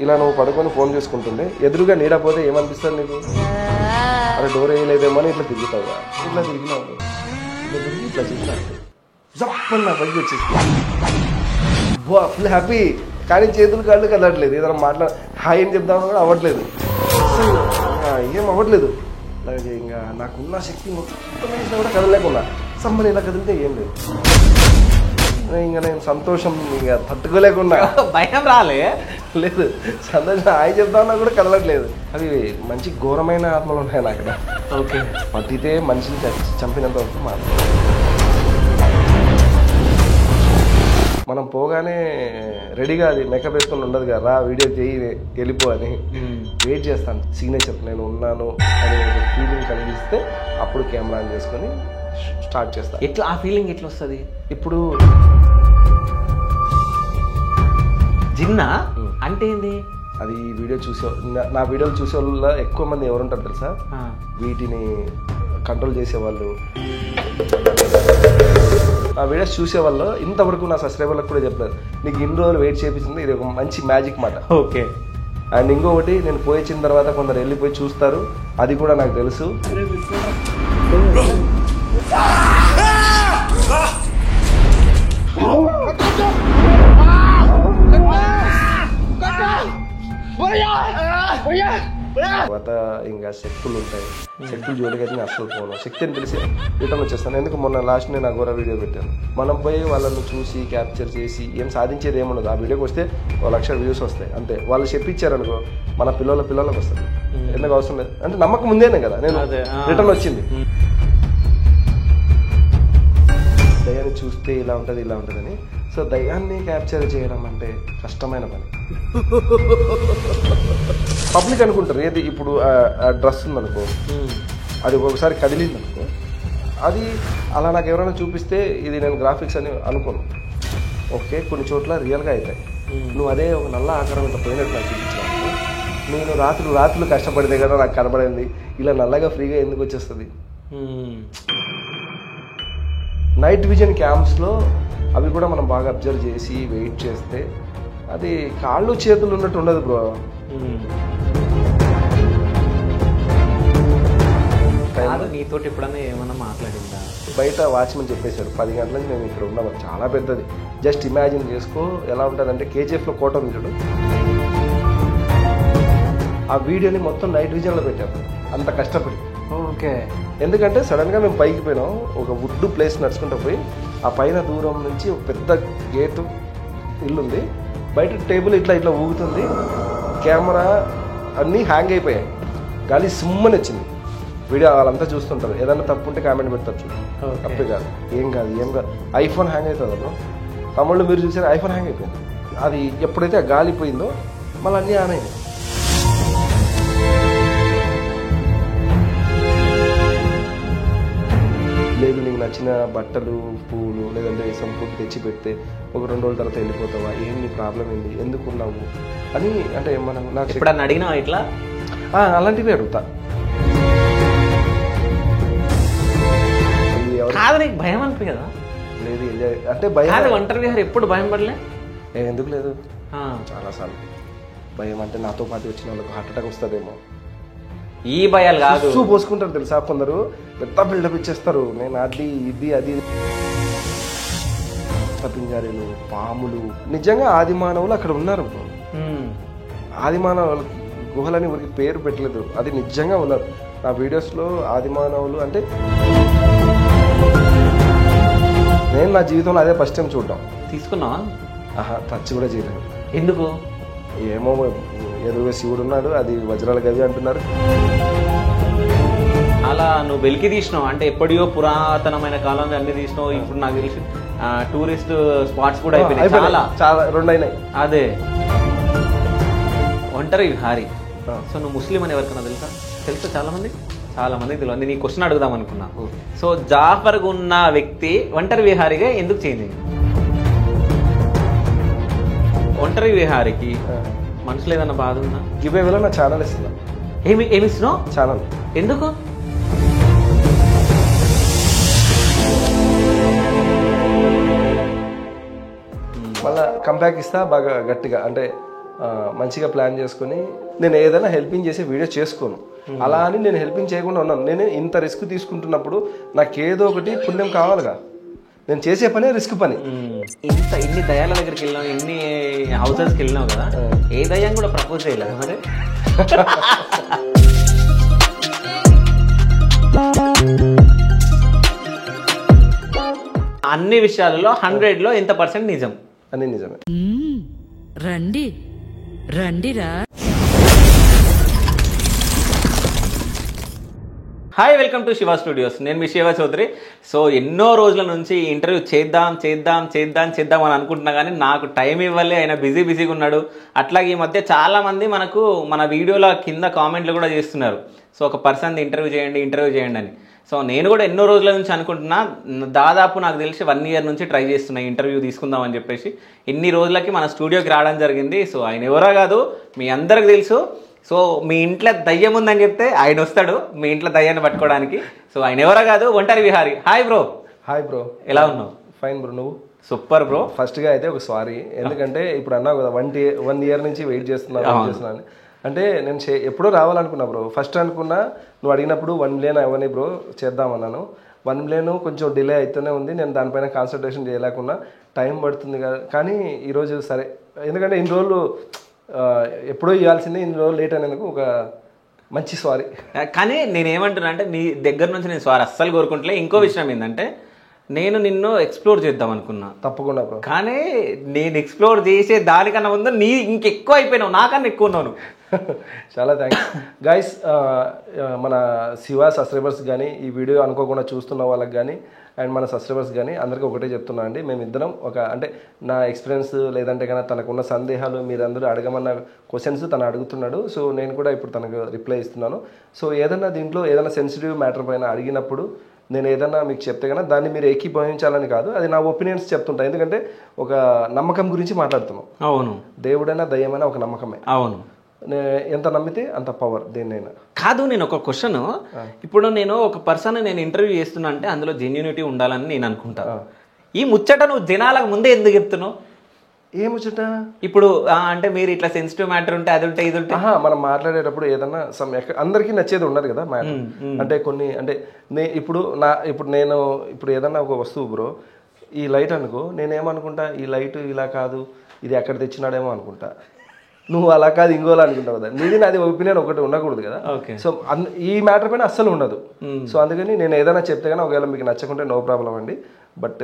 ఇలా నువ్వు పడుకొని ఫోన్ చేసుకుంటుండే ఎదురుగా నీడపోతే ఏమనిపిస్తుంది నీకు? అరే డోర్ వేయలేదేమో అని ఇట్లా తిరుగుతావు, ఇట్లా తిరిగినావు, ఇట్లా తిరిగి ఇట్లా చూసినట్టు జప్పని నా పైకి వచ్చేసి ఫుల్ హ్యాపీ. కానీ చేతులు కాళ్ళు కదలట్లేదు, ఏదైనా హాయ్ అని చెప్దామని కూడా అవ్వట్లేదు, ఏం అవ్వట్లేదు. అలాగే ఇంకా నాకున్న శక్తి మొత్తం వేసినా కూడా కదలేకున్నా, సమ్మని ఇలా కదిలితే ఏం లేదు. ఇంకా నేను సంతోషం ఇంకా తట్టుకోలేకున్నా, భయం రాలే లేదు సంతోషం హాయ్ చెప్దామన్నా కూడా కదలట్లేదు. అవి మంచి ఘోరమైన ఆత్మలు ఉన్నాయి నాకు. ఓకే, పట్టితే మనిషిని చంపినంత వరకు మాత్రం. మనం పోగానే రెడీగా అది మేకప్ వేసుకొని ఉండదు కదా, రా వీడియో చేయి వెళ్ళిపో అని వెయిట్ చేస్తాను. సిగ్నేచర్ నేను ఉన్నాను అనే ఫీలింగ్ కలిగిస్తే అప్పుడు కెమెరా ఆన్ చేసుకొని స్టార్ట్ చేస్తాను. ఎట్లా ఆ ఫీలింగ్ ఎట్లా వస్తుంది? ఇప్పుడు జిన్నా అంటే ఏంది? అది వీడియో చూసే నా వీడియోలు చూసే వాళ్ళ ఎక్కువ మంది ఎవరుంటారు తెలుసా? వీటిని కంట్రోల్ చేసేవాళ్ళు, ఆ వీడియోస్ చూసేవాళ్ళు. ఇంతవరకు నా సబ్స్క్రైబర్లకు కూడా చెప్పలేదు, నీకు ఇన్ని రోజులు వెయిట్ చేయించింది ఇది ఒక మంచి మ్యాజిక్ మాట. ఓకే. అండ్ ఇంకొకటి, నేను పోయించిన తర్వాత కొందరు వెళ్ళిపోయి చూస్తారు, అది కూడా నాకు తెలుసు. తర్వాత ఇంకా శక్తులు ఉంటాయి, శక్తులు జోలికి అయితే నేను అసలు పోను. శక్తి అని తెలిసి రిటర్న్ వచ్చేస్తాను. ఎందుకు మొన్న లాస్ట్ నేను అఘోరా వీడియో పెట్టాను, మనం పోయి వాళ్ళని చూసి క్యాప్చర్ చేసి ఏం సాధించేది ఏముండదు. ఆ వీడియోకి వస్తే 1,00,000 వ్యూస్ వస్తాయి అంతే. వాళ్ళు చెప్పించారనుకో మన పిల్లలకు వస్తుంది, ఎందుకు అవసరం లేదు అంటే నమ్మకం ముందేనే కదా నేను రిటర్న్ వచ్చింది. దయ్యాన్ని చూస్తే ఇలా ఉంటుంది ఇలా ఉంటుందని. సో దయ్యాన్ని క్యాప్చర్ చేయడం అంటే కష్టమైన పని. పబ్లిక్ అనుకుంటారు ఏది, ఇప్పుడు డ్రెస్ ఉందనుకో, అది ఒకసారి కదిలింది అనుకో, అది అలా నాకు ఎవరైనా చూపిస్తే ఇది నేను గ్రాఫిక్స్ అని అనుకోను. ఓకే, కొన్ని చోట్ల రియల్గా అవుతాయి. నువ్వు అదే ఒక నల్ల ఆకారం ఇంత పోయినట్టు నాకు చూపించాను. నేను రాత్రులు కష్టపడితే కదా నాకు కనబడింది, ఇలా నల్లగా ఫ్రీగా ఎందుకు వచ్చేస్తుంది? నైట్ విజన్ క్యామ్స్లో అవి కూడా మనం బాగా అబ్జర్వ్ చేసి వెయిట్ చేస్తే అది కాళ్ళు చేతులు ఉన్నట్టు ఉండదు బ్రో. నీతోటి ఎప్పుడన్నా ఏమన్నా మాట్లాడిందా? బయట వాచ్మెన్ చెప్పేశారు 10 గంటల నుంచి మేము ఇక్కడ ఉన్నాము, చాలా పెద్దది. జస్ట్ ఇమాజిన్ చేసుకో ఎలా ఉంటుందంటే కేజీఎఫ్లో కోట ఉంది చూడు, ఆ వీడియోని మొత్తం నైట్ విజన్లో పెట్టాము అంత కష్టపడి. ఓకే. ఎందుకంటే సడన్గా మేము పైకి పోయినాం, ఒక వుడ్ ప్లేస్ నడుచుకుంటూ పోయి ఆ పైన దూరం నుంచి ఒక పెద్ద గేటు ఇల్లు ఉంది, బయట టేబుల్ ఇట్లా ఊగుతుంది, కెమెరా అన్నీ హ్యాంగ్ అయిపోయాయి, గాలి సుమ్మని వచ్చింది. వీడియో వాళ్ళంతా చూస్తుంటారు, ఏదన్నా తప్పు ఉంటే కామెంట్ పెడతారు, చూడు తప్పే కాదు ఏం కాదు. ఐఫోన్ హ్యాంగ్ అవుతుంది అప్పుడు తమిళలో మీరు చూసారు, ఐఫోన్ హ్యాంగ్ అయిపోయింది. అది ఎప్పుడైతే ఆ గాలి పోయిందో మళ్ళీ అన్నీ ఆన్ అయింది. లేదు నీకు నచ్చిన బట్టలు పువ్వులు లేదంటే సంపూర్తి తెచ్చి పెడితే ఒక 2 రోజుల తర్వాత వెళ్ళిపోతావా, ఏం నీ ప్రాబ్లం ఏంది, ఎందుకున్నావు అని అంటే మనం నాకు ఎప్పుడన్నా అడిగినా ఇట్లా అలాంటివి అడుగుతా. కాదు నీకు భయం అనిపి కదా? లేదు అంటే భయం. ఒంటరి విహార్ ఎప్పుడు భయం పడలే? ఎందుకు లేదు, చాలాసార్లు భయం. అంటే నాతో పాటు వచ్చిన వాళ్ళకి హార్ట్ అటాక్ వస్తుందేమో, ఈ భయాలు కాదు, పోసుకుంటారు తెలుసా. కొందరు పెద్ద బిల్డప్ ఇచ్చేస్తారు, నేను అది అది పింజారీలు పాములు. నిజంగా ఆది మానవులు అక్కడ ఉన్నారు. ఆది మానవులు గుహలని ఊరికి పేరు పెట్టలేదు, అది నిజంగా ఉన్నారు. నా వీడియోస్లో ఆది మానవులు అంటే నేను నా జీవితంలో అదే ఫస్ట్ టైం చూడటం. తీసుకున్నావా? టచ్ కూడా చేయలేదు. ఎందుకు? ఏమో ఎదురుగా శివుడు ఉన్నాడు, అది వజ్రాల గది అంటున్నారు. అలా నువ్వు వెలికి తీసినావు అంటే ఎప్పుడో పురాతనమైన కాలంలో అన్ని తీసినావు. ఇప్పుడు నాకు తెలిసి టూరిస్ట్ స్పాట్స్ కూడా అయిపోయినాయి, చాలా 2 అయినాయి. అదే ఒంటరి విహారీ. సో నువ్వు ముస్లిం అని ఎవరికన్నా తెలుసా? చాలా మందికి తెలియదు. నీ క్వశ్చన్ అడుగుదాం అనుకున్నా. సో జాఫర్గా ఉన్న వ్యక్తి ఒంటరి విహారీగా ఎందుకు చేంజ్ అయింది? ఒంటరి విహారీకి మనసులో ఏదన్నా బాధ ఉందా? గివ్ అవేలో నా ఛానల్ ఇస్తున్నా. ఏమి ఇస్తున్నావు ఛానల్? ఎందుకు? మళ్ళీ కంబ్యాక్ ఇస్తా బాగా గట్టిగా. అంటే మంచిగా ప్లాన్ చేసుకొని నేను ఏదైనా హెల్పింగ్ చేసే వీడియో చేసుకోను. అలా అని నేను హెల్పింగ్ చేయకుండా ఉన్నాను. నేను ఇంత రిస్క్ తీసుకుంటున్నప్పుడు నాకేదో ఒకటి పుణ్యం కావాలిగా. నేను చేసే పనే రిస్క్ పని. ఇన్ని దయాల దగ్గరికి వెళ్ళినావు, ఇన్ని హౌసెస్కి వెళ్ళినావు కదా, ఏ దయ్యం కూడా ప్రపోజ్ చేయలేదు మరి? అన్ని విషయాలలో 100లో ఎంత % నిజం? అని నిజమే. రండి రండిరా. Hi, welcome to Shiva studios. నేను మీ శివ చౌదరి. సో ఎన్నో రోజుల నుంచి ఇంటర్వ్యూ చేద్దాం అని అనుకుంటున్నా, కానీ నాకు టైం ఇవ్వాలి, ఆయన బిజీగా ఉన్నాడు. అట్లాగే ఈ మధ్య చాలామంది మనకు మన వీడియోల కింద కామెంట్లు కూడా చేస్తున్నారు, సో ఒక పర్సన్ ఇంటర్వ్యూ చేయండి అని. సో నేను కూడా ఎన్నో రోజుల నుంచి అనుకుంటున్నా, దాదాపు నాకు తెలిసి 1 year నుంచి ట్రై చేస్తున్నా ఇంటర్వ్యూ తీసుకుందాం అని చెప్పేసి. ఇన్ని రోజులకి మన స్టూడియోకి రావడం జరిగింది. సో ఆయన ఎవరో కాదు, మీ అందరికి తెలుసు. సో మీ ఇంట్లో దయ్యం ఉందని చెప్తే ఆయన వస్తాడు మీ ఇంట్లో దయ్యాన్ని పట్టుకోవడానికి. సో ఆయన ఎవరో కాదు, ఒంటరి Vihari. Hi bro. Hi bro, ఎలా ఉన్నావు? ఫైన్ బ్రో, నువ్వు? Super bro. ఫస్ట్గా అయితే ఒక సారీ, ఎందుకంటే ఇప్పుడు అన్నావు కదా 1 year నుంచి వెయిట్ చేస్తున్నాను. అంటే నేను ఎప్పుడో రావాలనుకున్నా బ్రో. ఫస్ట్ అనుకున్నా నువ్వు అడిగినప్పుడు 1 million అవని బ్రో చేద్దామన్నాను. 1 million కొంచెం డిలే అవుతూనే ఉంది. నేను దానిపైన కాన్సన్ట్రేషన్ చేయలేకున్నా, టైం పడుతుంది కదా. కానీ ఈరోజు సరే, ఎందుకంటే ఇన్ని రోజులు ఎప్పుడో ఇవ్వాల్సింది, ఇన్ని రోజులు లేట్ అయినందుకు ఒక మంచి సారీ. కానీ నేనేమంటున్నా అంటే, నీ దగ్గర నుంచి నేను సారీ అస్సలు కోరుకుంటలే. ఇంకో విషయం ఏంటంటే, నేను నిన్ను ఎక్స్ప్లోర్ చేద్దాం అనుకున్నా. తప్పకుండా బ్రో. కానీ నేను ఎక్స్ప్లోర్ చేసే దానికన్నా ముందు నీ ఇంకెక్కువ అయిపోయినావు, నాకన్నా ఎక్కువ ఉన్నాను. చాలా థ్యాంక్స్ గైస్. మన శివ సబ్స్క్రైబర్స్ కానీ, ఈ వీడియో అనుకోకుండా చూస్తున్న వాళ్ళకి కానీ, అండ్ మన సబ్స్క్రైబర్స్ కానీ అందరికీ ఒకటే చెప్తున్నా అండి, మేమిద్దరం అంటే నా ఎక్స్పీరియన్స్ లేదంటే కన్నా తనకున్న సందేహాలు, మీరందరూ అడగమన్న క్వశ్చన్స్ తను అడుగుతున్నాడు. సో నేను కూడా ఇప్పుడు తనకు రిప్లై ఇస్తున్నాను. సో ఏదైనా దీంట్లో ఏదైనా సెన్సిటివ్ మ్యాటర్ పైన అడిగినప్పుడు నేను ఏదైనా మీకు చెప్తే కన్నా దాన్ని మీరు ఏకీభవించాలని కాదు, అది నా ఒపీనియన్స్ చెప్తుంటా. ఎందుకంటే ఒక నమ్మకం గురించి మాట్లాడుతున్నాం. అవును, దేవుడైనా దయ్యమైనా ఒక నమ్మకమే. అవును, ఎంత నమ్మితే అంత పవర్ దేన్నైనా. కాదు, నేను ఒక క్వశ్చన్, ఇప్పుడు నేను ఒక పర్సన్ నేను ఇంటర్వ్యూ చేస్తున్నా అంటే అందులో జెన్యూనిటీ ఉండాలని నేను అనుకుంటా. ఈ ముచ్చట నువ్వు జనాలకు ముందే ఎందుకు చెప్తున్నావు? ఏ ముచ్చట? ఇప్పుడు అంటే మీరు ఇట్లా సెన్సిటివ్ మ్యాటర్ ఉంటే అది ఉంటే ఇది ఉంటే, మనం మాట్లాడేటప్పుడు ఏదన్నా అందరికీ నచ్చేది ఉండదు కదా మ్యాటర్. అంటే కొన్ని అంటే ఇప్పుడు నేను ఏదన్నా ఒక వస్తువు బ్రో, ఈ లైట్ అనుకో, నేనేమనుకుంటా, ఈ లైట్ ఇలా కాదు, ఇది ఎక్కడ తెచ్చినాడేమో అనుకుంటా. నువ్వు అలా కాదు ఇంకోలా అనుకుంటావు కదా. నీది నాది ఒపీనియన్ ఒకటి ఉండకూడదు కదా. సో ఈ మ్యాటర్ పైన అస్సలు ఉండదు. సో అందుకని నేను ఏదైనా చెప్తే కానీ ఒకవేళ మీకు నచ్చకుంటే నో ప్రాబ్లం అండి. బట్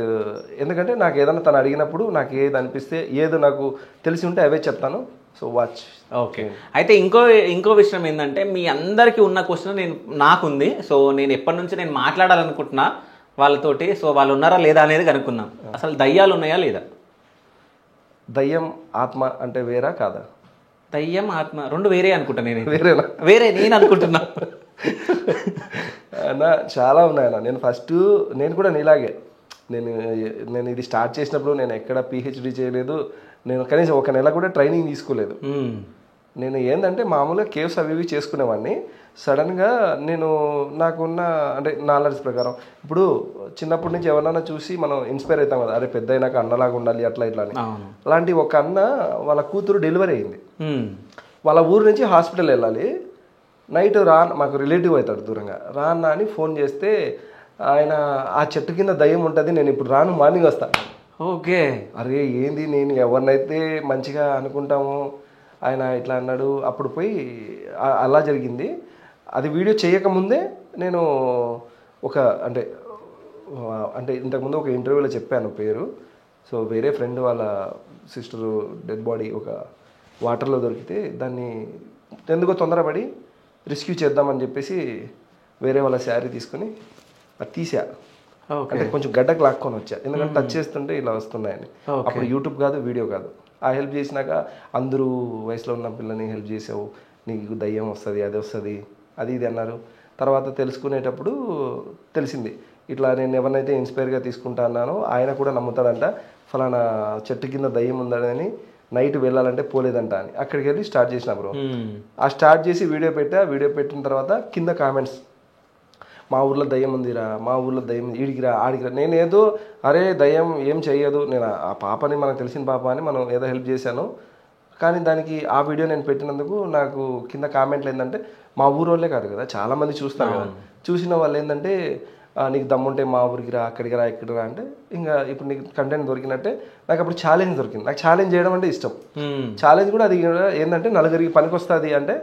ఎందుకంటే నాకు ఏదైనా తను అడిగినప్పుడు నాకు ఏది అనిపిస్తే, ఏదో నాకు తెలిసి ఉంటే అవే చెప్తాను. So watch. ఓకే. అయితే ఇంకో విషయం ఏంటంటే, మీ అందరికీ ఉన్న క్వశ్చన్ నాకుంది. సో నేను ఎప్పటి నుంచి నేను మాట్లాడాలనుకుంటున్నా వాళ్ళతోటి. సో వాళ్ళు ఉన్నారా లేదా అనేది కనుక్కున్నాం. అసలు దయ్యాలు ఉన్నాయా లేదా? దయ్యం ఆత్మ అంటే వేరా కాదా? దయ్యం ఆత్మ రెండు వేరే అనుకుంటా. నేను అనుకుంటున్నా. అన్న చాలా ఉన్నాయన్న. నేను కూడా నీలాగే నేను ఇది స్టార్ట్ చేసినప్పుడు నేను ఎక్కడ PhD చేయలేదు. నేను కనీసం 1 నెల కూడా ట్రైనింగ్ తీసుకోలేదు. నేను ఏంటంటే మామూలుగా కేవ్స్ అవి ఇవి చేసుకునేవాడిని. సడన్గా నాకున్న అంటే నాలెడ్జ్ ప్రకారం, ఇప్పుడు చిన్నప్పటి నుంచి ఎవరన్నా చూసి మనం ఇన్స్పైర్ అవుతాం కదా, అరే పెద్ద అయినాక అన్నలాగా ఉండాలి అట్లా ఇట్లా అని. అలాంటి ఒక అన్న వాళ్ళ కూతురు డెలివరీ అయింది. వాళ్ళ ఊరు నుంచి హాస్పిటల్ వెళ్ళాలి. నైట్ మాకు రిలేటివ్ అవుతాడు దూరంగా, అన్న అని ఫోన్ చేస్తే ఆయన ఆ చెట్టు కింద దయ్యం ఉంటుంది, నేను ఇప్పుడు రాను, మార్నింగ్ వస్తాను. ఓకే. అరే ఏంది, నేను ఎవరినైతే మంచిగా అనుకుంటామో ఆయన ఇట్లా అన్నాడు. అప్పుడు పోయి అలా జరిగింది. అది వీడియో చేయకముందే నేను అంటే ఇంతకుముందు ఒక ఇంటర్వ్యూలో చెప్పాను పేరు. సో వేరే ఫ్రెండ్ వాళ్ళ సిస్టరు డెడ్ బాడీ ఒక వాటర్లో దొరికితే దాన్ని ఎందుకో తొందరపడి రెస్క్యూ చేద్దామని చెప్పేసి వేరే వాళ్ళ శారీ తీసుకొని అది తీసా. అంటే కొంచెం గడ్డకు లాక్కొని వచ్చా, ఎందుకంటే టచ్ చేస్తుంటే ఇలా వస్తున్నాయని. అప్పుడు యూట్యూబ్ కాదు, వీడియో కాదు. ఆ హెల్ప్ చేసినాక అందరూ వయసులో ఉన్న పిల్లని హెల్ప్ చేసావు, నీకు దయ్యం వస్తుంది, అది వస్తుంది, అది ఇది అన్నారు. తర్వాత తెలుసుకునేటప్పుడు తెలిసింది, ఇట్లా నేను ఎవరినైతే ఇన్స్పైర్గా తీసుకుంటా అన్నానో ఆయన కూడా నమ్ముతాడంట, ఫలానా చెట్టు కింద దయ్యం ఉందని నైట్ వెళ్ళాలంటే పోలేదంట అని. అక్కడికి వెళ్ళి స్టార్ట్ చేసిన బ్రో. ఆ స్టార్ట్ చేసి వీడియో పెట్టిన తర్వాత కింద కామెంట్స్, మా ఊర్లో దయ్యం ఉందిరా, మా ఊర్లో దయ్యం, ఈడికిరా ఆడికిరా. నేనేదో అరే దయ్యం ఏం చెయ్యదు, నేను ఆ పాపని మనకు తెలిసిన పాప అని మనం ఏదో హెల్ప్ చేశాను, కానీ దానికి ఆ వీడియో నేను పెట్టినందుకు నాకు కింద కామెంట్లు ఏంటంటే మా ఊరోళ్ళే కాదు కదా, చాలామంది చూస్తారు కదా, చూసిన వాళ్ళు ఏంటంటే నీకు దమ్ముంటే మా ఊరికి రా, అక్కడికి రా, ఇక్కడికి రా అంటే ఇంకా ఇప్పుడు నీకు కంటెంట్ దొరికినట్టే నాకు అప్పుడు ఛాలెంజ్ దొరికింది. నాకు ఛాలెంజ్ చేయడం అంటే ఇష్టం. ఛాలెంజ్ కూడా అది ఏంటంటే నలుగురికి పనికొస్తుంది అంటే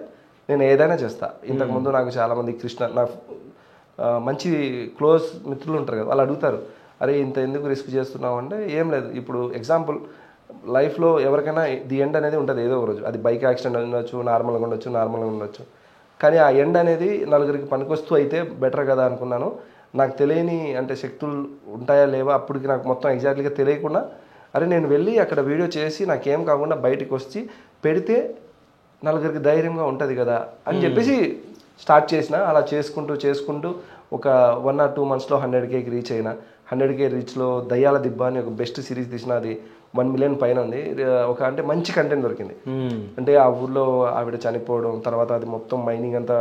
నేను ఏదైనా చేస్తా. ఇంతకుముందు నాకు చాలామంది నాకు మంచి క్లోజ్ మిత్రులు ఉంటారు కదా, వాళ్ళు అడుగుతారు అరే ఇంత ఎందుకు రిస్క్ చేస్తున్నావు అంటే ఏం లేదు. ఇప్పుడు ఎగ్జాంపుల్ లైఫ్లో ఎవరికైనా ది ఎండ్ అనేది ఉంటుంది ఏదో ఒక రోజు. అది బైక్ యాక్సిడెంట్ ఉండొచ్చు, నార్మల్గా ఉండొచ్చు. కానీ ఆ ఎండ్ అనేది నలుగురికి పనికొస్తూ అయితే బెటర్ కదా అనుకున్నాను. నాకు తెలియని అంటే శక్తులు ఉంటాయా లేవా అప్పటికి నాకు మొత్తం ఎగ్జాక్ట్లీగా తెలియకుండా అరే నేను వెళ్ళి అక్కడ వీడియో చేసి నాకేం కాకుండా బయటకు వచ్చి పెడితే నలుగురికి ధైర్యంగా ఉంటుంది కదా అని చెప్పేసి స్టార్ట్ చేసిన. అలా చేసుకుంటూ ఒక 1 or 2 monthsలో 100Kకి రీచ్ అయినా. 100K రీచ్లో దయ్యాల దిబ్బ అని ఒక బెస్ట్ సిరీస్ తీసిన, అది 1 million పైన ఉంది. ఒక అంటే మంచి కంటెంట్ దొరికింది. అంటే ఆ ఊర్లో ఆవిడ చనిపోవడం, తర్వాత అది మొత్తం మైనింగ్ అంతా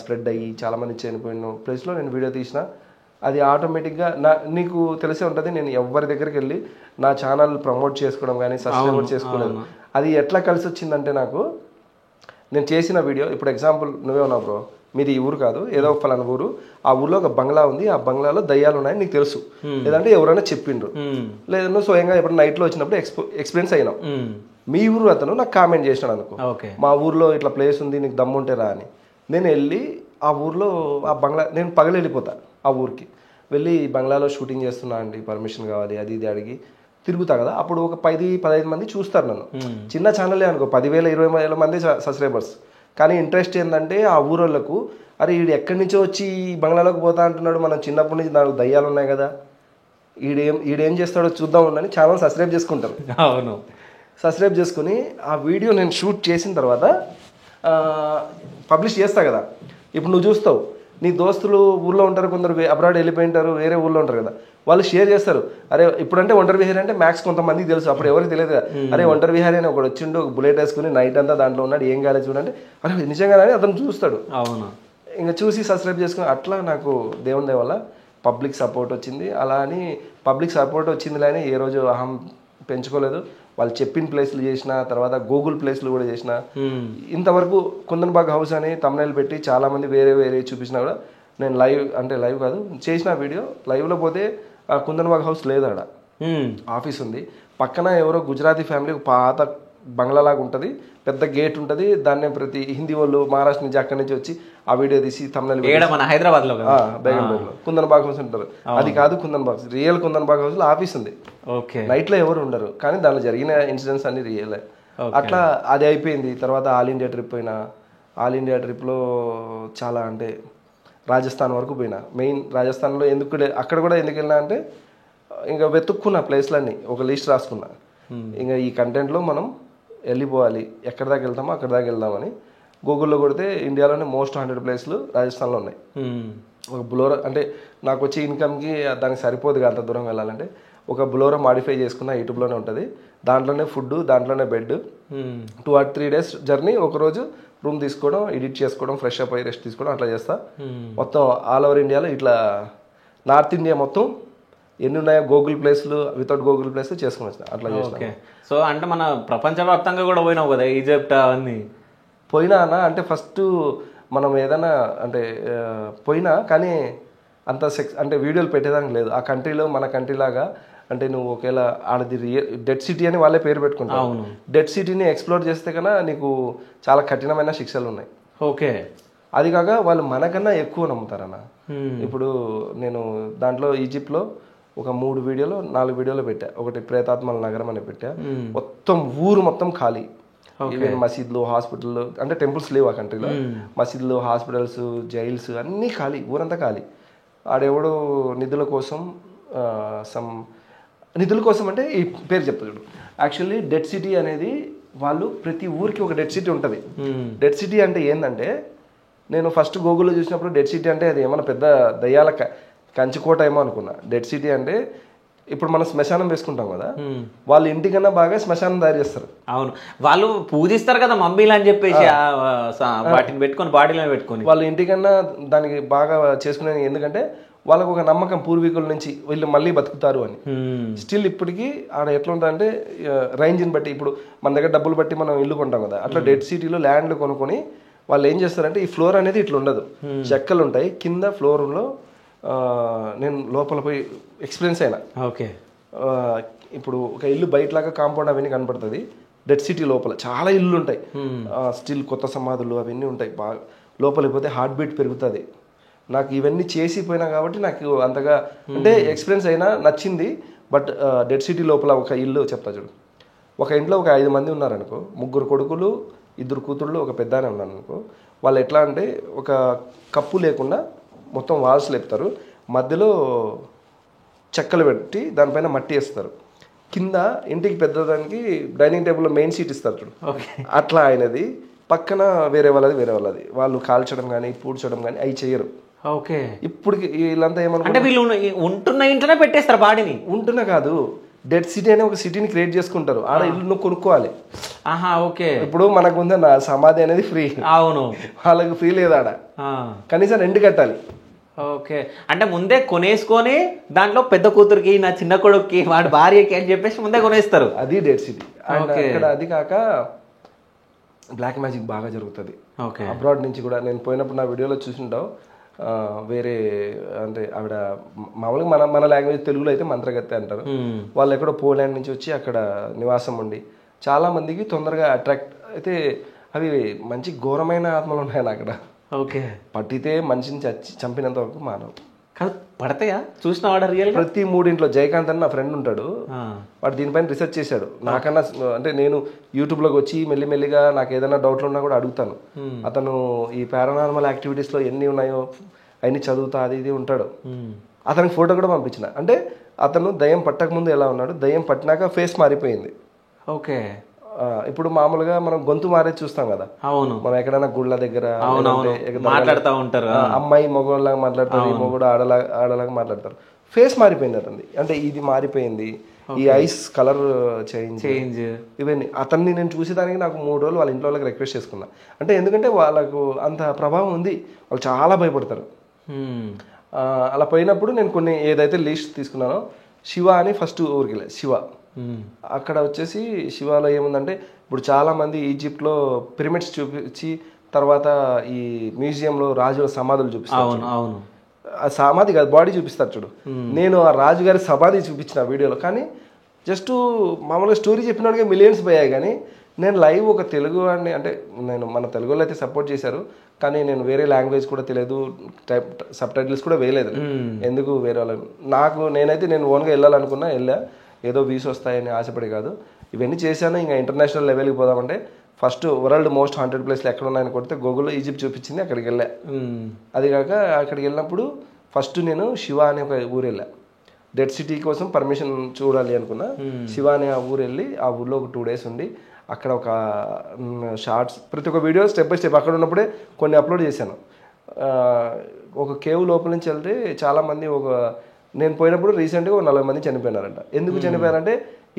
స్ప్రెడ్ అయ్యి చాలామంది చనిపోయిన ప్లేస్లో నేను వీడియో తీసిన. అది ఆటోమేటిక్గా నీకు తెలిసే ఉంటుంది, నేను ఎవరి దగ్గరికి వెళ్ళి నా ఛానల్ ప్రమోట్ చేసుకోవడం కానీ సబ్స్క్రైబ్ చేసుకోలేదు. అది ఎట్లా కలిసి వచ్చిందంటే నాకు నేను చేసిన వీడియో, ఇప్పుడు ఎగ్జాంపుల్ నువ్వే ఉన్నావు బ్రో, మీది ఈ ఊరు కాదు ఏదో ఒక ఫలానా ఊరు, ఆ ఊర్లో ఒక బంగ్లా ఉంది, ఆ బంగ్లాలో దయ్యాలు ఉన్నాయని నీకు తెలుసు, లేదంటే ఎవరైనా చెప్పిండ్రు, లేదన్నా స్వయంగా ఎప్పుడు నైట్లో వచ్చినప్పుడు ఎక్స్పీరియన్స్ అయినావు. మీ ఊరు అతను నాకు కామెంట్ చేసినాడు అనుకో, మా ఊర్లో ఇట్లా ప్లేస్ ఉంది నీకు దమ్ముంటే రా అని. నేను వెళ్ళి ఆ ఊర్లో ఆ బంగ్లా నేను పగలు వెళ్ళిపోతా ఆ ఊరికి వెళ్ళి, బంగ్లాలో షూటింగ్ చేస్తున్నా అండి పర్మిషన్ కావాలి అది ఇది అడిగి తిరుగుతా కదా. అప్పుడు ఒక 10-15 మంది చూస్తారు నన్ను. చిన్న ఛానలే అనుకో, 10,000-20,000 మంది సబ్స్క్రైబర్స్. కానీ ఇంట్రెస్ట్ ఏంటంటే ఆ ఊరోళ్ళకు అరే వీడు ఎక్కడి నుంచో వచ్చి బంగ్లాలోకి పోతా అంటున్నాడు, మనం చిన్నప్పటి నుంచి నాకు దయ్యాలు ఉన్నాయి కదా, ఈడేం చేస్తాడో చూద్దాం ఉండని ఛానల్ సబ్స్క్రైబ్ చేసుకుంటారు. అవును, సబ్స్క్రైబ్ చేసుకుని ఆ వీడియో నేను షూట్ చేసిన తర్వాత పబ్లిష్ చేస్తా కదా. ఇప్పుడు నువ్వు చూస్తావు నీ దోస్తులు ఊళ్ళో ఉంటారు, కొందరు అబ్రాడ్ వెళ్ళిపోయింటారు, వేరే ఊళ్ళో ఉంటారు కదా, వాళ్ళు షేర్ చేస్తారు. అరే ఇప్పుడంటే ఒంటరి విహారీ అంటే మ్యాక్స్ కొంతమందికి తెలుసు, అప్పుడు ఎవరికి తెలియదు కదా. అరే ఒంటరి విహారీ అని ఒకడు వచ్చిండు, బుల్లెట్ వేసుకుని నైట్ అంతా దాంట్లో ఉన్నాడు, ఏం కాలేదు చూడండి, అరే నిజంగానే అతను చూస్తాడు. అవును, ఇంకా చూసి సబ్స్క్రైబ్ చేసుకుని అట్లా నాకు దేవుని దయ వల్ల పబ్లిక్ సపోర్ట్ వచ్చింది. అలా అని పబ్లిక్ సపోర్ట్ వచ్చిందిలే అని ఏ రోజు అహం పెంచుకోలేదు. వాళ్ళు చెప్పిన ప్లేస్లు చేసిన, తర్వాత గూగుల్ ప్లేస్లు కూడా చేసిన. ఇంతవరకు కుందన్బాగ్ హౌస్ అని తమ్నైల్ పెట్టి చాలామంది వేరే చూపించినా కూడా నేను లైవ్ కాదు చేసిన వీడియో, లైవ్లో పోతే కుందన్బాగ్ హౌస్ లేదు, అక్కడ ఆఫీస్ ఉంది. పక్కన ఎవరో గుజరాతీ ఫ్యామిలీ పాత బంగ్లాలాగా ఉంటుంది, పెద్ద గేట్ ఉంటుంది, దాన్ని ప్రతి హిందీ వాళ్ళు మహారాష్ట్ర నుంచి అక్కడి నుంచి వచ్చి ఆ వీడియో తీసి తమిళ మన హైదరాబాద్ లో బేగంపేటలో కుందన్బాగ్ హౌస్ ఉంటారు. అది కాదు కుందన్బాగ్, రియల్ కుందన్బాగ్ హౌస్ లో ఆఫీస్ ఉంది. నైట్ లో ఎవరు ఉండరు, కానీ దానిలో జరిగిన ఇన్సిడెంట్స్ అన్ని రియలే. అట్లా అది అయిపోయింది. తర్వాత ఆల్ ఇండియా ట్రిప్ పోయినా. ఆల్ ఇండియా ట్రిప్లో చాలా అంటే రాజస్థాన్ వరకు పోయినా. మెయిన్ రాజస్థాన్లో అక్కడ కూడా ఎందుకు వెళ్ళినా అంటే ఇంకా వెతుక్కున్న ప్లేస్లన్నీ ఒక లిస్ట్ రాసుకున్నా. ఇంకా ఈ కంటెంట్లో మనం వెళ్ళిపోవాలి, ఎక్కడి దాకా వెళ్తామో అక్కడి దాకా వెళ్దామని గూగుల్లో కొడితే ఇండియాలోనే మోస్ట్ 100 ప్లేస్లు రాజస్థాన్లో ఉన్నాయి. ఒక బులోరో అంటే నాకు వచ్చే ఇన్కమ్కి దానికి సరిపోదుగా అంత దూరం వెళ్ళాలంటే, ఒక బులోరో మాడిఫై చేసుకున్న యూట్యూబ్లోనే ఉంటుంది, దాంట్లోనే ఫుడ్, దాంట్లోనే బెడ్. 2 or 3 days జర్నీ, ఒకరోజు రూమ్ తీసుకోవడం, ఎడిట్ చేసుకోవడం, ఫ్రెష్ అప్ అయ్యి రెస్ట్ తీసుకోవడం, అట్లా చేస్తా. మొత్తం ఆల్ ఓవర్ ఇండియాలో ఇట్లా నార్త్ ఇండియా మొత్తం ఎన్ని ఉన్నాయో గూగుల్ ప్లేస్లు, వితౌట్ గూగుల్ ప్లేస్ చేసుకుని వచ్చిన అట్లా చేసిన. సో అంటే మన ప్రపంచవ్యాప్తంగా కూడా పోయినావు కదా, ఈజిప్ట్ అవన్నీ పోయినా అన్న. అంటే ఫస్ట్ మనం ఏదైనా అంటే పోయినా, కానీ అంత అంటే వీడియోలు పెట్టేదానికి లేదు. ఆ కంట్రీలో మన కంట్రీ లాగా అంటే నువ్వు ఒకవేళ ఆడది డెడ్ సిటీ అని వాళ్ళే పేరు పెట్టుకుంటావు. డెడ్ సిటీని ఎక్స్ప్లోర్ చేస్తే కన్నా నీకు చాలా కఠినమైన శిక్షలు ఉన్నాయి. ఓకే, అది కాక వాళ్ళు మనకన్నా ఎక్కువ నమ్ముతారన్న. ఇప్పుడు నేను దాంట్లో ఈజిప్ట్లో ఒక 4 వీడియోలు పెట్టా. ఒకటి ప్రేతాత్మల నగరం అని పెట్టా. మొత్తం ఊరు మొత్తం ఖాళీ. ఈవెన్ మసీద్లు, హాస్పిటల్ అంటే టెంపుల్స్ లేవు ఆ కంట్రీలో. మసీద్లు, హాస్పిటల్స్, జైల్స్ అన్నీ ఖాళీ, ఊరంతా ఖాళీ. ఆడెవడో నిధుల కోసం అంటే ఈ పేరు చెప్తాడు. యాక్చువల్లీ డెడ్ సిటీ అనేది వాళ్ళు ప్రతి ఊరికి ఒక డెడ్ సిటీ ఉంటుంది. డెడ్ సిటీ అంటే ఏంటంటే, నేను ఫస్ట్ గూగుల్లో చూసినప్పుడు డెడ్ సిటీ అంటే అది ఏమన్నా పెద్ద దయ్యాల కంచుకోట ఏమో అనుకున్నా. డెడ్ సిటీ అంటే ఇప్పుడు మనం శ్మశానం వేసుకుంటాం కదా, వాళ్ళు ఇంటికన్నా బాగా శ్మశానం తయారు చేస్తారు. అవును, వాళ్ళు పూజిస్తారు కదా మమ్మీలు అని చెప్పేసి వాటిని పెట్టుకొని బాడీలో పెట్టుకొని వాళ్ళు ఇంటికన్నా దానికి బాగా చేసుకునే. ఎందుకంటే వాళ్ళకు ఒక నమ్మకం పూర్వీకుల నుంచి వీళ్ళు మళ్ళీ బతుకుతారు అని. స్టిల్ ఇప్పటికీ ఆడ ఎట్లా ఉంటుందంటే రేంజ్ని బట్టి, ఇప్పుడు మన దగ్గర డబ్బులు బట్టి మనం ఇల్లు కొంటాం కదా, అట్లా డెడ్ సిటీలో ల్యాండ్లు కొనుక్కొని వాళ్ళు ఏం చేస్తారంటే ఈ ఫ్లోర్ అనేది ఇట్లా ఉండదు, చెక్కలు ఉంటాయి కింద ఫ్లోర్లో. నేను లోపల పోయి ఎక్స్పీరియన్స్ అయినా. ఓకే. ఇప్పుడు ఒక ఇల్లు బయటలాగా కాంపౌండ్ అవన్నీ కనపడుతుంది, డెడ్ సిటీ లోపల చాలా ఇల్లు ఉంటాయి, స్టిల్ కొత్త సమాధులు అవన్నీ ఉంటాయి. బాగా లోపలికి పోతే హార్ట్ బీట్ పెరుగుతుంది. నాకు ఇవన్నీ చేసిపోయినా కాబట్టి నాకు అంతగా అంటే ఎక్స్పీరియన్స్ అయినా నచ్చింది. బట్ డెడ్ సిటీ లోపల ఒక ఇల్లు చెప్తా చూడు. ఒక ఇంట్లో ఒక 5 మంది ఉన్నారనుకో, 3 కొడుకులు 2 కూతుళ్ళు ఒక పెద్దనే ఉన్నాను అనుకో. వాళ్ళు ఎట్లా అంటే ఒక కప్పు లేకుండా మొత్తం వాల్స్ లేపుతారు, మధ్యలో చెక్కలు పెట్టి దానిపైన మట్టి వేస్తారు, కింద ఇంటికి పెద్దదానికి డైనింగ్ టేబుల్లో మెయిన్ సీట్ ఇస్తారు చూడు, అట్లా అయినది. పక్కన వేరే వాళ్ళది వాళ్ళు కాల్చడం కానీ పూడ్చడం కానీ అవి చేయరు. ఓకే. ఇప్పుడు వీళ్ళంతా అంటే వీళ్ళు ఉంటున్న ఇంట్లోనే పెట్టేస్తారు బాడీని. ఉంటున్నా కాదు, డెడ్ సిటీ అనే ఒక సిటీని క్రియేట్ చేసుకుంటారు. ఆడ ఇల్లు నువ్వు కొనుక్కోవాలి. ఆహా, ఓకే. ఇప్పుడు మనకు ఉందన్న సమాధి అనేది ఫ్రీ. అవును, వాళ్ళకి ఫ్రీ లేదు ఆడ, కనీసం 2 కట్టాలి. ఓకే. అంటే ముందే కొనేసుకొని దాంట్లో పెద్ద కూతురికి, నా చిన్న కొడుకుకి, వాడి భార్యకి అని చెప్పేసి ముందే కొనేస్తారు. అది డెడ్ సిటీ. ఇక్కడ అది కాక బ్లాక్ మ్యాజిక్ బాగా జరుగుతుంది. అబ్రాడ్ నుంచి కూడా నేను పోయినప్పుడు నా వీడియోలో చూసింటావు. వేరే అంటే ఆవిడ మామూలుగా మన లాంగ్వేజ్ తెలుగులో అయితే మంత్రగత్తె అంటారు. వాళ్ళు ఎక్కడో పోలాండ్ నుంచి వచ్చి అక్కడ నివాసం ఉండి చాలా మందికి తొందరగా అట్రాక్ట్ అయితే అవి మంచి ఘోరమైన ఆత్మలు ఉన్నాయి అక్కడ. ఓకే. పట్టితే మనిషిని చంపినంత వరకు మానవు. కాదు, పడతాయా? చూసిన వాడు రియల్ ప్రతి 3 ఇంట్లో జయకాంత్ అని నా ఫ్రెండ్ ఉంటాడు, వాడు దీనిపైన రీసెర్చ్ చేశాడు. నాకన్నా అంటే నేను యూట్యూబ్లోకి వచ్చి మెల్లిమెల్లిగా నాకు ఏదైనా డౌట్లు ఉన్నా కూడా అడుగుతాను. అతను ఈ పారానార్మల్ యాక్టివిటీస్లో ఎన్ని ఉన్నాయో అవన్నీ చదువుతా అది ఇది ఉంటాడు. అతనికి ఫోటో కూడా పంపించిన. అంటే అతను దయ్యం పట్టక ముందు ఎలా ఉన్నాడు, దయ్యం పట్టినాక ఫేస్ మారిపోయింది. ఓకే. ఇప్పుడు మామూలుగా మనం గొంతు మారేది చూస్తాం కదా. అవును. మనం ఎక్కడైనా గుళ్ళ దగ్గర మాట్లాడుతూ ఉంటారు, అమ్మాయి మొగోళ్ళలాగా మాట్లాడతారు, మొగుడు ఆడలాగా మాట్లాడతారు. ఫేస్ మారిపోయింది అతనిది. అంటే ఇది మారిపోయింది, ఈ ఐస్ కలర్ చేంజ్ ఇవన్నీ. అతన్ని నేను చూసేదానికి నాకు 3 రోజులు వాళ్ళ ఇంట్లో వాళ్ళకి రిక్వెస్ట్ చేసుకున్నా. అంటే ఎందుకంటే వాళ్ళకు అంత ప్రభావం ఉంది, వాళ్ళు చాలా భయపడతారు. అలా పోయినప్పుడు నేను కొన్ని ఏదైతే లిస్ట్ తీసుకున్నానో, శివ అని ఫస్ట్ ఊరికి వెళ్ళా. శివ అక్కడ వచ్చేసి శివాలో ఏముందంటే, ఇప్పుడు చాలా మంది ఈజిప్ట్లో పిరమిడ్స్ చూపించి తర్వాత ఈ మ్యూజియంలో రాజుల సమాధులు చూపిస్తారు. అవును, ఆ సమాధి కాదు, బాడీ చూపిస్తారు చూడు. నేను ఆ రాజుగారి సమాధి చూపించిన వీడియోలో. కానీ జస్ట్ మామూలుగా స్టోరీ చెప్పినట్టుగా మిలియన్స్ పోయాయి. కానీ నేను లైవ్ ఒక తెలుగు వాడిని, అంటే నేను మన తెలుగులో అయితే సపోర్ట్ చేశారు, కానీ నేను వేరే లాంగ్వేజ్ కూడా తెలియదు, సబ్ టైటిల్స్ కూడా వేయలేదు. ఎందుకు వేరే వాళ్ళని నేను ఓన్గా వెళ్ళాలనుకున్నా, ఏదో వ్యూస్ వస్తాయని ఆశపడి కాదు. ఇవన్నీ చేశాను. ఇంకా ఇంటర్నేషనల్ లెవెల్కి పోదామంటే ఫస్ట్ వరల్డ్ మోస్ట్ హాంటెడ్ ప్లేస్లు ఎక్కడ ఉన్నాయని కొడితే గూగుల్లో ఈజిప్ట్ చూపించింది, అక్కడికి వెళ్ళా. అది కాక అక్కడికి వెళ్ళినప్పుడు ఫస్ట్ నేను శివ అనే ఒక ఊరు వెళ్ళా. డెడ్ సిటీ కోసం పర్మిషన్ చూడాలి అనుకున్నా. శివ అనే ఆ ఊరు వెళ్ళి ఆ ఊర్లో ఒక 2 days ఉండి అక్కడ ఒక షార్ట్స్, ప్రతి ఒక్క వీడియో స్టెప్ బై స్టెప్ అక్కడ ఉన్నప్పుడే కొన్ని అప్లోడ్ చేశాను. ఒక కేవ్ లోపల నుంచి వెళ్తే చాలామంది, నేను పోయినప్పుడు రీసెంట్గా 40 మంది చనిపోయినారంట. ఎందుకు చనిపోయారంటే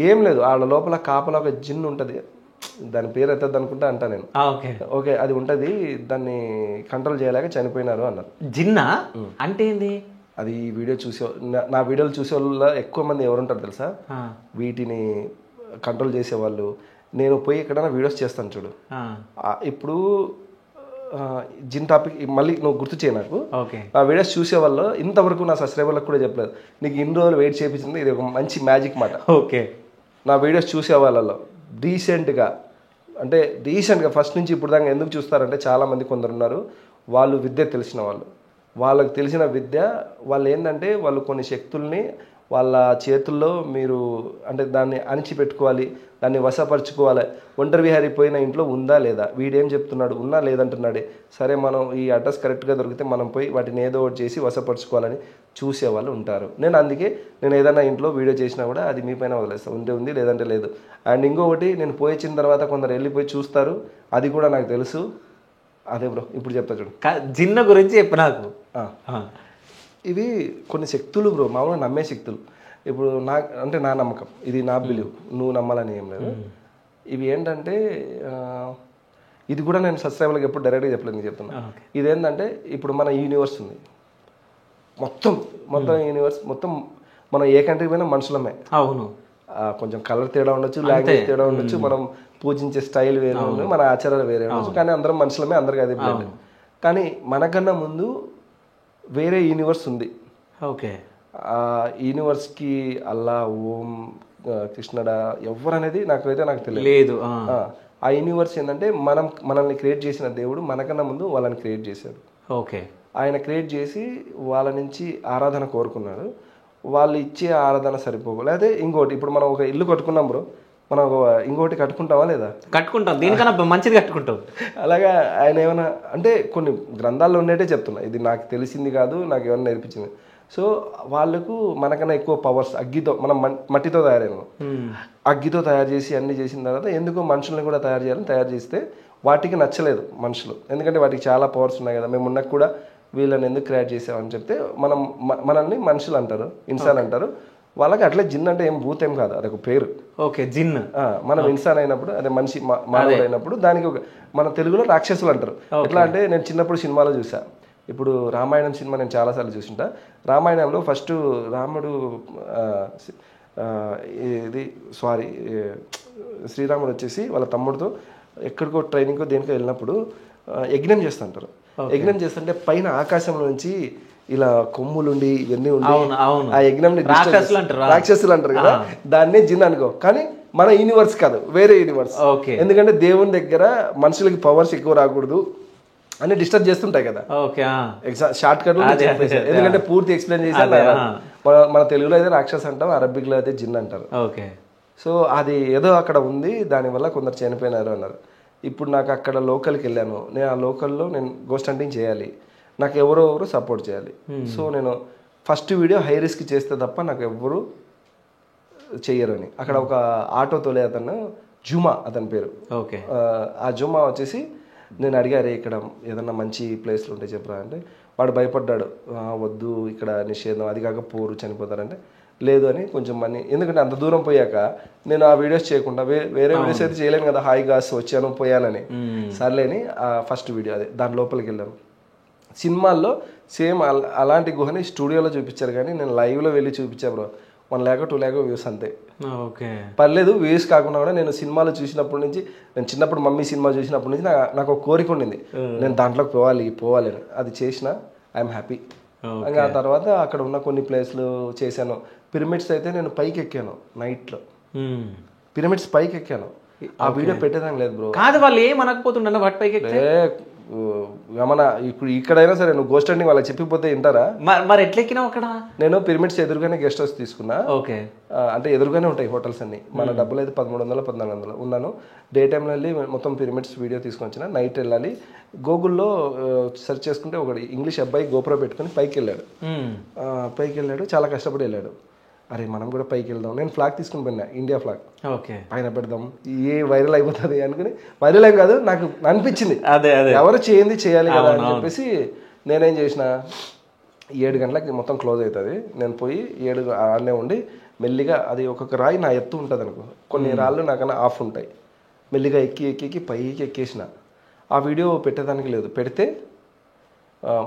ఏం లేదు, వాళ్ళ లోపల కాపలా ఒక జిన్ ఉంటుంది, దాని పేరు ఎత్తద్దు అనుకుంటా అంటా నేను. ఓకే, అది ఉంటుంది, దాన్ని కంట్రోల్ చేయలేక చనిపోయినారు అన్నారు. జిన్నా అంటే ఏంది? అది వీడియో నా వీడియోలు చూసే వాళ్ళు ఎక్కువ మంది ఎవరుంటారు తెలుసా, వీటిని కంట్రోల్ చేసేవాళ్ళు. నేను పోయి ఎక్కడైనా వీడియోస్ చేస్తాను చూడు. ఇప్పుడు జిన్ టాపిక్ మళ్ళీ నువ్వు గుర్తు చేయ నాకు. ఆ వీడియోస్ చూసే వాళ్ళు ఇంతవరకు నా సబ్స్క్రైబర్లకు కూడా చెప్పలేదు, నీకు ఇన్ని రోజులు వెయిట్ చేయించింది, ఇది ఒక మంచి మ్యాజిక్ మాట. ఓకే. నా వీడియోస్ చూసే వాళ్ళలో రీసెంట్గా ఫస్ట్ నుంచి ఇప్పుడు దాకా ఎందుకు చూస్తారంటే, చాలామంది కొందరు ఉన్నారు, వాళ్ళు విద్య తెలిసిన వాళ్ళు. వాళ్ళకి తెలిసిన విద్య వాళ్ళు ఏంటంటే, వాళ్ళు కొన్ని శక్తుల్ని వాళ్ళ చేతుల్లో మీరు అంటే దాన్ని అణిచిపెట్టుకోవాలి, దాన్ని వశపరుచుకోవాలి. ఒంటరి విహారీ పోయిన ఇంట్లో ఉందా లేదా, వీడేం చెప్తున్నాడు, ఉన్నా లేదంటున్నాడే, సరే మనం ఈ అడ్రస్ కరెక్ట్గా దొరికితే మనం పోయి వాటిని ఏదో ఒకటి చేసి వశపరుచుకోవాలని చూసేవాళ్ళు ఉంటారు. నేను ఏదైనా ఇంట్లో వీడియో చేసినా కూడా అది మీ పైన వదిలేస్తాను, ఉంటే ఉంది లేదంటే లేదు. అండ్ ఇంకొకటి, నేను పోయించిన తర్వాత కొందరు వెళ్ళిపోయి చూస్తారు, అది కూడా నాకు తెలుసు. అదే బ్రో ఇప్పుడు చెప్తా చూడు, జిన్న గురించి చెప్పు నాకు. ఇవి కొన్ని శక్తులు బ్రో, మామూలుగా నమ్మే శక్తులు. ఇప్పుడు నా నమ్మకం, ఇది నా బిలీవ్, నువ్వు నమ్మాలని ఏం లేదు. ఇవి ఏంటంటే, ఇది కూడా నేను సబ్స్క్రైబర్లకు ఎప్పుడు డైరెక్ట్గా చెప్పలేదు, నేను చెప్తున్నా. ఇదేంటంటే, ఇప్పుడు మన యూనివర్స్ ఉంది, మొత్తం యూనివర్స్ మొత్తం మనం ఏ కంట్రీ పోయినా మనుషులమే. అవును, కొంచెం కలర్ తేడా ఉండొచ్చు, లాంగ్వేజ్ తేడా ఉండొచ్చు, మనం పూజించే స్టైల్ వేరే ఉండొచ్చు, మన ఆచారాలు వేరే ఉండొచ్చు, కానీ అందరం మనుషులమే, అందరికీ అదే బ్లడ్. కానీ మనకన్నా ముందు వేరే యూనివర్స్ ఉంది. ఓకే, ఆ యూనివర్స్కి అల్లా, ఓం, కృష్ణుడా ఎవరనేది నాకు తెలియదు. ఆ యూనివర్స్ ఏంటంటే మనల్ని క్రియేట్ చేసిన దేవుడు మనకన్నా ముందు వాళ్ళని క్రియేట్ చేశాడు. ఓకే, ఆయన క్రియేట్ చేసి వాళ్ళ నుంచి ఆరాధన కోరుకున్నాడు. వాళ్ళు ఇచ్చే ఆరాధన సరిపోవు. లేకపోతే ఇంకోటి, ఇప్పుడు మనం ఒక ఇల్లు కట్టుకున్నాం బ్రో, మనం ఇంకోటి కట్టుకుంటామా లేదా? కట్టుకుంటాం, దీనికన్నా మంచిది కట్టుకుంటాం. అలాగా ఆయన ఏమైనా అంటే కొన్ని గ్రంథాల్లో ఉండేటే చెప్తున్నా, ఇది నాకు తెలిసింది కాదు, నాకు ఏమైనా నేర్పించింది. సో వాళ్ళకు మనకన్నా ఎక్కువ పవర్స్, అగ్గితో, మనం మట్టితో తయారైన అగ్గితో తయారు చేసి అన్ని చేసిన తర్వాత ఎందుకో మనుషుల్ని కూడా తయారు చేస్తే వాటికి నచ్చలేదు మనుషులు, ఎందుకంటే వాటికి చాలా పవర్స్ ఉన్నాయి కదా, మేము ఉన్నకు కూడా వీళ్ళని ఎందుకు క్రియేట్ చేసామని చెప్తే మనల్ని మనుషులు అంటారు, ఇన్సాన్ అంటారు. వాళ్ళకి అట్లే జిన్ అంటే ఏం భూతం ఏం కాదు, అదొక పేరు. ఓకే, జిన్. మనం ఇన్సాన్ అయినప్పుడు, అదే మనిషి మానవుడు అయినప్పుడు దానికి ఒక, మన తెలుగులో రాక్షసులు అంటారు. ఎట్లా అంటే నేను చిన్నప్పుడు సినిమాలో చూసా, ఇప్పుడు రామాయణం సినిమా నేను చాలాసార్లు చూసింటా. రామాయణంలో ఫస్ట్ రాముడు శ్రీరాముడు వచ్చేసి వాళ్ళ తమ్ముడితో ఎక్కడికో ట్రైనింగ్కో దేనికో వెళ్ళినప్పుడు యజ్ఞం చేస్తుంటారు. యజ్ఞం చేస్తుంటే పైన ఆకాశంలో నుంచి ఇలా కొమ్ములుండి ఇవన్నీ ఉండి ఆ యజ్ఞం రాక్షసులు అంటారు కదా, దాన్నే జిన్ అనుకో. కానీ మన యూనివర్స్ కాదు, వేరే యూనివర్స్. ఎందుకంటే దేవుని దగ్గర మనుషులకి పవర్స్ ఎక్కువ రాకూడదు అని డిస్టర్బ్ చేస్తుంటాయి కదా. షార్ట్ కట్, ఎందుకంటే పూర్తి ఎక్స్ప్లెయిన్ చేశాను. మన తెలుగులో అయితే రాక్షస్ అంటాం, అరబిక్ లో అయితే జిన్ అంటారు. సో అది ఏదో అక్కడ ఉంది, దానివల్ల కొందరు చనిపోయినారు అన్నారు. ఇప్పుడు నాకు అక్కడ లోకల్కి వెళ్ళాను, నేను ఆ లోకల్లో నేను గోస్ట్ హంటింగ్ చేయాలి, నాకు ఎవరో సపోర్ట్ చేయాలి. సో నేను ఫస్ట్ వీడియో హై రిస్క్ చేస్తే తప్ప నాకు ఎవరు చెయ్యరు అని. అక్కడ ఒక ఆటో తోలే అతను, జుమా అతని పేరు. ఆ జుమా వచ్చేసి నేను అడిగారు, ఇక్కడ ఏదన్నా మంచి ప్లేస్లు ఉంటే చెప్పరా అంటే వాడు భయపడ్డాడు, వద్దు ఇక్కడ నిషేధం, అది కాక పోరు చనిపోతారంటే లేదు అని కొంచెం మనీ, ఎందుకంటే అంత దూరం పోయాక నేను ఆ వీడియోస్ చేయకుండా వేరే వీడియోస్ అయితే చేయలేను కదా, హాయిగా వచ్చాను పోయానని. సర్లేని ఆ ఫస్ట్ వీడియో అదే, దాని లోపలికి వెళ్ళాను. సినిమాల్లో సేమ్ అలాంటి గుహని స్టూడియోలో చూపించారు, కానీ నేను లైవ్లో వెళ్ళి చూపించా బ్రో. 1 lakh 2 lakh వ్యూస్ అంతే. పర్లేదు, వ్యూస్ కాకుండా కూడా నేను సినిమాలో చూసినప్పటి నుంచి, నేను చిన్నప్పుడు మమ్మీ సినిమా చూసినప్పటి నుంచి నాకు ఒక కోరిక ఉండింది, నేను దాంట్లోకి పోవాలి అని. అది చేసిన, ఐఎమ్ హ్యాపీ. ఇంకా ఆ తర్వాత అక్కడ ఉన్న కొన్ని ప్లేస్లు చేశాను. పిరమిడ్స్ అయితే నేను పైకి ఎక్కాను, నైట్లో పిరమిడ్స్ పైకి ఎక్కాను. ఆ వీడియో పెట్టేదానికి లేదు బ్రో. కాదు, వాళ్ళు ఏమనకపోతుండ వాటి పైకి ఏమన్నా ఇప్పుడు ఇక్కడైనా సరే నువ్వు గోస్ట్ హంటింగ్ వాళ్ళకి చెప్పిపోతే వింటారా? మరి ఎట్లా ఎక్కినావు అక్కడ? నేను పిరమిడ్స్ ఎదురుగానే గెస్ట్ హౌస్ తీసుకున్నా. అంటే ఎదురుగానే ఉంటాయి హోటల్స్ అన్ని. మన డబ్బులు అయితే 1300 1400 ఉన్నాను. డే టైంలో వెళ్ళి మొత్తం పిరమిడ్స్ వీడియో తీసుకొని వచ్చిన. నైట్ వెళ్ళాలి. గూగుల్లో సెర్చ్ చేసుకుంటే ఒకటి ఇంగ్లీష్ అబ్బాయి గోప్రో పెట్టుకుని పైకి వెళ్ళాడు, చాలా కష్టపడి వెళ్ళాడు. అరే మనం కూడా పైకి వెళ్దాం, నేను ఫ్లాగ్ తీసుకుని పోయినా, ఇండియా ఫ్లాగ్ పైన పెడదాం, ఏ వైరల్ అయిపోతుంది అనుకుని. వైరల్ ఏం కాదు, నాకు అనిపించింది ఎవరు చేయాలి కదా అని చెప్పేసి నేనేం చేసిన, 7 గంటలకి మొత్తం క్లోజ్ అవుతుంది. నేను పోయి 7 ఆడనే ఉండి మెల్లిగా, అది ఒక్కొక్క రాయి నా ఎత్తు ఉంటుంది అనుకో, కొన్ని రాళ్ళు నాకన్నా ఆఫ్ ఉంటాయి, మెల్లిగా ఎక్కి పైకి ఎక్కేసిన. ఆ వీడియో పెట్టేదానికి లేదు, పెడితే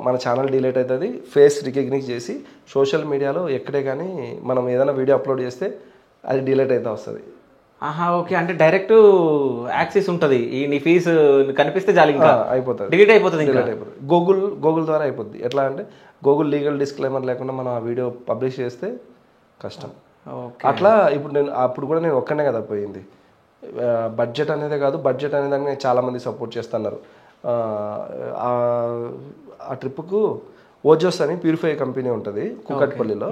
మన ఛానల్ డిలీట్ అవుతుంది. ఫేస్ రికగ్నైజ్ చేసి సోషల్ మీడియాలో ఎక్కడే కానీ మనం ఏదైనా వీడియో అప్లోడ్ చేస్తే అది డిలీట్ అయితే వస్తుంది. ఓకే, అంటే డైరెక్ట్ యాక్సెస్ ఉంటుంది, నీ ఫీస్ కనిపిస్తే చాలు అయిపోతుంది, డిలీట్ అయిపోతుంది. గూగుల్ ద్వారా అయిపోద్ది. ఎట్లా అంటే గూగుల్ లీగల్ డిస్క్లైమర్ లేకుండా మనం ఆ వీడియో పబ్లిష్ చేస్తే కష్టం. అట్లా ఇప్పుడు అప్పుడు కూడా నేను ఒక్కనే కదా పోయింది. బడ్జెట్ అనేదే కాదు, బడ్జెట్ అనేదాన్ని చాలామంది సపోర్ట్ చేస్తున్నారు. ఆ ట్రిప్కు ఓజోస్ అని ప్యూరిఫై కంపెనీ ఉంటుంది కూకట్పల్లిలో,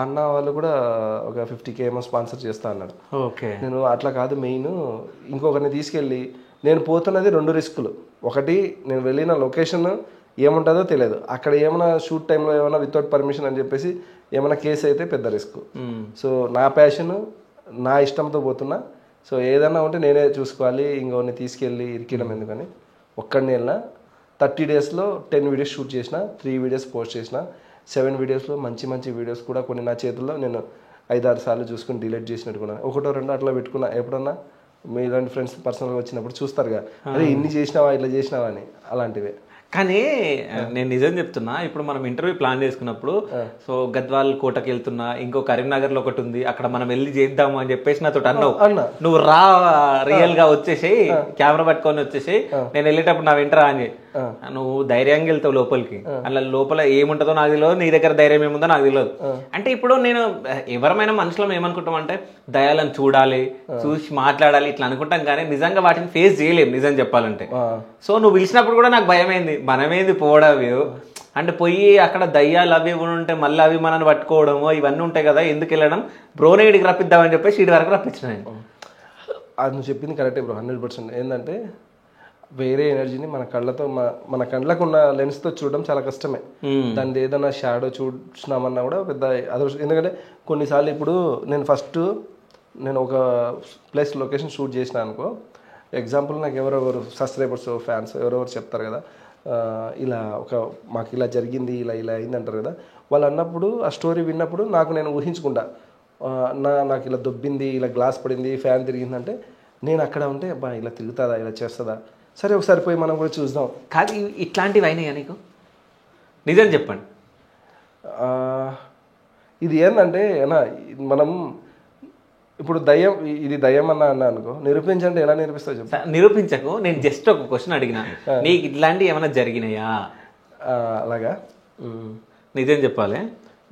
అన్న వాళ్ళు కూడా ఒక 50K ఏమో స్పాన్సర్ చేస్తా అన్నాడు. నేను అట్లా కాదు, మెయిన్ ఇంకొకరిని తీసుకెళ్ళి, నేను పోతున్నది 2 రిస్కులు. ఒకటి, నేను వెళ్ళిన లొకేషన్ ఏముంటుందో తెలియదు, అక్కడ ఏమైనా షూట్ టైంలో ఏమైనా వితౌట్ పర్మిషన్ అని చెప్పేసి ఏమైనా కేసు అయితే పెద్ద రిస్క్. సో నా ప్యాషన్, నా ఇష్టంతో పోతున్నా. సో ఏదన్నా ఉంటే నేనే చూసుకోవాలి, ఇంకొన్ని తీసుకెళ్ళి ఇరికిడం ఎందుకని ఒక్కడిని వెళ్ళినా. 30 daysలో 10 వీడియోస్ షూట్ చేసిన, 3 వీడియోస్ పోస్ట్ చేసిన, 7 వీడియోస్లో మంచి వీడియోస్ కూడా కొన్ని నా చేతుల్లో నేను 5-6 సార్లు చూసుకుని డిలీట్ చేసినట్టుకున్నాను. 1-2 అట్లా పెట్టుకున్నా. ఎప్పుడన్నా మీ ఇలాంటి ఫ్రెండ్స్ పర్సనల్గా వచ్చినప్పుడు చూస్తారుగా, అరే ఇన్ని చేసినావా, ఇట్లా చేసినావా అని, అలాంటివే. కానీ నేను నిజం చెప్తున్నా, ఇప్పుడు మనం ఇంటర్వ్యూ ప్లాన్ చేసుకున్నప్పుడు సో గద్వాల్ కోటకి వెళ్తున్నా, ఇంకో కరీంనగర్ లో ఒకటి ఉంది, అక్కడ మనం వెళ్ళి చేద్దాము అని చెప్పేసి నాతో అన్నావు. నువ్వు రా రియల్ గా వచ్చేసి కెమెరా పట్టుకొని వచ్చేసి నేను వెళ్ళేటప్పుడు నా వెంటరా అని నువ్వు ధైర్యంగా వెళ్తావు లోపలికి. అలా లోపల ఏముంటుందో నాకు తెలియదు, నీ దగ్గర ధైర్యం ఏముందో నాకు తెలియదు. అంటే ఇప్పుడు నేను ఎవరమైనా మనుషులం ఏమనుకుంటాం అంటే దయాలను చూడాలి, చూసి మాట్లాడాలి ఇట్లా అనుకుంటాం, కానీ నిజంగా వాటిని ఫేస్ చేయలేము నిజం చెప్పాలంటే. సో నువ్వు పిలిచినప్పుడు కూడా నాకు భయమైంది, మనమేంది పోవడవి అంటే పోయి అక్కడ దయ్యాలు అవి ఉంటే మళ్ళీ అవి మనల్ని పట్టుకోవడము ఇవన్నీ ఉంటాయి కదా, ఎందుకు వెళ్ళడం, బ్రోనే ఇడికి రప్పిద్దామని చెప్పేసి ఇటు వరకు రప్పించిన నేను. అది నువ్వు చెప్పింది కరెక్టే బ్రో, 100%. ఏంటంటే వేరే ఎనర్జీని మన కళ్ళతో మన కళ్ళకు ఉన్న లెన్స్తో చూడడం చాలా కష్టమే. దాని ఏదైనా షాడో చూసినామన్నా కూడా పెద్ద అదృష్టం. ఎందుకంటే కొన్నిసార్లు ఇప్పుడు నేను ఒక ప్లేస్ లొకేషన్ షూట్ చేసిన అనుకో, ఎగ్జాంపుల్ నాకు ఎవరెవరు సబ్స్క్రైబర్స్ ఫ్యాన్స్ ఎవరెవరు చెప్తారు కదా, ఇలా మాకు ఇలా జరిగింది, ఇలా ఇలా అయింది అంటారు కదా, వాళ్ళు అన్నప్పుడు ఆ స్టోరీ విన్నప్పుడు నేను ఊహించుకుంటా, నాకు ఇలా దొబ్బింది, ఇలా గ్లాస్ పడింది, ఫ్యాన్ తిరిగిందంటే నేను అక్కడ ఉంటే అబ్బా ఇలా తిరుగుతుందా, ఇలా చేస్తుందా, సరే ఒకసారి పోయి మనం కూడా చూద్దాం. కాదు ఇట్లాంటివి అయినాయా నీకు? నిజం చెప్పండి. ఇది ఏంటంటే మనం ఇప్పుడు ఇది దయ్యం అన్నా అనుకో, నిరూపించంటే ఎలా నిరూపిస్తావు చెప్పు. నిరూపించకు, నేను జస్ట్ ఒక క్వశ్చన్ అడిగినా, నీకు ఇట్లాంటివి ఏమైనా జరిగినాయా? అలాగా నిజం చెప్పాలి.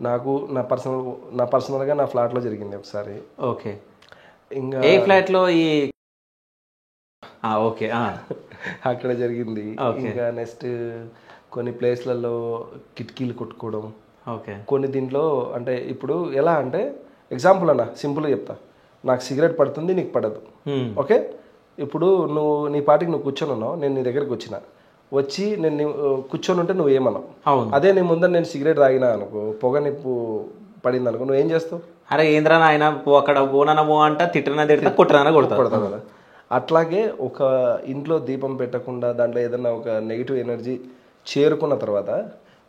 నాకు నా పర్సనల్గా నా ఫ్లాట్లో జరిగింది ఒకసారి. ఓకే, ఇంకా ఏ ఫ్లాట్లో? ఓకే, అక్కడ జరిగింది. ఇంకా నెక్స్ట్ కొన్ని ప్లేస్లలో కిటికీలు కొట్టుకోవడం. ఓకే, కొన్ని దీంట్లో అంటే ఇప్పుడు ఎలా అంటే ఎగ్జాంపుల్ సింపుల్గా చెప్తా, నాకు సిగరెట్ పడుతుంది, నీకు పడదు. ఓకే, ఇప్పుడు నీ పాటికి నువ్వు కూర్చొని ఉన్నావు, నేను నీ దగ్గరికి వచ్చి నేను కూర్చొని ఉంటే నువ్వు ఏమన్నావు. అదే నీ ముందర నేను సిగరెట్ తాగినా అనుకో, పొగ నిప్పు పడింది అనుకో, నువ్వేం చేస్తావు? అరే ఏంద్రా ఆయన అక్కడ పోననమో అంట, తిట్టినా తిడతా, కొట్టనా కొడతావు కదా. అట్లాగే ఒక ఇంట్లో దీపం పెట్టకుండా దాంట్లో ఏదన్నా ఒక నెగిటివ్ ఎనర్జీ చేరుకున్న తర్వాత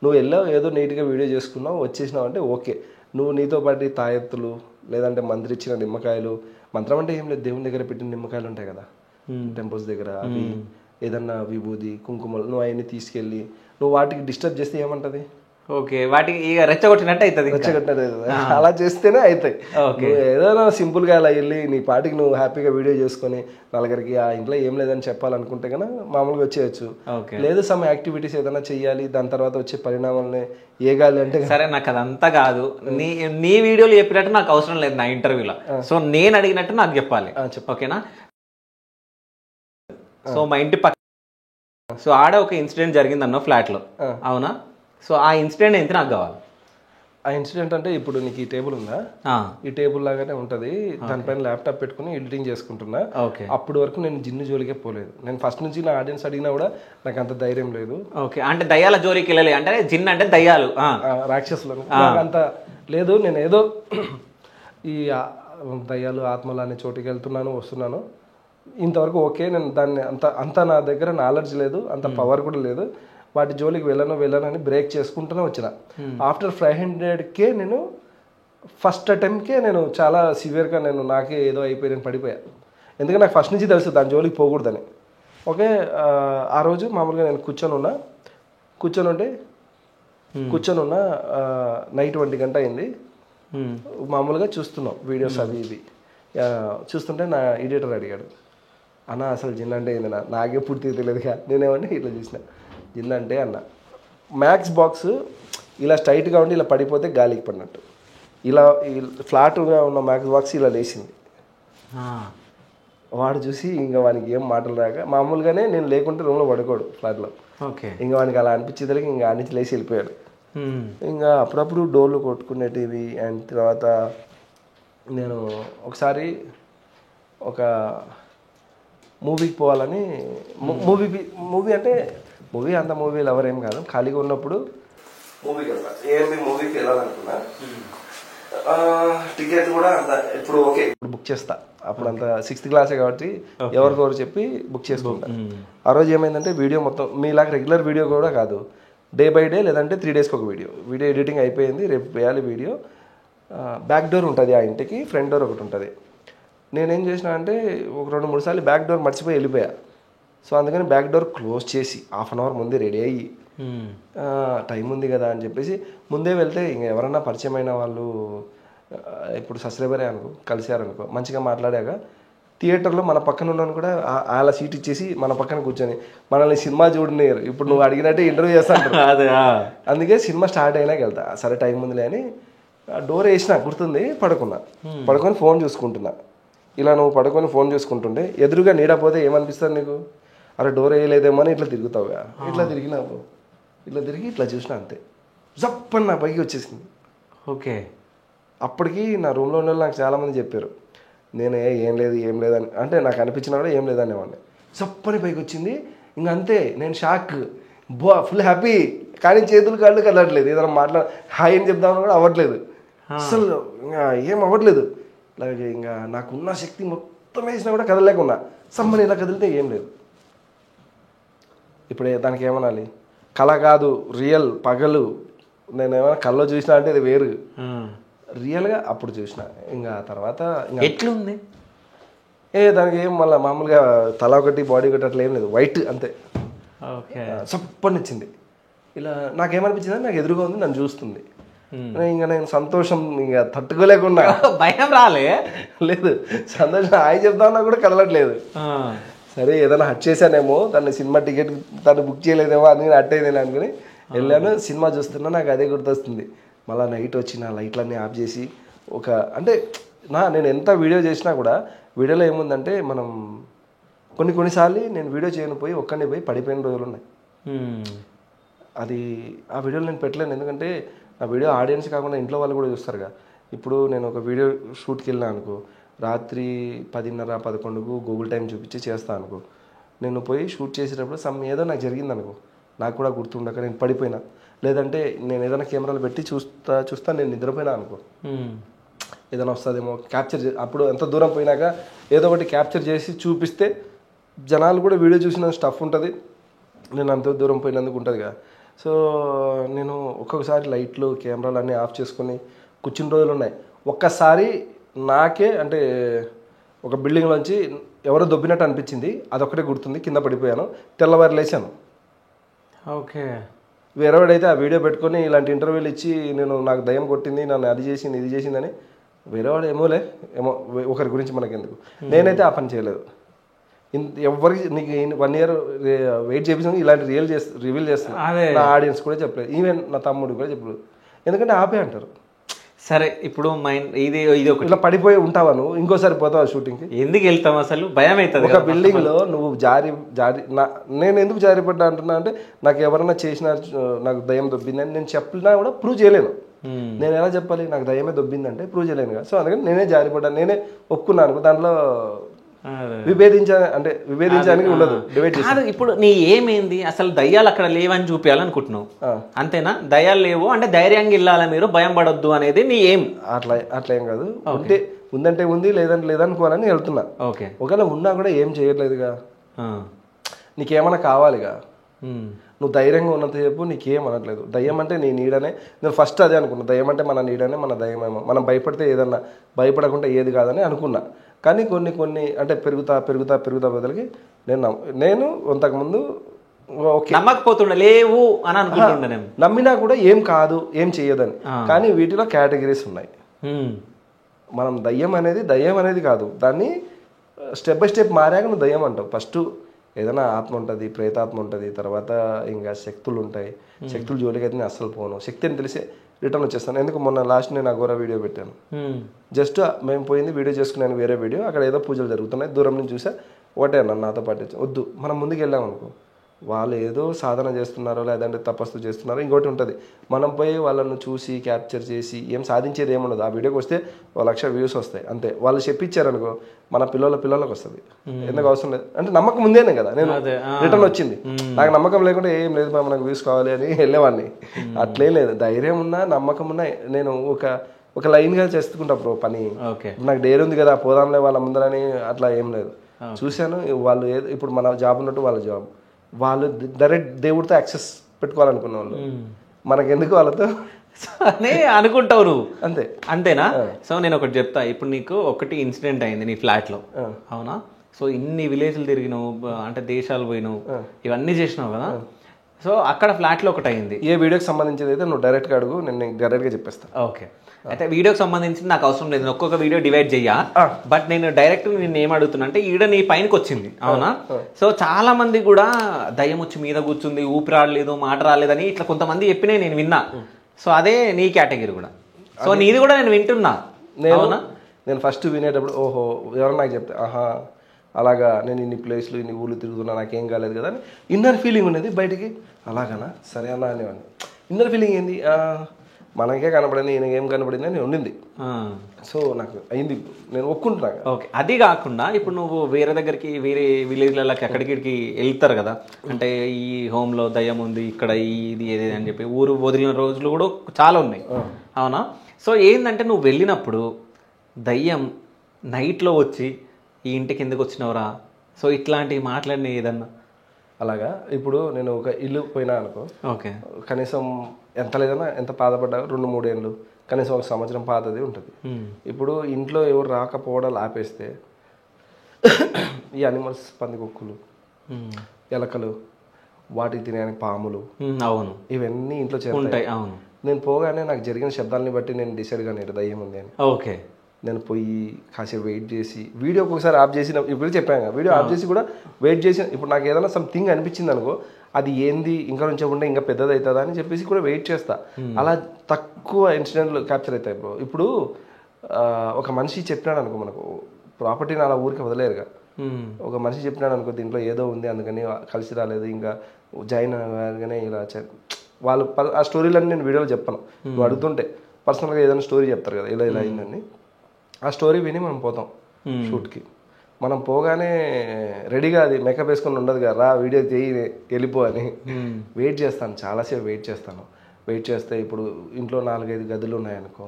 నువ్వు ఏదో నీట్గా వీడియో చేసుకున్నావు, వచ్చేసినావు అంటే ఓకే, నువ్వు నీతో పాటు తాయెత్తులు లేదంటే మంత్రిచ్చిన నిమ్మకాయలు, మంత్రం అంటే ఏం లేదు, దేవుని దగ్గర పెట్టిన నిమ్మకాయలు ఉంటాయి కదా టెంపుల్స్ దగ్గర, అవి ఏదన్నా విభూది కుంకుమలు నువ్వు అవన్నీ తీసుకెళ్ళి నువ్వు వాటికి డిస్టర్బ్ చేస్తే ఏమంటది? ఓకే, వాటికి ఇక రెచ్చగొట్టినట్టు అవుతుంది. రెచ్చగొట్టినట్టు అవుతుంది. అలా చేస్తేనే అవుతాయి. ఏదైనా సింపుల్గా అలా వెళ్ళి నీ పాటికి నువ్వు హ్యాపీగా వీడియో చేసుకొని నలుగురికి ఆ ఇంట్లో ఏం లేదని చెప్పాలనుకుంటే కన్నా మామూలుగా వచ్చేయచ్చు. లేదు సమ్ యాక్టివిటీస్ ఏదైనా చెయ్యాలి, దాని తర్వాత వచ్చే పరిణామాలని ఏగాలి అంటే సరే. నాకు అదంతా కాదు, నీ వీడియోలు చెప్పినట్టు నాకు అవసరం లేదు నా ఇంటర్వ్యూలో. సో నేను అడిగినట్టు నాకు చెప్పాలి, ఓకేనా? సో మా ఇంటి పక్క సో ఆడ ఒక ఇన్సిడెంట్ జరిగిందన్న ఫ్లాట్లో, అవునా? సో ఆ ఇన్సిడెంట్ ఎంత నాకు కావాలి. ఆ ఇన్సిడెంట్ అంటే ఇప్పుడు నీకు ఈ టేబుల్ ఉందా, ఈ టేబుల్ లాగానే ఉంటుంది, దానిపైన ల్యాప్టాప్ పెట్టుకుని ఎడిటింగ్ చేసుకుంటున్నా. అప్పటి వరకు నేను జిన్ను జోలికే పోలేదు. నేను ఫస్ట్ నుంచి నా ఆడియన్స్ అడిగినా కూడా నాకు అంత ధైర్యం లేదు. ఓకే, అంటే దయ్యాల జోలికి వెళ్ళాలి అంటే జిన్ అంటే దయ్యాలు రాక్షసులు అంత లేదు. నేను ఏదో ఈ దయ్యాలు ఆత్మలు అనే చోటుకి వెళ్తున్నాను వస్తున్నాను ఇంతవరకు ఓకే. నేను దాన్ని అంత నా దగ్గర నాలెడ్జ్ లేదు, అంత పవర్ కూడా లేదు. వాటి జోలికి వెళ్ళను అని బ్రేక్ చేసుకుంటూనే వచ్చిన. ఆఫ్టర్ 500K నేను ఫస్ట్ అటెంప్ట్కే నేను చాలా సివియర్గా నాకే ఏదో అయిపోయి నేను పడిపోయా. ఎందుకంటే నాకు ఫస్ట్ నుంచి తెలుసు దాని జోలికి పోకూడదని. ఓకే, ఆ రోజు మామూలుగా నేను కూర్చొని ఉన్నా నైట్ 1 గంట అయింది. మామూలుగా చూస్తున్నాం వీడియోస్ అవి ఇవి చూస్తుంటే నా ఎడిటర్ అడిగాడు, అన్న అసలు జిన్ అంటే ఏందన్నా, నాకే పూర్తిగా తెలియదుగా. నేనేమంటే ఇట్లా చూసిన, జిన్ అంటే అన్న మ్యాక్స్ బాక్స్ ఇలా స్ట్రైట్గా ఉండి ఇలా పడిపోతే గాలికి పడినట్టు, ఇలా ఫ్లాట్గా ఉన్న మ్యాక్స్ బాక్స్ ఇలా లేచింది. వాడు చూసి ఇంకా వానికి ఏం మాటలు రాక, మామూలుగానే నేను లేకుంటే రూమ్లో పడుకోడు ఫ్లాట్లో, ఇంకా వానికి అలా అనిపించేదానికి ఇంకా ఆ నుంచి లేచి వెళ్ళిపోయాడు. ఇంకా అప్పుడప్పుడు డోర్లు కొట్టుకునేటివి. అండ్ తర్వాత నేను ఒకసారి ఒక మూవీకి పోవాలని, మూవీ అంత మూవీ లవర్ ఏం కాదు, ఖాళీగా ఉన్నప్పుడు మూవీకి వెళ్ళాలనుకున్నా. టికెట్ కూడా అంత ఇప్పుడు ఓకే ఇప్పుడు బుక్ చేస్తా, అప్పుడు అంత 6th క్లాసే కాబట్టి ఎవరికొవరు చెప్పి బుక్ చేసుకుంటా. ఆ రోజు ఏమైందంటే వీడియో మొత్తం మీలాగా రెగ్యులర్ వీడియో కూడా కాదు, డే బై డే లేదంటే 3 డేస్కి ఒక వీడియో ఎడిటింగ్ అయిపోయింది, రేపు వేయాలి వీడియో. బ్యాక్ డోర్ ఉంటుంది ఆ ఇంటికి, ఫ్రంట్ డోర్ ఒకటి ఉంటుంది. నేనేం చేసిన అంటే ఒక 2-3 సార్లు బ్యాక్ డోర్ మర్చిపోయి వెళ్ళిపోయా. సో అందుకని బ్యాక్ డోర్ క్లోజ్ చేసి హాఫ్ అన్ అవర్ ముందే రెడీ అయ్యి టైం ఉంది కదా అని చెప్పేసి ముందే వెళ్తే ఇంక ఎవరన్నా పరిచయమైన వాళ్ళు ఇప్పుడు సబ్స్క్రైబరే అనుకో కలిసారనుకో మంచిగా మాట్లాడాక థియేటర్లో మన పక్కన ఉన్నాను కూడా అలా సీట్ ఇచ్చేసి మన పక్కన కూర్చొని మనల్ని సినిమా చూడలేరు. ఇప్పుడు నువ్వు అడిగినట్టే ఇంటర్వ్యూ చేస్తాను. అందుకే సినిమా స్టార్ట్ అయినాక వెళ్తా. సరే టైం ఉందిలే అని డోర్ వేసిన గుర్తుంది. పడుకొని ఫోన్ చూసుకుంటున్నా. ఇలా నువ్వు పడుకొని ఫోన్ చూసుకుంటుంటే ఎదురుగా నీడపోతే ఏమనిపిస్తుంది నీకు? అరే డోర్ వేయలేదేమో అని ఇట్లా తిరుగుతావుగా. ఇట్లా తిరిగినావు, ఇట్లా తిరిగి ఇట్లా చూసినా అంతే జప్పని నా పైకి వచ్చేసింది. ఓకే. అప్పటికి నా రూమ్లో ఉన్న నాకు చాలామంది చెప్పారు నేను ఏం లేదు అని, అంటే నాకు అనిపించినా కూడా ఏం లేదనేవాడిని. చప్పని పైకి వచ్చింది. ఇంక అంతే, నేను షాక్, ఫుల్ హ్యాపీ. కానీ చేతులు కాళ్ళు కదలట్లేదు. ఏదైనా హాయ్ అని చెప్దామని కూడా అవ్వట్లేదు. అసలు ఇంకా ఏం అవ్వట్లేదు. అలాగే ఇంకా నాకున్న శక్తి మొత్తం వేసినా కూడా కదలలేకున్నా. సమ్మని ఇలా కదిలితే ఏం లేదు. ఇప్పుడు దానికి ఏమనాలి? కళ కాదు, రియల్ పగలు. నేను ఏమైనా కళ్ళలో చూసినా అంటే ఇది వేరు. రియల్గా అప్పుడు చూసిన. ఇంకా తర్వాత ఎట్లుంది? దానికి ఏం మళ్ళీ మామూలుగా తల ఒకటి బాడీ ఒకటి అట్లా ఏం లేదు, వైట్ అంతే. చప్పనిచ్చింది. ఇలా నాకేమనిపించింది, నాకు ఎదురుగా ఉంది, నన్ను చూస్తుంది. ఇంకా నేను సంతోషం ఇంకా తట్టుకోలేకున్నా. భయం రాలే? లేదు, సంతోషం. హాయ్ చెప్దామన్నా కూడా కదలట్లేదు. సరే ఏదైనా హట్ చేశానేమో, తన సినిమా టికెట్ తను బుక్ చేయలేదేమో అని హట్ అయింది అనుకుని వెళ్ళాను. సినిమా చూస్తున్నా, నాకు అదే గుర్తొస్తుంది. మళ్ళీ నైట్ వచ్చి నా లైట్లన్నీ ఆఫ్ చేసి అంటే నేను ఎంత వీడియో చేసినా కూడా వీడియోలో ఏముందంటే మనం కొన్నిసార్లు నేను వీడియో చేయను పోయి ఒక్కడిని పోయి పడిపోయిన రోజులు ఉన్నాయి. అది ఆ వీడియోలో నేను పెట్టలేను. ఎందుకంటే ఆ వీడియో ఆడియన్స్ కాకుండా ఇంట్లో వాళ్ళు కూడా చూస్తారుగా. ఇప్పుడు నేను ఒక వీడియో షూట్కి వెళ్ళినా అనుకో, రాత్రి 10:30-11కు గూగుల్ టైం చూపించి చేస్తాను అనుకో. నేను పోయి షూట్ చేసేటప్పుడు ఏదో నాకు జరిగింది అనుకో, నాకు కూడా గుర్తుండక నేను పడిపోయినా, లేదంటే నేను ఏదైనా కెమెరాలు పెట్టి చూస్తా నేను నిద్రపోయినా అనుకో, ఏదైనా వస్తుందేమో క్యాప్చర్ అప్పుడు ఎంత దూరం పోయినాక ఏదో ఒకటి క్యాప్చర్ చేసి చూపిస్తే జనాలు కూడా వీడియో చూసిన స్టఫ్ ఉంటుంది. నేను అంత దూరం పోయినందుకు ఉంటుంది కదా. సో నేను ఒక్కొక్కసారి లైట్లు కెమెరాలు అన్నీ ఆఫ్ చేసుకొని కూర్చుని రోజులు ఉన్నాయి. ఒక్కసారి నాకే అంటే ఒక బిల్డింగ్లోంచి ఎవరో దొబ్బినట్టు అనిపించింది. అదొక్కటే గుర్తుంది. కింద పడిపోయాను, తెల్లవారు లేచాను. ఓకే. వేరేవాడైతే ఆ వీడియో పెట్టుకొని ఇలాంటి ఇంటర్వ్యూలు ఇచ్చి నాకు దయ్యం కొట్టింది, నన్ను అది చేసింది ఇది చేసిందని వేరేవాడు ఏమో ఒకరి గురించి మనకెందుకు. నేనైతే ఆ పని చేయలేదు. ఎవరికి నీకు 1 year వెయిట్ చేపించాను ఇలాంటి రివీల్ చేస్తున్నాను. నా ఆడియన్స్ కూడా చెప్పలేదు, ఈవెన్ నా తమ్ముడు కూడా చెప్పలేదు. ఎందుకంటే ఆపే అంటారు. సరే ఇప్పుడు ఇది ఇట్లా పడిపోయి ఉంటావా నువ్వు, ఇంకోసారి పోతావా షూటింగ్కి? ఎందుకు వెళ్తావు అసలు? భయం అవుతుంది. ఒక బిల్డింగ్లో నువ్వు నేను ఎందుకు జారిపడ్డా అంటున్నా అంటే, నాకు ఎవరైనా చేసినా నాకు దయ్యం దొబ్బిందని నేను చెప్పినా కూడా ప్రూవ్ చేయలేను. నేను ఎలా చెప్పాలి? నాకు దయ్యమే దొబ్బిందంటే ప్రూవ్ చేయలేను కదా. సో అందుకని నేనే జారిపడ్డాను, నేనే ఒప్పుకున్నాను. దాంట్లో విభేదించడానికి ఉండదు, డిబేట్ కాదు. ఇప్పుడు నీ ఏమైంది అసలు? దయ్యాలు అక్కడ లేవని చూపించాలనుకుంటున్నావు అంతేనా? దయ్యాలు లేవు అంటే ధైర్యంగా వెళ్ళాలా మీరు, భయం పడొద్దు అనేది నీ ఏం? అట్లా ఏం కాదు. ఉందంటే ఉంది, లేదంటే లేదనుకోవాలని వెళ్తున్నా. ఓకే. ఒకవేళ ఉన్నా కూడా ఏం చేయట్లేదుగా. నీకేమన్నా కావాలిగా. నువ్వు ధైర్యంగా ఉన్నంతసేపు నీకేం అనట్లేదు. దయ్యం అంటే నీ నీడనే. నేను ఫస్ట్ అదే అనుకున్నా, దయ్యం అంటే మన నీడనే, మన దయ్యమేమో. మనం భయపడితే ఏదన్నా, భయపడకుండా ఏది కాదని అనుకున్నా. కానీ కొన్ని అంటే పెరుగుతా బదులకి నేను అంతకుముందు నమ్మకపోతుండే లేవు అని అనుకుంటుండే. నమ్మినా కూడా ఏం కాదు, ఏం చెయ్యదని. కానీ వీటిలో కేటగిరీస్ ఉన్నాయి. మనం దయ్యం అనేది కాదు, దాన్ని స్టెప్ బై స్టెప్ మారాక నువ్వు దయ్యం అంటావు. ఫస్ట్ ఏదైనా ఆత్మ ఉంటుంది, ప్రేతాత్మ ఉంటుంది, తర్వాత ఇంకా శక్తులు ఉంటాయి. శక్తులు జోలికి అయితే నేను అస్సలు పోను. శక్తి అని తెలిసే రిటర్న్ వచ్చేస్తాను. ఎందుకు మొన్న లాస్ట్ నేను అఘోరా వీడియో పెట్టాను. జస్ట్ మేము పోయింది వీడియో చేసుకున్నాను, వేరే వీడియో. అక్కడ ఏదో పూజలు జరుగుతున్నాయి, దూరం నుంచి చూసా. ఒకటే అన్నాను నాతో పాటు, వద్దు మనం ముందుకు వెళ్ళాం అనుకో, వాళ్ళు ఏదో సాధన చేస్తున్నారో లేదంటే తపస్సు చేస్తున్నారో ఇంకోటి ఉంటుంది. మనం పోయి వాళ్ళను చూసి క్యాప్చర్ చేసి ఏం సాధించేది ఏముండదు. ఆ వీడియోకి వస్తే 1,00,000 వ్యూస్ వస్తాయి అంతే. వాళ్ళు చెప్పించారనుకో మన పిల్లలకు వస్తుంది. ఎందుకు అవసరం లేదు అంటే నమ్మకం ముందేనే కదా నేను రిటర్న్ వచ్చింది. నాకు నమ్మకం లేకుండా ఏం లేదు మనకు వ్యూస్ కావాలి అని వెళ్ళేవాడిని. అట్లే లేదు, ధైర్యం ఉన్నా నమ్మకం ఉన్నా నేను ఒక లైన్గా చేసుకుంటా బ్రో పని. నాకు డేర్ ఉంది కదా పోదాంలే వాళ్ళ ముందరని అట్లా ఏం లేదు. చూశాను వాళ్ళు ఇప్పుడు మన జాబ్ ఉన్నట్టు వాళ్ళ జాబ్, వాళ్ళు డైరెక్ట్ దేవుడితో యాక్సెస్ పెట్టుకోవాలనుకున్న వాళ్ళు, మనకెందుకు వాళ్ళతో అని అనుకుంటావు నువ్వు. అంతేనా? సో నేను ఒకటి చెప్తా. ఇప్పుడు నీకు ఒకటి ఇన్సిడెంట్ అయింది నీ ఫ్లాట్లో, అవునా? సో ఇన్ని విలేజ్లు తిరిగినావు, అంటే దేశాలు పోయినావు, ఇవన్నీ చేసినావు కదా. సో అక్కడ ఫ్లాట్లో ఒకటి అయింది. ఏ వీడియోకి సంబంధించింది అయితే నువ్వు డైరెక్ట్గా అడుగు, నేను డైరెక్ట్గా చెప్పేస్తాను. ఓకే, అయితే వీడియోకి సంబంధించి నాకు అవసరం లేదు, ఒక్కొక్క వీడియో డివైడ్ చెయ్యా. బట్ నేను డైరెక్ట్ నేను ఏం అడుగుతున్నా అంటే, ఈడ నీ పైనకి వచ్చింది అవునా. సో చాలా మంది కూడా దయ్యం వచ్చి మీద కూర్చుంది, ఊపి రాలేదు, మాట రాలేదని ఇట్లా కొంతమంది చెప్పినాయి, నేను విన్నా. సో అదే నీ కేటగిరీ కూడా. సో నీది కూడా నేను వింటున్నా. నేను ఫస్ట్ వినేటప్పుడు ఓహో ఎవరన్నా నాకు చెప్తే ఆహా అలాగా, నేను ఇన్ని ప్లేస్లు ఇన్ని ఊళ్ళు తిరుగుతున్నా, నాకేం కాలేదు కదా అని ఇన్నర్ ఫీలింగ్ ఉండేది. బయటికి అలాగనా సరే అన్నా అనేవాడిని. ఇన్నర్ ఫీలింగ్ ఏంది, మనకే కనపడింది, ఈయనకేం కనపడింది అని ఉండింది. సో నాకు అయింది, నేను ఒప్పుకుంటున్నా. ఓకే, అది కాకుండా ఇప్పుడు నువ్వు వేరే దగ్గరికి, వేరే విలేజ్లకి ఎక్కడికి వెళ్తారు కదా, అంటే ఈ హోమ్లో దయ్యం ఉంది, ఇక్కడ ఇది ఏది అని చెప్పి ఊరు వదిలిన రోజులు కూడా చాలా ఉన్నాయి అవునా. సో ఏంటంటే నువ్వు వెళ్ళినప్పుడు దయ్యం నైట్లో వచ్చి ఈ ఇంటికి ఎందుకు వచ్చినవరా, సో ఇట్లాంటివి మాట్లాడిన ఏదన్నా అలాగా. ఇప్పుడు నేను ఒక ఇల్లు పోయినా అనుకో, ఓకే, కనీసం ఎంత లేదన్నా ఎంత పాతపడ్డా 2-3 ఏళ్ళు, కనీసం 1 సంవత్సరం పాతది ఉంటుంది. ఇప్పుడు ఇంట్లో ఎవరు రాకపోవడాలు ఆపేస్తే ఈ అనిమల్స్, పందికొక్కులు, ఎలకలు, వాటికి తినడానికి పాములు, అవును, ఇవన్నీ ఇంట్లో ఉంటాయి. అవును, నేను పోగానే నాకు జరిగిన శబ్దాలని బట్టి నేను డిసైడ్ కానీ దయ్యం ఉంది అని. ఓకే, నేను పోయి కాసేపు వెయిట్ చేసి, వీడియో ఒక్కొక్కసారి ఆఫ్ చేసిన, ఇప్పుడు చెప్పాను కదా, వీడియో ఆఫ్ చేసి కూడా వెయిట్ చేసి, ఇప్పుడు నాకు ఏదైనా సంథింగ్ అనిపించింది అనుకో, అది ఏంది ఇంకా నుంచి ఉంటే ఇంకా పెద్దది అవుతుందా అని చెప్పేసి కూడా వెయిట్ చేస్తా. అలా తక్కువ ఇన్సిడెంట్లు క్యాప్చర్ అవుతాయి. ఇప్పుడు ఒక మనిషి చెప్పినాడు అనుకో, మనకు ప్రాపర్టీని అలా ఊరికి వదిలేరుగా. ఒక మనిషి చెప్పినాడు అనుకో, దీంట్లో ఏదో ఉంది అందుకని కలిసి రాలేదు, ఇంకా జాయిన్ అవ్వగానే ఇలా వాళ్ళు ఆ స్టోరీలన్నీ నేను వీడియోలో చెప్పను. నువ్వు అడుగుతుంటే పర్సనల్గా ఏదైనా స్టోరీ చెప్తారు కదా, ఇలా ఇలా అయిందని, ఆ స్టోరీ విని మనం పోతాం షూట్కి. మనం పోగానే రెడీగా అది మేకప్ వేసుకొని ఉండదు కదా, రా వీడియో చేయి వెళ్ళిపో అని వెయిట్ చేస్తాను, చాలాసేపు వెయిట్ చేస్తాను. వెయిట్ చేస్తే ఇప్పుడు ఇంట్లో 4-5 గదులు ఉన్నాయనుకో,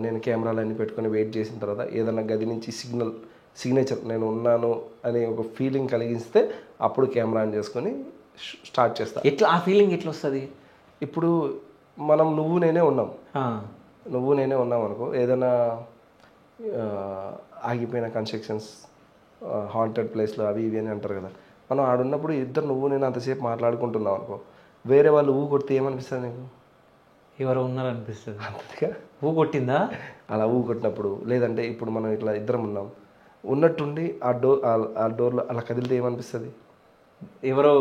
నేను కెమెరాలు అన్నీ పెట్టుకొని వెయిట్ చేసిన తర్వాత ఏదైనా గది నుంచి సిగ్నేచర్ నేను ఉన్నాను అని ఒక ఫీలింగ్ కలిగిస్తే అప్పుడు కెమెరా ఆన్ చేసుకొని స్టార్ట్ చేస్తా. ఎట్లా ఆ ఫీలింగ్ ఎట్లా వస్తుంది? ఇప్పుడు మనం నువ్వు నేనే ఉన్నాం అనుకో, ఏదైనా ఆగిపోయిన కన్స్ట్రక్షన్స్, హాంటెడ్ ప్లేస్లో అవి ఇవి అని అంటారు కదా, మనం ఆడున్నప్పుడు ఇద్దరు నువ్వు నేను అంతసేపు మాట్లాడుకుంటున్నాం అనుకో, వేరే వాళ్ళు ఊ కొడితే ఏమనిపిస్తుంది నీకు? ఎవరో ఉన్నారు అనిపిస్తుంది. అంతేగా, ఊ కొట్టిందా? అలా ఊ కొట్టినప్పుడు, లేదంటే ఇప్పుడు మనం ఇట్లా ఇద్దరం ఉన్నాం ఉన్నట్టుండి ఆ డోర్లో అలా కదిలితే ఏమనిపిస్తుంది? ఎవరో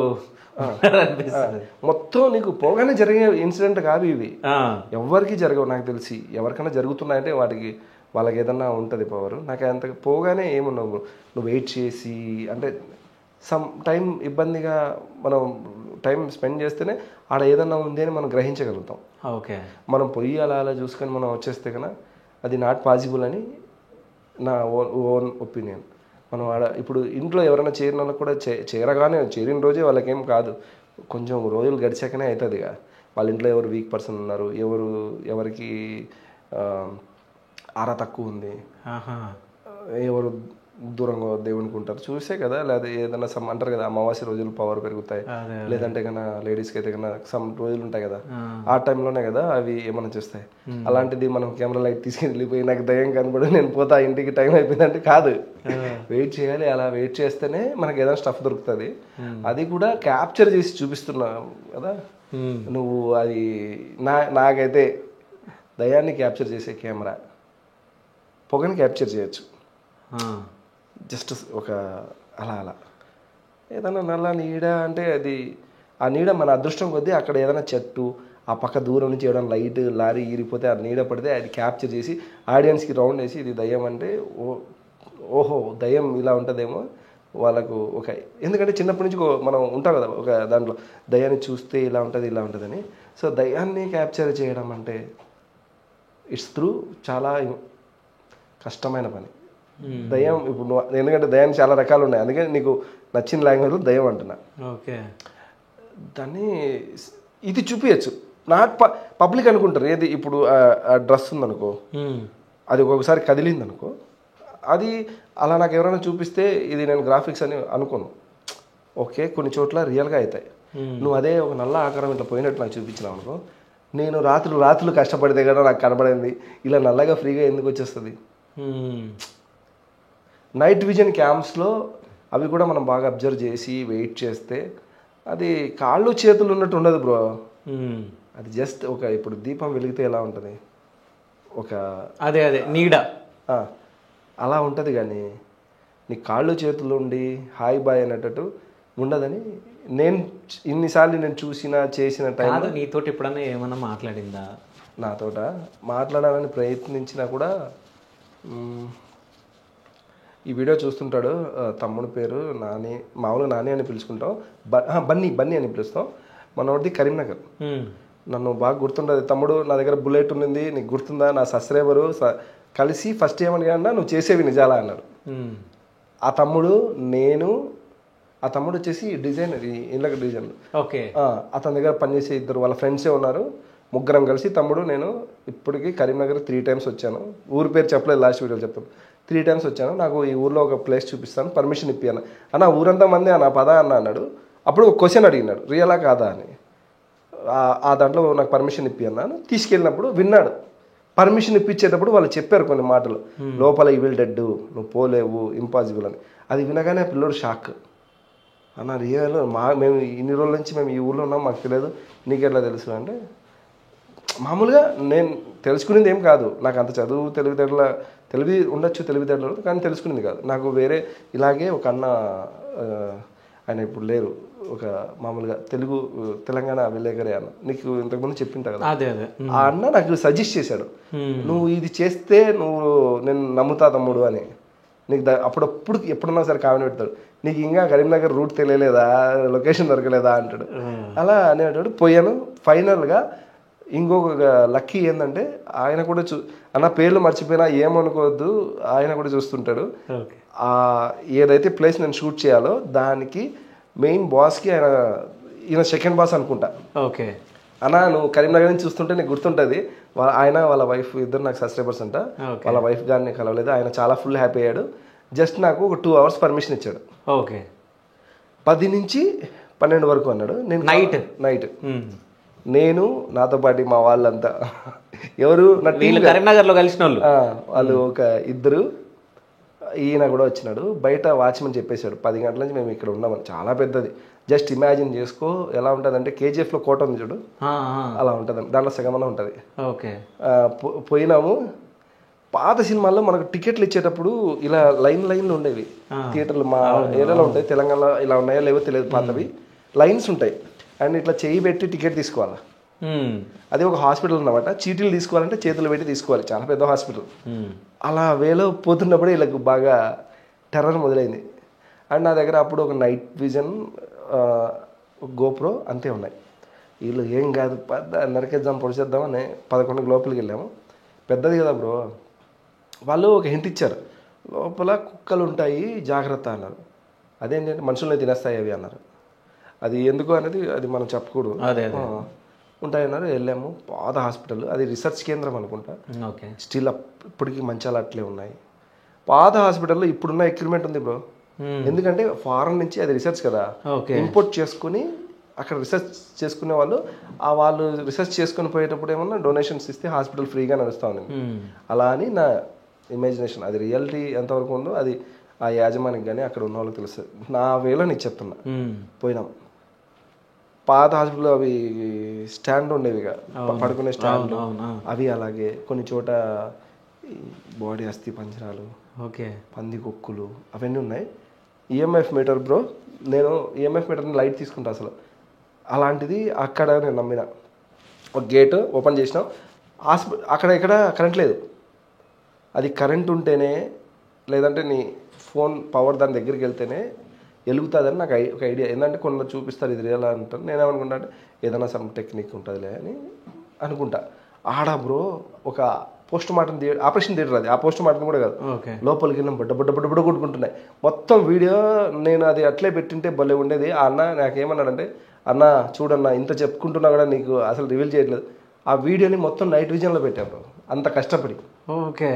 మొత్తం నీకు పోగానే జరిగే ఇన్సిడెంట్ కాదు ఇవి, ఎవరికి జరగవు నాకు తెలిసి. ఎవరికైనా జరుగుతున్నాయంటే వాళ్ళకి ఏదన్నా ఉంటుంది పవర్. నాకు అంత పోగానే ఏమున్నావు, నువ్వు వెయిట్ చేసి, అంటే సమ్ టైం ఇబ్బందిగా మనం టైం స్పెండ్ చేస్తేనే ఆడ ఏదన్నా ఉంది అని మనం గ్రహించగలుగుతాం. ఓకే, మనం పొయ్యి అలా చూసుకొని మనం వచ్చేస్తే కన్నా అది నాట్ పాసిబుల్ అని నా ఓన్ ఒపీనియన్. మనం ఆడ ఇప్పుడు ఇంట్లో ఎవరైనా చేరిన వాళ్ళకి కూడా చేరగానే చేరిన రోజే వాళ్ళకేం కాదు, కొంచెం రోజులు గడిచాకనే అవుతుంది ఇక. వాళ్ళ ఇంట్లో ఎవరు వీక్ పర్సన్ ఉన్నారు, ఎవరికి ఆరా తక్కువ ఉంది, ఎవరు దూరంగా దేవునికి ఉంటారు చూసే కదా, లేదా ఏదైనా అంటారు కదా అమావాస్య రోజులు పవర్ పెరుగుతాయి, లేదంటే కన్నా లేడీస్కి అయితే కన్నా సమ్ రోజులు ఉంటాయి కదా, ఆ టైంలోనే కదా అవి ఏమైనా చేస్తాయి. అలాంటిది మనం కెమెరా లైట్ తీసుకుని వెళ్ళిపోయి నాకు దయ్యం కనబడి నేను పోతా ఇంటికి టైం అయిపోయిందంటే కాదు, వెయిట్ చేయాలి. అలా వెయిట్ చేస్తేనే మనకి ఏదైనా స్టఫ్ దొరుకుతుంది. అది కూడా క్యాప్చర్ చేసి చూపిస్తున్నావు కదా నువ్వు. అది నాకైతే దయ్యాన్ని క్యాప్చర్ చేసే కెమెరా పొగని క్యాప్చర్ చేయొచ్చు, జస్ట్ ఒక అలా ఏదైనా నల్ల నీడ అంటే అది ఆ నీడ మన అదృష్టం కొద్దీ అక్కడ ఏదైనా చెట్టు ఆ పక్క దూరం నుంచి ఏదైనా లైట్ లారీ ఈరిపోతే ఆ నీడ పడితే అది క్యాప్చర్ చేసి ఆడియన్స్కి రౌండ్ వేసి ఇది దయ్యం అంటే ఓహో దయ్యం ఇలా ఉంటుందేమో వాళ్ళకు ఒక, ఎందుకంటే చిన్నప్పటి నుంచి మనం ఉంటాం కదా ఒక దాంట్లో దయ్యాన్ని చూస్తే ఇలా ఉంటుందని. సో దయ్యాన్ని క్యాప్చర్ చేయడం అంటే ఇట్స్ త్రూ చాలా కష్టమైన పని. దయ్యం ఇప్పుడు ఎందుకంటే దయ్యం చాలా రకాలు ఉన్నాయి, అందుకే నీకు నచ్చిన లాంగ్వేజ్లో దయ్యం అంటున్నా. ఓకే, దాన్ని ఇది చూపించచ్చు, నాట్ పబ్లిక్ అనుకుంటారు. ఏది ఇప్పుడు ఆ డ్రెస్ ఉందనుకో, అది ఒక్కొక్కసారి కదిలింది అనుకో, అది అలా నాకు ఎవరైనా చూపిస్తే ఇది నేను గ్రాఫిక్స్ అని అనుకోను. ఓకే, కొన్ని చోట్ల రియల్గా అవుతాయి. నువ్వు అదే ఒక నల్ల ఆకారం ఇట్లా పోయినట్టు నాకు చూపించినావు అనుకో, నేను రాత్రులు కష్టపడితే కదా నాకు కనబడింది, ఇలా నల్లగా ఫ్రీగా ఎందుకు వచ్చేస్తుంది? నైట్ విజన్ క్యామ్స్లో అవి కూడా మనం బాగా అబ్జర్వ్ చేసి వెయిట్ చేస్తే అది కాళ్ళు చేతులు ఉన్నట్టు ఉండదు బ్రో. అది జస్ట్ ఒక ఇప్పుడు దీపం వెలిగితే ఎలా ఉంటుంది, ఒక అదే నీడ అలా ఉంటుంది. కానీ నీ కాళ్ళు చేతులు ఉండి హాయ్ బాయ్ అనేటట్టు ఉండదని నేను ఇన్నిసార్లు నేను చేసిన టైం. నీతోటి ఎప్పుడన్నా ఏమన్నా మాట్లాడిందా? నాతోట మాట్లాడాలని ప్రయత్నించినా కూడా ఈ వీడియో చూస్తుంటాడు, తమ్ముడి పేరు నాని, మామూలుగా నాని అని పిలుచుకుంటాం, బన్నీ అని పిలుస్తాం. మనోడిది కరీంనగర్. నన్ను బాగా గుర్తుంటుంది, తమ్ముడు నా దగ్గర బుల్లెట్ ఉన్నింది నీకు గుర్తుందా, నా సబ్స్క్రైబరు కలిసి ఫస్ట్ ఏమడిగా నువ్వు చేసేవి నిజాలా అన్నాడు. ఆ తమ్ముడు నేను, ఆ తమ్ముడు వచ్చేసి డిజైనర్, ఇళ్ళ డిజైనర్. ఓకే. అతని దగ్గర పనిచేసే ఇద్దరు వాళ్ళ ఫ్రెండ్సే ఉన్నారు, ముగ్గురం కలిసి తమ్ముడు నేను ఇప్పటికి కరీంనగర్ 3 times వచ్చాను. ఊరి పేరు చెప్పలేదు, లాస్ట్ వీడియోలో చెప్తాను. 3 times వచ్చాను. నాకు ఈ ఊర్లో ఒక ప్లేస్ చూపిస్తాను, పర్మిషన్ ఇప్పాను అన్న, ఊరంతా మంది అన్న పదా అన్న అన్నాడు. అప్పుడు ఒక క్వశ్చన్ అడిగినాడు, రియలా కాదా అని. ఆ దాంట్లో నాకు పర్మిషన్ ఇప్పి అన్నాను. తీసుకెళ్ళినప్పుడు విన్నాడు. పర్మిషన్ ఇప్పించేటప్పుడు వాళ్ళు చెప్పారు కొన్ని మాటలు, లోపల ఈ విల్ డెడ్, నువ్వు పోలేవు, ఇంపాసిబుల్ అని. అది వినగానే ఆ పిల్లోడు షాక్. అన్న రియల్ మేము ఇన్ని రోజుల నుంచి మేము ఈ ఊళ్ళో ఉన్నాం, మాకు తెలియదు, నీకెట్లా తెలుసు అంటే, మామూలుగా నేను తెలుసుకునేది ఏం కాదు, నాకు అంత చదువు తెలివి ఉండొచ్చు, తెలివితేటలు, కానీ తెలుసుకునేది కాదు. నాకు వేరే ఇలాగే ఒక అన్న, ఆయన ఇప్పుడు లేరు, ఒక మామూలుగా తెలంగాణ విలేకరే అన్న, నీకు ఇంతకుముందు చెప్పింటా కదా, ఆ అన్న నాకు సజెస్ట్ చేశాడు, నువ్వు ఇది చేస్తే నేను నమ్ముతా తమ్ముడు అని. నీకు అప్పుడప్పుడు ఎప్పుడన్నా సరే కామెంట్ పెడతాడు, నీకు ఇంకా కరీంనగర్ రూట్ తెలియలేదా, లొకేషన్ దొరకలేదా అంటాడు. అలా అనేటాడు. పోయాను. ఫైనల్గా ఇంకొక లక్కీ ఏంటంటే ఆయన కూడా అన్న పేర్లు మర్చిపోయినా ఏమనుకోవద్దు, ఆయన కూడా చూస్తుంటాడు. ఏదైతే ప్లేస్ నేను షూట్ చేయాలో దానికి మెయిన్ బాస్కి ఈయన సెకండ్ బాస్ అనుకుంటా. ఓకే అన్న నువ్వు కరీంనగర్ నుంచి చూస్తుంటే నీకు గుర్తుంటుంది, ఆయన వాళ్ళ వైఫ్ ఇద్దరు నాకు సబ్స్క్రైబర్స్ అంట, వాళ్ళ వైఫ్ గారిని కలవలేదు. ఆయన చాలా ఫుల్ హ్యాపీ అయ్యాడు. జస్ట్ నాకు ఒక 2 hours పర్మిషన్ ఇచ్చాడు. ఓకే. 10 నుంచి 12 వరకు అన్నాడు. నేను నైట్ నేను నాతో పాటు మా వాళ్ళంతా ఎవరు కరీంనగర్ లో కలిసిన వాళ్ళు ఒక ఇద్దరు, ఈయన కూడా వచ్చినాడు. బయట వాచ్మెన్ చెప్పేశాడు 10 గంటల నుంచి మేము ఇక్కడ ఉన్నామని. చాలా పెద్దది, జస్ట్ ఇమాజిన్ చేసుకో ఎలా ఉంటుంది అంటే KGFలో కోట ఉంది చూడు, అలా ఉంటుంది, దాంట్లో సగమన ఉంటుంది. ఓకే. పోయినాము. పాత సినిమాల్లో మనకు టికెట్లు ఇచ్చేటప్పుడు ఇలా లైన్లు ఉండేవి థియేటర్లు, మా ఏరియాలో ఉంటాయి, తెలంగాణలో ఇలా ఉన్నాయో లేవో తెలియదు, పాతవి లైన్స్ ఉంటాయి. అండ్ ఇట్లా చేయి పెట్టి టికెట్ తీసుకోవాలి. అది ఒక హాస్పిటల్ అన్నమాట. చీటీలు తీసుకోవాలంటే చేతులు పెట్టి తీసుకోవాలి, చాలా పెద్ద హాస్పిటల్. అలా వేలో పోతున్నప్పుడే వీళ్ళకు బాగా టెర్రర్ మొదలైంది. అండ్ నా దగ్గర అప్పుడు ఒక నైట్ విజన్ గోప్రో అంతే ఉన్నాయి. వీళ్ళు ఏం కాదు నరికేద్దాం పొడిచేద్దామని 11 లోపలికి వెళ్ళాము. పెద్దది కదా బ్రో. వాళ్ళు ఒక హింట్ ఇచ్చారు, లోపల కుక్కలు ఉంటాయి జాగ్రత్త అన్నారు. అదేంటంటే మనుషుల్ని తినేస్తాయి అవి అన్నారు. అది ఎందుకు అనేది అది మనం చెప్పకూడదు, ఉంటాయన్నారు. వెళ్ళాము. పాత హాస్పిటల్, అది రీసెర్చ్ కేంద్రం అనుకుంటా. స్టిల్ ఇప్పటికీ మంచాలు అట్లే ఉన్నాయి. పాత హాస్పిటల్లో ఇప్పుడున్న ఎక్విప్మెంట్ ఉంది బ్రో. ఎందుకంటే ఫారెన్ నుంచి అది రీసెర్చ్ కదా, ఇంపోర్ట్ చేసుకుని అక్కడ రీసెర్చ్ చేసుకునే వాళ్ళు రీసెర్చ్ చేసుకుని పోయేటప్పుడు ఏమన్నా డొనేషన్స్ ఇస్తే హాస్పిటల్ ఫ్రీగా నడుస్తూ ఉంది. అలా అని నా ఇమాజినేషన్. అది రియాలిటీ ఎంతవరకు ఉందో అది ఆ యాజమానికి కానీ అక్కడ ఉన్న వాళ్ళకి తెలుస్తుంది. నా వేలో నీకు చెప్తున్నా. పోయినాం. పాత హాస్పిటల్లో అవి స్టాండ్ ఉండేవిగా, పడుకునే స్టాండ్, అవి అలాగే కొన్ని చోట బాడీ అస్థి పంజరాలు, పంది కొక్కులు అవన్నీ ఉన్నాయి. EMF మీటర్ బ్రో, నేను EMF మీటర్ని లైట్ తీసుకుంటా అసలు. అలాంటిది అక్కడ నేను నమ్మిన. ఒక గేట్ ఓపెన్ చేసినాం. అక్కడ ఇక్కడ కరెంట్ లేదు. అది కరెంట్ ఉంటేనే, లేదంటే నీ ఫోన్ పవర్ దాని దగ్గరికి వెళ్తేనే వెలుగుతుందని నాకు ఒక ఐడియా. ఏంటంటే కొన్ని చూపిస్తారు ఇది రియల్ అంటారు. నేనేమనుకుంటా అంటే ఏదైనా సమ్ టెక్నిక్ ఉంటుందిలే అని అనుకుంటా. ఆడ బ్రో ఒక పోస్ట్ మార్టం ఆపరేషన్ థియేటర్, అది ఆ పోస్ట్ మార్టం కూడా కాదు, లోపలికి వెళ్ళాం. బుడ్డ కొట్టుకుంటున్నాయి మొత్తం. వీడియో నేను అది అట్లే పెట్టింటే భలే ఉండేది. ఆ అన్న నాకేమన్నాడంటే, అన్న చూడన్నా ఇంత చెప్పుకుంటున్నా కూడా నీకు అసలు రివీల్ చేయట్లేదు. ఆ వీడియోని మొత్తం నైట్ విజన్లో పెట్టాం బ్రో, అంత కష్టపడి. ఓకే.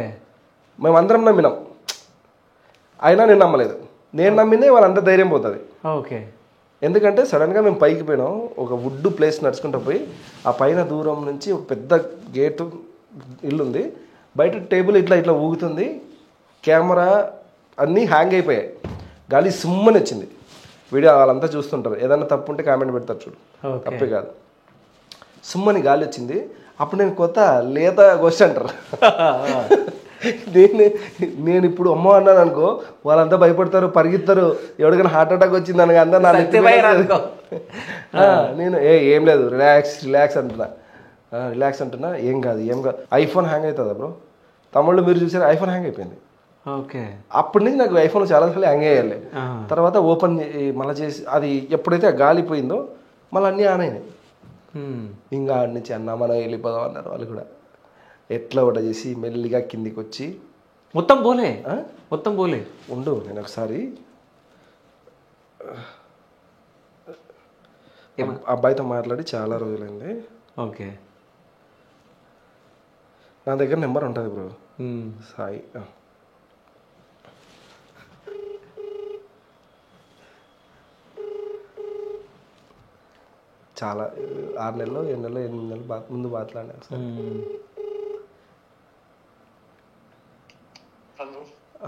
మేమందరం నమ్మినాం, అయినా నేను నమ్మలేదు. నేను నమ్మిందే వాళ్ళంత ధైర్యం పోతుంది. ఓకే. ఎందుకంటే సడన్గా మేము పైకి పోయినాం. ఒక వుడ్ ప్లేస్ నడుచుకుంటూ పోయి ఆ పైన దూరం నుంచి ఒక పెద్ద గేటు ఇల్లు ఉంది. బయట టేబుల్ ఇట్లా ఊగుతుంది. కెమెరా అన్నీ హ్యాంగ్ అయిపోయాయి, గాలి సుమ్మని వచ్చింది. వీడియో వాళ్ళంతా చూస్తుంటారు, ఏదన్నా తప్పు ఉంటే కామెంట్ పెడతారు చూడు, తప్పే కాదు. సుమ్మని గాలి వచ్చింది. అప్పుడు నేను కొత్త లేత గోస్ట్ అంటారు. నేను ఇప్పుడు అమ్మ అన్నాను అనుకో, వాళ్ళంతా భయపడతారు, పరిగెత్తారు. ఎవరికైనా హార్ట్ అటాక్ వచ్చింది అనగా అందరూ నా నేను ఏం లేదు రిలాక్స్ అంటున్నా. ఏం కాదు ఐఫోన్ హ్యాంగ్ అవుతుందా బ్రో? తమిళ్లో మీరు చూసారు, ఐఫోన్ హ్యాంగ్ అయిపోయింది. ఓకే. అప్పటి నుంచి నాకు ఐఫోన్ చాలాసార్లు హ్యాంగ్ అయ్యాలి. తర్వాత ఓపెన్ మళ్ళీ చేసి అది ఎప్పుడైతే గాలి పోయిందో మళ్ళీ అన్నీ ఆన్ అయినాయి. ఇంకా ఆడి నుంచి అన్న మనం వెళ్ళిపోదాం అన్నారు వాళ్ళు కూడా. ఎట్లా ఒకటి చేసి మెల్లిగా కిందికి వచ్చి మొత్తం పోలే ఉండు. నేను ఒకసారి అబ్బాయితో మాట్లాడి చాలా రోజులైంది. ఓకే. నా దగ్గర నెంబర్ ఉంటుంది బ్రో, సాయి. చాలా 6 నెలలు 7 నెలలు 8 నెలలు ముందు మాట్లాడాను సార్.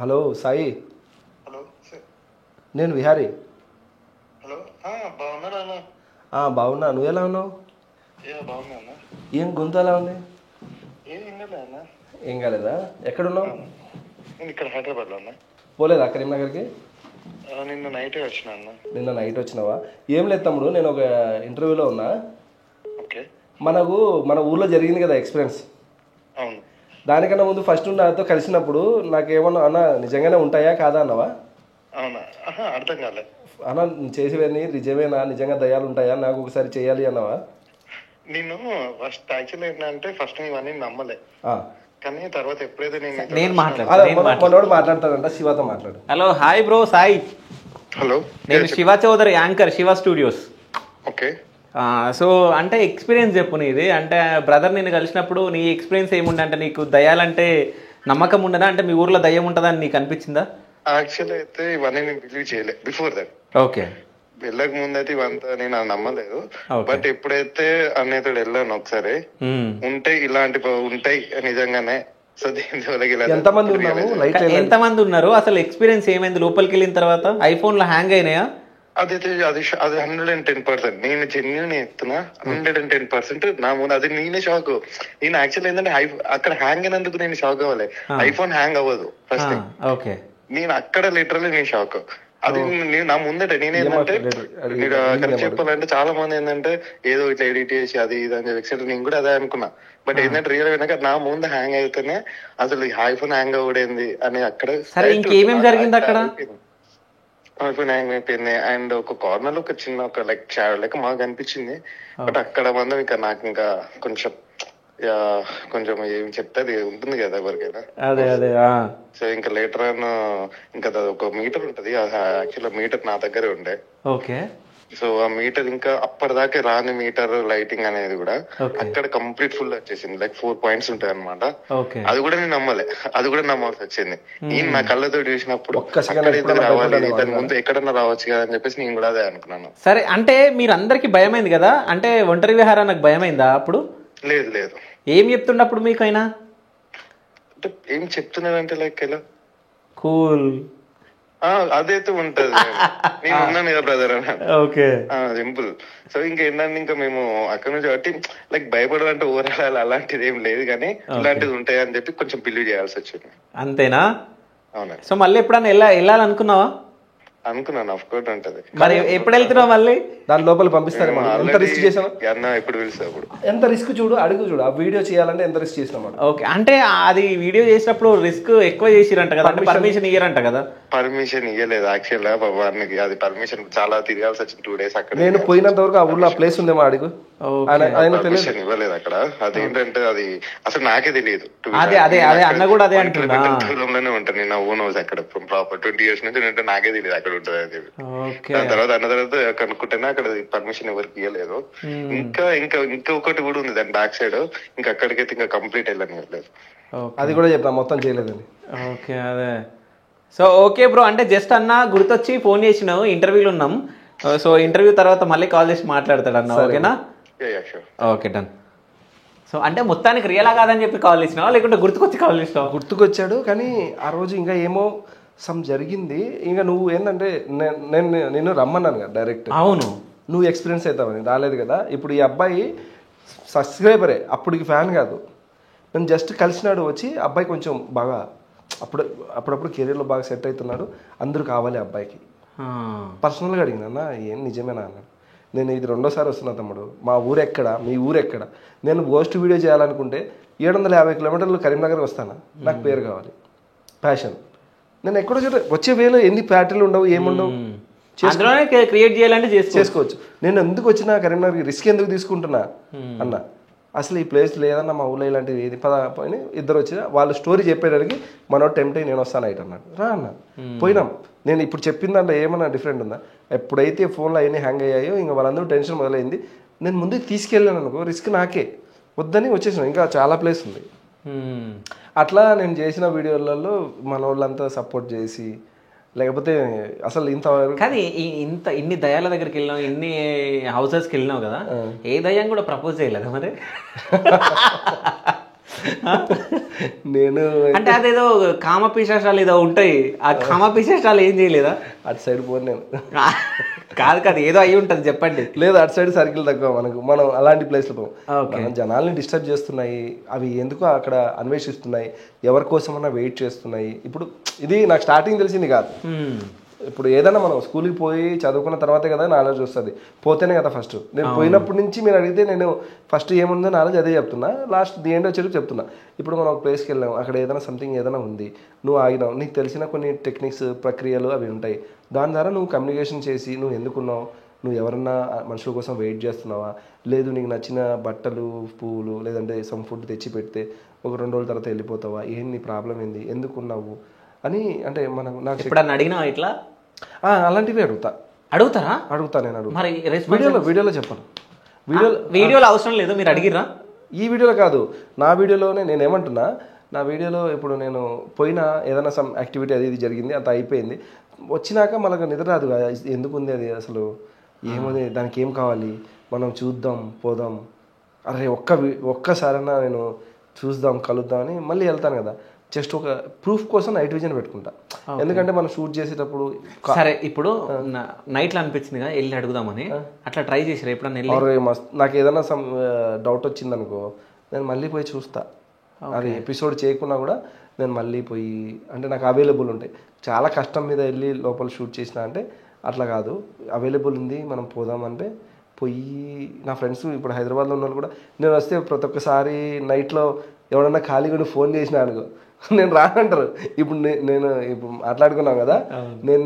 హలో సాయి. హలో నేను విహారీ. హలో, బాగున్నారా? బాగున్నా, నువ్వు ఎలా ఉన్నావు? బాగున్నా. ఏం గొంతు ఎలా ఉంది? ఏం కాలేదా? ఎక్కడున్నావు? నేను ఇక్కడ హైదరాబాద్లో ఉన్నా. పోలేదా కరీంనగర్కి? నిన్న నైటే వచ్చినా అన్న. నిన్న నైట్ వచ్చినావా? ఏం లేదు తమ్ముడు, నేను ఒక ఇంటర్వ్యూలో ఉన్నా. ఓకే. మన ఊర్లో జరిగింది కదా ఎక్స్పీరియన్స్. అవును. దానికన్నా ముందు ఫస్ట్ నాతో కలిసినప్పుడు నాకేమన్నా అన్న నిజంగానే ఉంటాయా కాదా అన్నవా? అవునా? అర్థం కాలే అన్న. చేసేవన్నీ నిజమేనా, నిజంగా దయాలు ఉంటాయా, నాకు ఒకసారి చేయాలి అన్నవా? నేను ఫస్ట్ యాక్చువల్లీ ఏంటంటే ఫస్ట్ ఇవన్నీ నమ్మలే, కానీ తర్వాత ఎప్పుడైతే మనోడు మాట్లాడతాడంట, శివతో మాట్లాడు. Hello, hi bro, Sai. Hello, నేను Shiva Chowdary, anchor, Shiva studios. Okay. So అంటే ఎక్స్పీరియన్స్ చెప్పు నీది. అంటే బ్రదర్ నేను కలిసినప్పుడు నీ ఎక్స్పీరియన్స్ ఏముండే? అంటే నీకు దయ్యాలంటే నమ్మకం ఉండదా? అంటే మీ ఊర్లో దయ్యం ఉంటుందా అని నీకు అనిపించిందా? యాక్చువల్లీ అయితే ఇవన్నీ నేను బిలీవ్ చేయలే బిఫోర్ దట్. ఓకే. వెళ్ళక ముందైతే ఇవంతా నేను నమ్మలేదు. బట్ ఎప్పుడైతే అన్నయ్యతో వెళ్ళాను ఒకసారి, ఉంటే ఇలాంటివి ఉంటాయి నిజంగానే. సో ఎంతమంది ఉన్నారు అసలు? ఎక్స్పీరియన్స్ ఏమైంది లోపలికి వెళ్ళిన తర్వాత? ఐఫోన్ లో హ్యాంగ్ అయినాయా? అదైతే అది 110%. నేను జెన్యూన్ చెప్తున్నా, 110%. నా ముందు అది నేనే షాక్. నేను యాక్చువల్ ఏంటంటే అక్కడ హ్యాంగ్ అయినందుకు నేను షాక్ అవ్వాలి. ఐఫోన్ హ్యాంగ్ అవ్వదు ఫస్ట్. ఓకే. నేను అక్కడ లిటరల్లీ నేను షాక్. అది నా ముందట నేనేంటంటే చెప్పాలంటే చాలా మంది ఏంటంటే ఏదో ఇట్లా ఎడిట్ చేసి అది ఇది అని చెప్పి నేను కూడా అదే అనుకున్నా. బట్ ఏంటంటే రియల్ అయినాక నా ముందు హ్యాంగ్ అయితేనే అసలు ఐఫోన్ హ్యాంగ్ అవ్వడేంది అని అక్కడ జరిగింది. అక్కడ ఐఫోన్ హ్యాంగ్ అయిపోయింది. అండ్ ఒక కార్నర్ లో ఒక చిన్న ఒక లైక్ షాడో లెక్క మాకు అనిపించింది. బట్ అక్కడ మందం ఇంకా నాకు ఇంకా కొంచెం ఏం చెప్తే అది ఉంటుంది కదా ఎవరికైనా. సో ఇంకా లేటర్ ఆన్ ఇంకా ఒక మీటర్ ఉంటది, యాక్చువల్ మీటర్ నా దగ్గరే ఉండే. ఓకే. సో ఆ మీటర్ ఇంకా అప్పటిదాకా రాని మీటర్ లైటింగ్ అనేది కూడా అక్కడ కంప్లీట్ ఫుల్ వచ్చేసింది. లైక్ 4 పాయింట్స్ ఉంటాయి అనమాట. అది కూడా నేను నమ్మలే, అది కూడా నమ్మాల్సి వచ్చింది. నేను నా కళ్ళతో చూసినప్పుడు రావాలి, దాని ముందు ఎక్కడన్నా రావచ్చు కదా అని చెప్పేసి నేను కూడా అదే అనుకున్నాను. సరే, అంటే మీరు అందరికి భయమైంది కదా, అంటే ఒంటరి విహారానికి భయమైందా అప్పుడు? లేదు. ఏం చెప్తుండప్పుడు మీకైనా? అంటే ఏం చెప్తున్నాడంటే లైక్ ఎలా కూల్ అదైతే ఉంటది. నేను ఉన్నాను కదా బ్రదర్ అన్న. Okay, simple. సో ఇంకా ఏంటంటే ఇంకా మేము అక్కడ నుంచి కాబట్టి లైక్ భయపడాలంటే ఓవరాల్ అలాంటిది ఏం లేదు, కానీ ఇలాంటిది ఉంటాయి అని చెప్పి కొంచెం బిలీవ్ చేయాల్సి వచ్చింది. అంతేనా? అవునా. సో మళ్ళీ ఎప్పుడన్నా వెళ్ళాలనుకున్నావా? అనుకున్నాను, ఆఫ్ కోర్స్ ఉంటది. మరి ఎప్పుడు వెళ్తున్నావు మళ్ళీ? దాని లోపల పంపిస్తారు. ఎంత రిస్క్ చేసాను, ఎప్పుడు పిలుస్తా అప్పుడు ఎంత రిస్క్ చూడు, అడుగు చూడు. ఆ వీడియో చేయాలంటే ఎంత రిస్క్ చేసినాం. ఓకే, అంటే అది వీడియో చేసినప్పుడు రిస్క్ ఎక్కువ చేసిరంట కదా, అంటే పర్మిషన్ ఇయ్యరంట కదా? పర్మిషన్ ఇయ్యలేదు యాక్చువల్ గా వారికి. అది పర్మిషన్ చాలా తిరగాల్సి వచ్చింది 2 days అక్కడ. నేను పోయినంత వరకు ఆ ఊర్లో ఆ ప్లేస్ ఉందేమో అడుగు. పర్మిషన్ ఇవ్వలేదు అక్కడ. అదేంటంటే అది అసలు నాకే తెలియదు. అదే అన్న కూడా అదే అంటున్నా. దూరంలోనే ఉంటాను నేను, ఓన్ హౌస్ అక్కడ ప్రాపర్ 20 years నుంచి నాకే తెలియదు అక్కడ ఉంటుంది అని చెప్పి. దాని తర్వాత అన్న తర్వాత కనుక్కుంటేనే అక్కడ పర్మిషన్ ఎవరికి ఇవ్వలేదు. ఇంకా ఒకటి కూడా ఉంది దాని బ్యాక్ సైడ్, ఇంకా అక్కడికైతే ఇంకా కంప్లీట్ వెళ్ళలేదు. అది కూడా చెప్పా, మొత్తం చేయలేదని. ఓకే, అదే. సో ఓకే బ్రో, అంటే జస్ట్ అన్న గుర్తొచ్చి ఫోన్ చేసినావు, ఇంటర్వ్యూలు ఉన్నాం. సో ఇంటర్వ్యూ తర్వాత మళ్ళీ కాల్ చేసి మాట్లాడతాడు అన్న. ఓకేనా? Okay, done. సో అంటే మొత్తానికి రియలా కాదని చెప్పి కాల్ చేసినావా, లేకుంటే గుర్తుకొచ్చి కాల్ చేసినావా? గుర్తుకొచ్చాడు, కానీ ఆ రోజు ఇంకా ఏమో సమ్ జరిగింది. ఇంకా నువ్వు ఏంటంటే నేను రమ్మన్నాను కదా డైరెక్ట్, అవును నువ్వు ఎక్స్పీరియన్స్ అవుతావని రాలేదు కదా. ఇప్పుడు ఈ అబ్బాయి సబ్స్క్రైబరే, అప్పటికి ఫ్యాన్ కాదు, నేను జస్ట్ కలిసినాడు వచ్చి. అబ్బాయి కొంచెం బాగా అప్పుడప్పుడు కెరీర్లో బాగా సెట్ అవుతున్నాడు, అందరూ కావాలి అబ్బాయికి. పర్సనల్గా అడిగిన అన్న ఏం నిజమేనా అన్నాడు. నేను ఇది 2వ సారి వస్తున్నా తమ్ముడు, మా ఊరు ఎక్కడ, మీ ఊరు ఎక్కడ, నేను గోస్ట్ వీడియో చేయాలనుకుంటే 750 కిలోమీటర్లు కరీంనగర్ వస్తాను, నాకు పేరు కావాలి, ప్యాషన్. నేను ఎక్కడో చోట వచ్చే వేలో ఎన్ని ప్యాటర్న్లు ఉండవు, ఏముండవు, క్రియేట్ చేయాలంటే చేసుకోవచ్చు. నేను ఎందుకు వచ్చినా కరీంనగర్కి, రిస్క్ ఎందుకు తీసుకుంటున్నా అన్న, అసలు ఈ ప్లేస్ లేదన్న మా ఊళ్ళో ఇలాంటివి ఏది పోయి ఇద్దరు వచ్చిన వాళ్ళు స్టోరీ చెప్పేటానికి మనోడు టెంప్ట్ అయ్యి నేను వస్తాను అయితే అన్నాడు. రా అన్న, పోయినాం. నేను ఇప్పుడు చెప్పిన దాంట్లో ఏమన్నా డిఫరెంట్ ఉందా? ఎప్పుడైతే ఫోన్లో అవన్నీ హ్యాంగ్ అయ్యాయో ఇంకా వాళ్ళందరూ టెన్షన్ మొదలైంది. నేను ముందుకు తీసుకెళ్ళాను అనుకో, రిస్క్ నాకే వద్దని వచ్చేసాను. ఇంకా చాలా ప్లేస్ ఉంది. అట్లా నేను చేసిన వీడియోలలో మన వాళ్ళంతా సపోర్ట్ చేసి, లేకపోతే అసలు ఇంతవరకు కానీ ఇన్ని దయాల దగ్గరికి వెళ్ళినావు, ఇన్ని హౌసెస్కి వెళ్ళినావు కదా, ఏ దయ్యం కూడా ప్రపోజ్ చేయలేదు మరి? నేను అంటే అదేదో కామపిశాచాలు ఏదో ఉంటాయి, ఆ కామపిశాచాలు ఏం చేయలేదా? అటు సైడ్ పోను నేను. కాదు ఏదో అయి ఉంటుంది, చెప్పండి. లేదు, అటు సైడ్ సర్కిల్ తక్కువ మనం అలాంటి ప్లేస్లో పోం. జనాల్ని డిస్టర్బ్ చేస్తున్నాయి, అవి ఎందుకు అక్కడ అన్వేషిస్తున్నాయి, ఎవరి కోసమన్నా వెయిట్ చేస్తున్నాయి. ఇప్పుడు ఇది నాకు స్టార్టింగ్ తెలిసింది కాదు. ఇప్పుడు ఏదైనా మనం స్కూల్కి పోయి చదువుకున్న తర్వాతే కదా నాలెడ్జ్ వస్తుంది, పోతేనే కదా ఫస్ట్. నేను పోయినప్పటి నుంచి మీరు అడిగితే నేను ఫస్ట్ ఏముందో నాలెడ్జ్ అదే చెప్తున్నా, లాస్ట్ ది ఎండ్ వచ్చేటప్పుడు చెప్తున్నా. ఇప్పుడు మనం ఒక ప్లేస్కి వెళ్ళాం, అక్కడ ఏదైనా సంథింగ్ ఏదైనా ఉంది, నువ్వు ఆగినావు, నీకు తెలిసిన కొన్ని టెక్నిక్స్ ప్రక్రియలు అవి ఉంటాయి. దాని ద్వారా నువ్వు కమ్యూనికేషన్ చేసి నువ్వు ఎందుకున్నావు, నువ్వు ఎవరన్నా మనుషుల కోసం వెయిట్ చేస్తున్నావా, లేదు నీకు నచ్చిన బట్టలు పువ్వులు లేదంటే సమ్ ఫుడ్ తెచ్చి పెడితే ఒక 2 రోజుల తర్వాత వెళ్ళిపోతావా, ఏం నీ ప్రాబ్లం ఏంది, ఎందుకున్నావు అని. అంటే మనం నాకు ఎప్పుడన్నా అడిగినావా ఇట్లా? అలాంటివి అడుగుతారా? అడుగుతా నేను మరి వీడియోలో చెప్పను. వీడియోలో అవసరం లేదు, మీరు అడిగిరా? ఈ వీడియోలో కాదు, నా వీడియోలోనే నేను ఏమంటున్నా, నా వీడియోలో ఇప్పుడు నేను పోయినా ఏదైనా సమ్ యాక్టివిటీ అది ఇది జరిగింది, అంత అయిపోయింది, వచ్చినాక మనకు నిద్ర రాదు కదా, ఎందుకు ఉంది అది, అసలు ఏముంది, దానికి ఏం కావాలి, మనం చూద్దాం పోదాం, అరే ఒక్కసారైనా నేను చూద్దాం కలుద్దాం అని మళ్ళీ వెళ్తాను కదా. జస్ట్ ఒక ప్రూఫ్ కోసం నైట్ విజన్ పెట్టుకుంటా, ఎందుకంటే మనం షూట్ చేసేటప్పుడు. సరే, ఇప్పుడు నైట్లో అనిపించింది కదా వెళ్ళి అడుగుదామని, అట్లా ట్రై చేసారు ఎప్పుడన్నా? నాకు ఏదైనా సమ్ డౌట్ వచ్చింది అనుకో, నేను మళ్ళీ పోయి చూస్తా. అది ఎపిసోడ్ చేయకున్నా కూడా నేను మళ్ళీ పోయి, అంటే నాకు అవైలబుల్ ఉంటాయి. చాలా కష్టం మీద వెళ్ళి లోపల షూట్ చేసిన అంటే అట్లా కాదు, అవైలబుల్ ఉంది మనం పోదామంటే పోయి. నా ఫ్రెండ్స్ ఇప్పుడు హైదరాబాద్లో ఉన్న వాళ్ళు కూడా, నేను వస్తే ప్రతి ఒక్కసారి నైట్లో ఎవడన్నా ఖాళీగా ఫోన్ చేసినా అనుకో, నేను రానంటారు. ఇప్పుడు నేను ఇప్పుడు మాట్లాడుకున్నాం కదా, నేను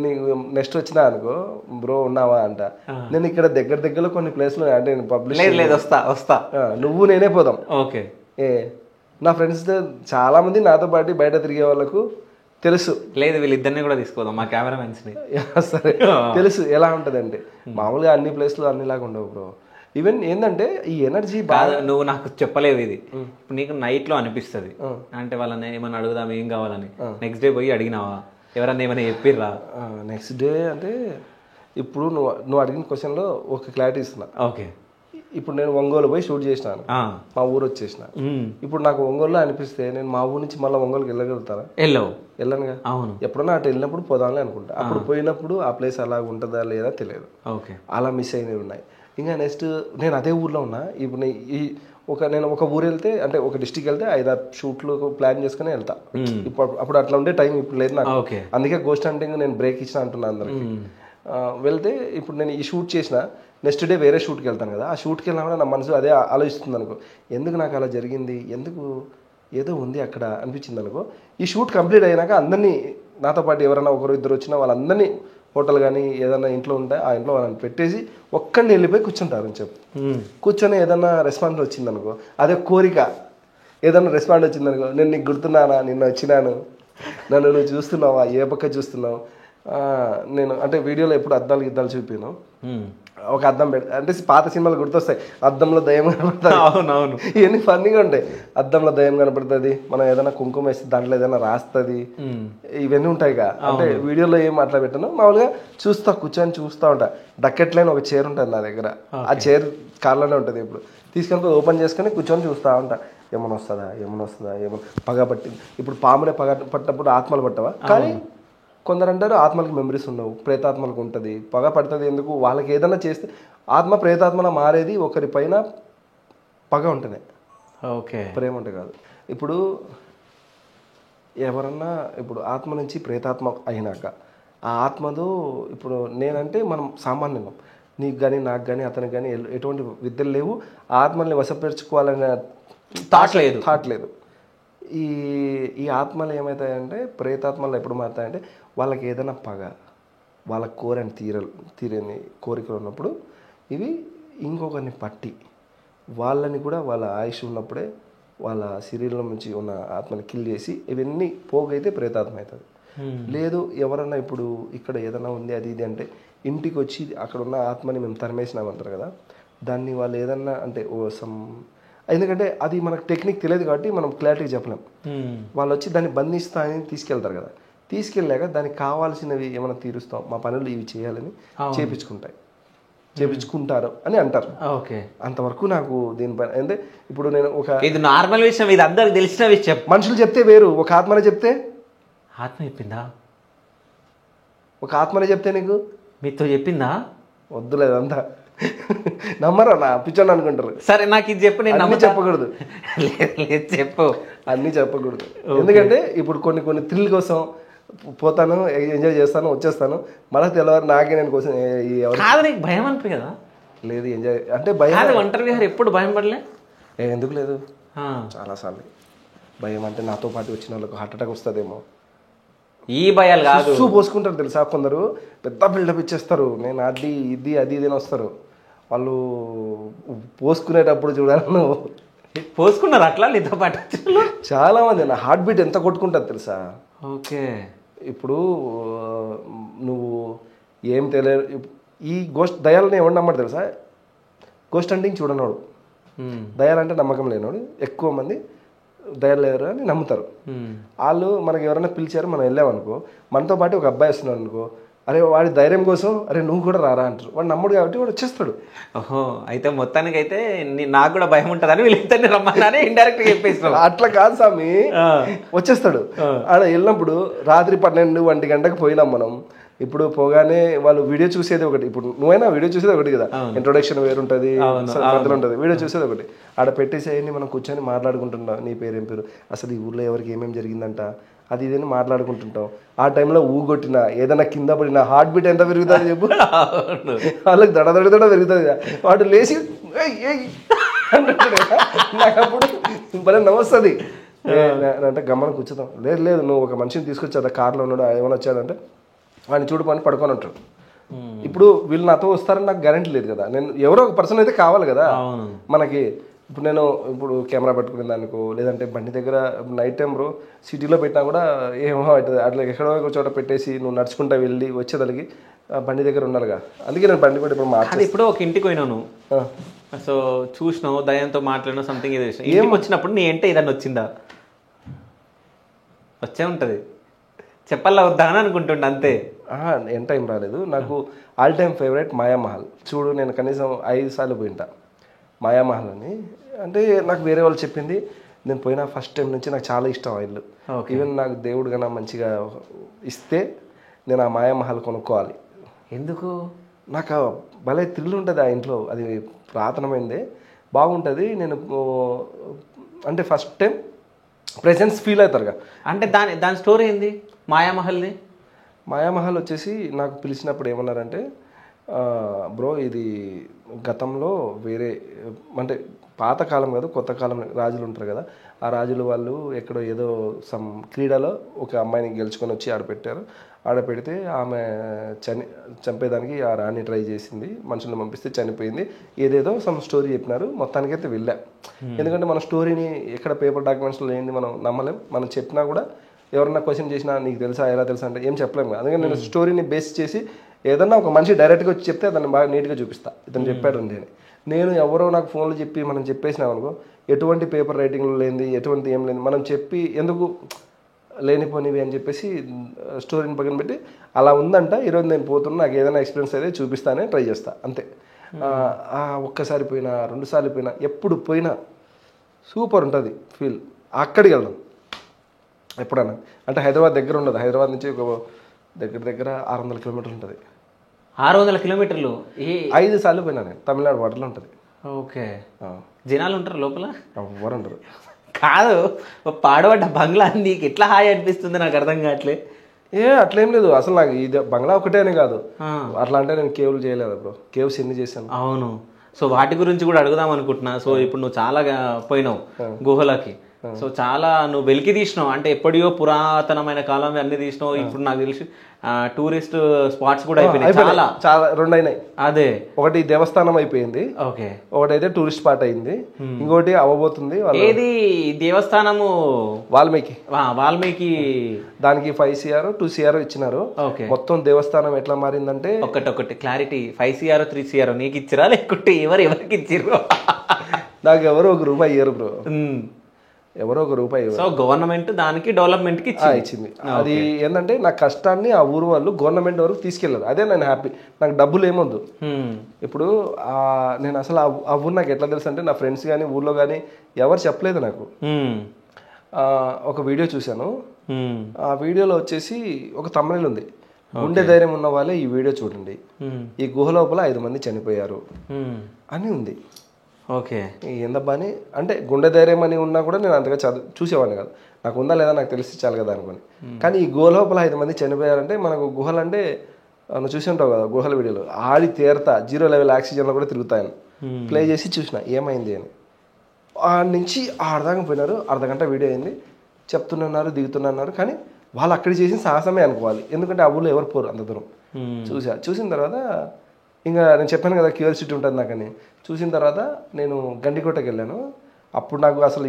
నెక్స్ట్ వచ్చినా అనుకో, బ్రో ఉన్నావా అంట. నేను ఇక్కడ దగ్గరలో కొన్ని ప్లేస్లు అంటే పబ్లిష్ వస్తా నువ్వు నేనే పోదాం. ఓకే. నా ఫ్రెండ్స్ చాలా మంది నాతో పాటు బయట తిరిగే వాళ్ళకు తెలుసు. లేదు, వీళ్ళిద్దరిని కూడా తీసుకోదాం, మా కెమెరామెన్స్ని. సరే, తెలుసు ఎలా ఉంటుంది అంటే. మామూలుగా అన్ని ప్లేస్లు అన్నిలాగా ఉండవు బ్రో. ఈవెన్ ఏంటంటే ఈ ఎనర్జీ బాగా, నువ్వు నాకు చెప్పలేవు ఇది, నీకు నైట్లో అనిపిస్తుంది అంటే వాళ్ళని ఏమన్నా అడుగుదాం ఏం కావాలని, నెక్స్ట్ డే పోయి అడిగినావా, ఎవరన్నా ఏమైనా చెప్పిర్రా? నెక్స్ట్ డే అంటే ఇప్పుడు నువ్వు అడిగిన క్వశ్చన్లో ఒక క్లారిటీ ఇస్తున్నా. ఓకే. ఇప్పుడు నేను ఒంగోలు పోయి షూట్ చేసినాను, మా ఊరు వచ్చేసిన. ఇప్పుడు నాకు ఒంగోలులో అనిపిస్తే నేను మా ఊరు నుంచి మళ్ళీ ఒంగోలుకి వెళ్ళగలుగుతారా? వెళ్ళనుగా. అవును. ఎప్పుడన్నా అటు వెళ్ళినప్పుడు పోదాంలే అనుకుంటా. అప్పుడు పోయినప్పుడు ఆ ప్లేస్ అలా ఉంటుందా లేదా తెలియదు. ఓకే. అలా మిస్ అయినవి ఉన్నాయి. ఇంకా నెక్స్ట్ నేను అదే ఊర్లో ఉన్నా. ఇప్పుడు నేను ఒక ఊరు వెళ్తే, అంటే ఒక డిస్టిక్ వెళ్తే 5-6 షూట్లు ప్లాన్ చేసుకుని వెళ్తా. అప్పుడు అట్లా ఉండే టైం ఇప్పుడు లేదు నాకు. అందుకే గోస్ట్ హంటింగ్ నేను బ్రేక్ ఇచ్చిన అంటున్నా అందరికి. వెళ్తే ఇప్పుడు నేను ఈ షూట్ చేసిన నెక్స్ట్ డే వేరే షూట్కి వెళ్తాను కదా, ఆ షూట్కి వెళ్ళినా కూడా నా మనసు అదే ఆలోచిస్తుంది అనుకో, ఎందుకు నాకు అలా జరిగింది, ఎందుకు ఏదో ఉంది అక్కడ అనిపించింది అనుకో. ఈ షూట్ కంప్లీట్ అయినాక అందరినీ, నాతో పాటు ఎవరైనా ఒకరు ఇద్దరు వచ్చినా వాళ్ళందరినీ హోటల్ కానీ ఏదైనా ఇంట్లో ఉంటే ఆ ఇంట్లో వాళ్ళని పెట్టేసి ఒక్కడిని వెళ్ళిపోయి కూర్చుంటారని చెప్పు. కూర్చొని ఏదన్నా రెస్పాన్స్ వచ్చిందనుకో, అదే కోరిక, ఏదన్నా రెస్పాండ్ వచ్చిందనుకో, నేను నీకు గుర్తున్నానా, నిన్న వచ్చినాను, నన్ను నువ్వు చూస్తున్నావా, ఏ పక్క చూస్తున్నావు. నేను అంటే వీడియోలో ఎప్పుడు అద్దాలు చూపాను. ఒక అద్దం అంటే పాత సినిమాలు గుర్తొస్తాయి, అద్దంలో దయ్యం కనపడుతుంది. అవునవును, ఇవన్నీ ఫన్నీగా ఉంటాయి. అద్దంలో దయ్యం కనపడుతుంది, మనం ఏదైనా కుంకుమ వేస్తే దాంట్లో ఏదైనా రాస్తుంది, ఇవన్నీ ఉంటాయిగా. అంటే వీడియోలో ఏం అట్లా పెట్టాను, మామూలుగా చూస్తా, కూర్చొని చూస్తూ ఉంటా. డకెట్ లైన్ ఒక చైర్ ఉంటుంది నా దగ్గర, ఆ చైర్ కార్లోనే ఉంటుంది. ఇప్పుడు తీసుకొని ఓపెన్ చేసుకొని కూర్చొని చూస్తూ ఉంటా, ఏమైనా వస్తుందా ఏమైనా పగ పట్టింది. ఇప్పుడు పామునే పగ పట్టినప్పుడు ఆత్మలు పట్టవా, కానీ కొందరు అంటారు ఆత్మలకు మెమరీస్ ఉండవు, ప్రేతాత్మలకు ఉంటుంది, పగ పడుతుంది. ఎందుకు? వాళ్ళకి ఏదైనా చేస్తే ఆత్మ ప్రేతాత్మలా మారేది ఒకరి పైన పగ ఉంటేనే, ఓకే, ప్రేమ ఉంటే కాదు. ఇప్పుడు ఎవరన్నా ఇప్పుడు ఆత్మ నుంచి ప్రేతాత్మ అయినాక ఆ ఆత్మతో ఇప్పుడు నేనంటే మనం సామాన్యం, నీకు కానీ నాకు కానీ అతనికి కానీ ఎటువంటి విద్యలు లేవు, ఆత్మల్ని వశపరుచుకోవాలనే థాట్ లేదు. ఈ ఆత్మలు ఏమవుతాయంటే ప్రేతాత్మలు ఎప్పుడు మారుతాయంటే వాళ్ళకి ఏదైనా పగ, వాళ్ళ తీరని కోరికలు ఉన్నప్పుడు ఇవి ఇంకొకరిని పట్టి వాళ్ళని కూడా వాళ్ళ ఆయుష్ ఉన్నప్పుడే వాళ్ళ శరీరం నుంచి ఉన్న ఆత్మని కిల్ చేసి ఇవన్నీ పోగైతే ప్రేతాత్మ అవుతుంది. లేదు ఎవరన్నా ఇప్పుడు ఇక్కడ ఏదైనా ఉంది అది ఇది అంటే ఇంటికి వచ్చి అక్కడ ఉన్న ఆత్మని మేము తరిమేసినామంటారు కదా, దాన్ని వాళ్ళు ఏదన్నా అంటే ఎందుకంటే అది మనకు టెక్నిక్ తెలియదు కాబట్టి మనం క్లారిటీ చెప్పలేం. వాళ్ళు వచ్చి దాన్ని బంధిస్తా అని తీసుకెళ్తారు కదా, తీసుకెళ్ళాక దానికి కావాల్సినవి ఏమైనా తీరుస్తాం, మా పనులు ఇవి చేయాలని చేపించుకుంటారు అని అంటారు. ఓకే, అంతవరకు నాకు దీనిపైన అంటే ఇప్పుడు నేను ఇది నార్మల్ విషయం, ఇది అందరికి తెలిసిన విషయం. మనుషులు చెప్తే వేరు, ఒక ఆత్మనే చెప్తే. ఆత్మ చెప్పిందా? ఒక ఆత్మనే చెప్తే నీకు మీతో చెప్పిందా? వద్దులేదంతా నమ్మరా, నా పిచ్చోని అనుకుంటారు. సరే నాకు ఇది చెప్పు, నేను చెప్పకూడదు. చెప్పు, అన్నీ చెప్పకూడదు. ఎందుకంటే ఇప్పుడు కొన్ని థ్రిల్ కోసం పోతాను, ఎంజాయ్ చేస్తాను, వచ్చేస్తాను, మళ్ళీ తెల్లవారు నాకే నేను కోసం నీకు భయం అనిపి కదా? లేదు, ఎంజాయ్ అంటే భయం. ఒంటరి విహార్ ఎప్పుడు భయం పడలే? ఎందుకు లేదు, చాలాసార్లు భయం. అంటే నాతో పాటు వచ్చిన వాళ్ళకి హార్ట్ అటాక్ వస్తుందేమో, ఈ భయాలు కాదు, పోసుకుంటారు తెలుసా. కొందరు పెద్ద బిల్డప్ ఇచ్చేస్తారు, నేను అది ఇది అని వస్తారు. వాళ్ళు పోసుకునేటప్పుడు చూడాలి, నువ్వు పోసుకున్నారు అట్లా నీతో పాటు చాలా మంది. నా హార్ట్ బీట్ ఎంత కొట్టుకుంటుంది తెలుసా. ఓకే, ఇప్పుడు నువ్వు ఏం తెలియదు, ఈ గోస్ట్ దయాలని ఎవరు నమ్మడు తెలుసా? గోస్ట్ హంటింగ్ చూడనోడు, దయాలంటే నమ్మకం లేనోడు ఎక్కువ మంది దయాలు లేరు అని నమ్ముతారు. వాళ్ళు మనకి ఎవరైనా పిలిచారు, మనం వెళ్ళామనుకో, మనతో పాటు ఒక అబ్బాయి వస్తున్నాడు అనుకో, అరే వాడి ధైర్యం కోసం అరే నువ్వు కూడా రారా అంటారు. వాడు నమ్ముడు కాబట్టి వాడు వచ్చేస్తాడు. ఓహో, అయితే మొత్తానికి అయితే నాకు కూడా భయం ఉంటుందని వీళ్ళిద్దరిని రమ్మని ఇండైరెక్ట్ చెప్పేస్తాడు. అట్లా కాదు స్వామి, వచ్చేస్తాడు. ఆడ వెళ్ళినప్పుడు రాత్రి 12-1 గంటకు పోయినాం మనం. ఇప్పుడు పోగానే వాళ్ళు వీడియో చూసేది ఒకటి, ఇప్పుడు నువ్వైనా వీడియో చూసేది ఒకటి కదా, ఇంట్రొడక్షన్ వేరుంటుంది, మధ్యలో ఉంటుంది, వీడియో చూసేది ఒకటి. ఆడ పెట్టేసేయండి, మనం కూర్చొని మాట్లాడుకుంటున్నాం, నీ పేరు ఏం పేరు, అసలు ఈ ఊర్లో ఎవరికి ఏమేమి జరిగిందంట, అది ఇదని మాట్లాడుకుంటుంటాం. ఆ టైంలో ఊగొట్టినా ఏదైనా కింద పడినా హార్ట్ బీట్ ఎంత పెరుగుతుంది చెప్పు, వాళ్ళకి దడ పెరుగుతుంది. వాడు లేచి నాకు అప్పుడు భలే నవ్వొస్తుంది. అంటే గమ్మని కూర్చుతాం. లేదు నువ్వు ఒక మనిషిని తీసుకొచ్చా, కార్లో ఉన్నాడు, ఏమైనా వచ్చాడంటే వాడిని చూడుకొని పడుకొని ఉంటాడు. ఇప్పుడు వీళ్ళు నాతో వస్తారని నాకు గ్యారెంటీ లేదు కదా, నేను ఎవరో ఒక పర్సన్ అయితే కావాలి కదా మనకి. ఇప్పుడు నేను కెమెరా పట్టుకునే దానికో, లేదంటే బండి దగ్గర నైట్ టైం సిటీలో పెట్టినా కూడా ఏమో అవుతుంది, అట్లా ఎక్కడో ఒక చోట పెట్టేసి నువ్వు నడుచుకుంటా వెళ్ళి వచ్చేదానికి బండి దగ్గర ఉండాలిగా. అందుకే నేను బండి కూడా ఇప్పుడు మార్చాను. ఇప్పుడు ఒక ఇంటికి పోయినాను, సో చూసినావు, దయంతో మాట్లాడినావు, సంథింగ్ ఇది ఏం వచ్చినప్పుడు నీ అంటే ఏదన్నా వచ్చిందా? వచ్చే ఉంటుంది, చెప్పాలా వద్దా అని అనుకుంటుండే అంతే. ఏం టైం రాలేదు. నాకు ఆల్ టైమ్ ఫేవరెట్ మాయామహల్. చూడు, నేను కనీసం 5 సార్లు పోయింటా మాయామహల్ అని. అంటే నాకు వేరే వాళ్ళు చెప్పింది, నేను పోయిన ఫస్ట్ టైం నుంచి నాకు చాలా ఇష్టం ఆ ఇల్లు. ఈవెన్ నాకు దేవుడు కన్నా మంచిగా ఇస్తే నేను ఆ మాయామహల్ కొనుక్కోవాలి. ఎందుకు? నాకు భలే థ్రిల్ ఉంటుంది ఆ ఇంట్లో, అది పురాతనమైందే, బాగుంటుంది. నేను అంటే ఫస్ట్ టైం ప్రెజెన్స్ ఫీల్ అవుతారుగా. అంటే దాని స్టోరీ ఏంది మాయామహల్ది? మాయామహల్ వచ్చేసి నాకు పిలిచినప్పుడు ఏమన్నారంటే, బ్రో ఇది గతంలో వేరే అంటే పాతకాలం కాదు, కొత్త కాలం రాజులు ఉంటారు కదా, ఆ రాజులు వాళ్ళు ఎక్కడో ఏదో సమ్ క్రీడలో ఒక అమ్మాయిని గెలుచుకొని వచ్చి ఆడపెట్టారు. ఆడపెడితే ఆమె చంపేదానికి ఆ రాణి ట్రై చేసింది, మనుషులను పంపిస్తే చనిపోయింది, ఏదేదో సమ్ స్టోరీ చెప్పినారు. మొత్తానికైతే వెళ్ళా. ఎందుకంటే మన స్టోరీని ఎక్కడ పేపర్ డాక్యుమెంట్స్లో ఏంది మనం నమ్మలేం. మనం చెప్పినా కూడా ఎవరన్నా క్వశ్చన్ చేసినా నీకు తెలుసా ఎలా తెలుసా అంటే ఏం చెప్పలేము. అందుకని నేను స్టోరీని బేస్ చేసి ఏదన్నా ఒక మనిషి డైరెక్ట్గా వచ్చి చెప్తే దాన్ని బాగా నీట్గా చూపిస్తా, ఇతను చెప్పాడు అని. నేను ఎవరో నాకు ఫోన్లో చెప్పి మనం చెప్పేసినాం అనుకో, ఎటువంటి పేపర్ రైటింగ్లో లేనిది, ఎటువంటి ఏం లేని మనం చెప్పి ఎందుకు లేనిపోనివి అని చెప్పేసి స్టోరీని పక్కన పెట్టి అలా ఉందంట, ఈరోజు నేను పోతున్నా, నాకు ఏదైనా ఎక్స్పీరియన్స్ అయితే చూపిస్తానే ట్రై చేస్తా అంతే. ఒక్కసారి పోయినా 2 సార్లు పోయినా, ఎప్పుడు పోయినా సూపర్ ఉంటుంది ఫీల్. అక్కడికి వెళ్దాం ఎప్పుడన్నా. అంటే హైదరాబాద్ దగ్గర ఉండదు, హైదరాబాద్ నుంచి ఒక దగ్గర దగ్గర 600 కిలోమీటర్లు ఉంటుంది. 600 కిలోమీటర్లు? 5 సార్లు పోయినా నేను. తమిళనాడు బార్డర్లో ఉంటుంది. ఓకే. జనాలు ఉంటారు లోపల? ఎవరు ఉండరు. కాదు, పాడబడ్డ బంగ్లా నీకు ఎట్లా హాయి అనిపిస్తుంది నాకు అర్థం కావట్లే. అట్లేం లేదు అసలు. నాకు ఇది బంగ్లా ఒకటే అని కాదు, అట్లా అంటే నేను కేవ్లు చేయలేదు బ్రో. కేవ్స్ ఎన్ని చేశాను. అవును. సో వాటి గురించి కూడా అడుగుదాం అనుకుంటున్నా. సో ఇప్పుడు నువ్వు చాలా పోయినావు గుహలకి. సో చాలా నువ్వు వెలికి తీసినావు, అంటే ఎప్పుడో పురాతనమైన కాలం అన్ని తీసినావు. ఇప్పుడు నాకు తెలిసి టూరిస్ట్ స్పాట్స్ కూడా అయిపోయినాయి చాలా. 2 అయినాయి. అదే, ఒకటి దేవస్థానం అయిపోయింది, ఓకే, ఒకటైతే టూరిస్ట్ స్పాట్ అయింది, ఇంకోటి అవ్వబోతుంది. ఏది దేవస్థానము? వాల్మీకి. దానికి 5 CR 2 CR ఇచ్చినారు. మొత్తం దేవస్థానం ఎట్లా మారిందంటే ఒకటి క్లారిటీ, 5 CR 3 CR నీకు ఇచ్చిరా లేకుంటే ఎవరికి ఇచ్చిర్రు? నాకు ఎవరో ₹1 ఇయ్యరు బ్రో, ఎవరో ₹1. సో గవర్నమెంట్ దానికి డెవలప్మెంట్ కి ఇచ్చింది. అది ఏంటంటే నా కష్టాన్ని ఆ ఊరు వాళ్ళు గవర్నమెంట్ వరకు తీసుకెళ్ళారు. అదే నేను హ్యాపీ. నాకు డబ్బులు ఏమొద్దు. ఇప్పుడు నేను అసలు ఆ ఊరు నాకు ఎట్లా తెలుసు అంటే నా ఫ్రెండ్స్ కానీ ఊర్లో కానీ ఎవరు చెప్పలేదు నాకు. ఒక వీడియో చూశాను. ఆ వీడియోలో వచ్చేసి ఒక తమిళ ఉంది, గుండె ధైర్యం ఉన్న వాళ్ళే ఈ వీడియో చూడండి, ఈ గుహ లోపల 5 మంది చనిపోయారు అని ఉంది. ఓకే. ఏందబ్బా అని అంటే గుండె ధైర్యం అని ఉన్నా కూడా నేను అంతగా చూసేవాడిని కాదు. నాకు ఉందా లేదా నాకు తెలిసి చాలు కదా అనుకోని. కానీ ఈ గుహ లోపల 5 మంది చనిపోయారంటే మనకు గుహలు అంటే నువ్వు చూసి ఉంటావు కదా గుహల వీడియోలు, ఆడి తీరతా 0 లెవెల్ ఆక్సిజన్లో కూడా తిరుగుతాయని ప్లే చేసి చూసిన ఏమైంది అని. ఆడి నుంచి ఆడదాకా పోయినారు, అర్ధగంట వీడియో అయింది, చెప్తున్నారు దిగుతున్నారు. కానీ వాళ్ళు అక్కడ చేసిన సాహసమే అనుకోవాలి, ఎందుకంటే ఆ ఊళ్ళో ఎవరు పోరు అంత దూరం. చూసిన తర్వాత ఇంకా నేను చెప్పాను కదా క్యూరియాసిటీ ఉంటుంది నాకని. చూసిన తర్వాత నేను గండికోటకి వెళ్ళాను. అప్పుడు నాకు అసలు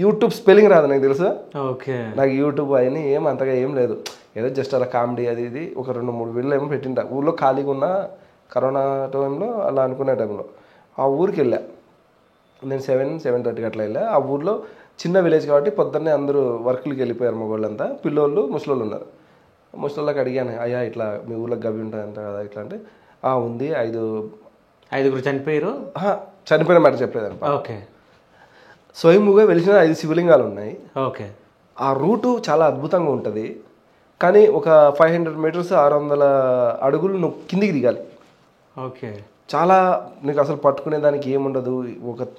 యూట్యూబ్ స్పెల్లింగ్ రాదు నాకు తెలుసు. ఓకే. నాకు యూట్యూబ్ అవన్నీ అంతగా ఏం లేదు, ఏదో జస్ట్ అలా కామెడీ అది ఇది ఒక 2-3 వీడియోలు ఏమో పెట్టింటా ఊళ్ళో ఖాళీగా ఉన్న కరోనా టైంలో అలా అనుకునే టైంలో. ఆ ఊరికి వెళ్ళా నేను 7-7:30 అట్లా వెళ్ళా. ఆ ఊర్లో చిన్న విలేజ్ కాబట్టి పొద్దున్నే అందరూ వర్క్లకి వెళ్ళిపోయారు. మగవాళ్ళంతా పిల్లోళ్ళు ముసలోళ్ళు ఉన్నారు. ముసలోళ్ళకి అడిగాను, అయ్యా ఇట్లా మీ ఊళ్ళో గవి ఉంటాయంట కదా ఇట్లా అంటే, ఉంది 5 చనిపోయారు. చనిపోయిన మాట చెప్పలేదంట. ఓకే. స్వయంగా వెలిసిన 5 శివలింగాలు ఉన్నాయి. ఓకే. ఆ రూటు చాలా అద్భుతంగా ఉంటుంది. కానీ ఒక 500 మీటర్స్ 600 అడుగులు నువ్వు కిందికి దిగాలి. ఓకే. చాలా నీకు అసలు పట్టుకునే దానికి ఏముండదు.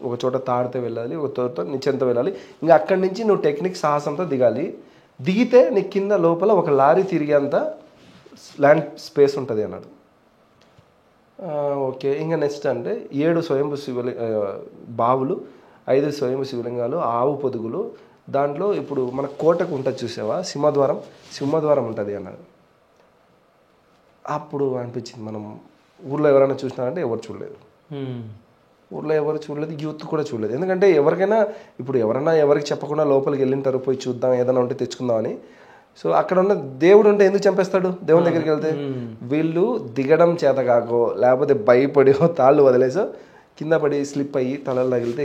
ఒక చోట తాడితే వెళ్ళాలి, ఒక చోట నిచ్చెంతో వెళ్ళాలి. ఇంకా అక్కడి నుంచి నువ్వు టెక్నిక్ సాహసంతో దిగాలి. దిగితే నీ కింద లోపల ఒక లారీ తిరిగేంత ల్యాండ్ స్పేస్ ఉంటుంది అన్నాడు. ఓకే. ఇంకా నెక్స్ట్ అంటే 7 స్వయంభూ బావులు, 5 స్వయంభూ శివలింగాలు, ఆవు పొదుగులు. దాంట్లో ఇప్పుడు మన కోటకు ఉంటుంది చూసావా సింహద్వారం ఉంటుంది అన్నాడు. అప్పుడు అనిపించింది మనం ఊళ్ళో ఎవరైనా చూసినారంటే ఎవరు చూడలేదు. ఊళ్ళో ఎవరు చూడలేదు, యూత్ కూడా చూడలేదు. ఎందుకంటే ఎవరికైనా ఇప్పుడు ఎవరికి చెప్పకుండా లోపలికి వెళ్ళింటారు, పోయి చూద్దాం ఏదైనా ఉంటే తెచ్చుకుందామని. సో అక్కడ ఉన్న దేవుడు ఉంటే ఎందుకు చంపేస్తాడు దేవుని దగ్గరికి వెళ్తే? వీళ్ళు దిగడం చేత కాకో లేకపోతే భయపడియో తాళ్ళు వదిలేసో కింద పడి స్లిప్ అయ్యి తలలు తగిలితే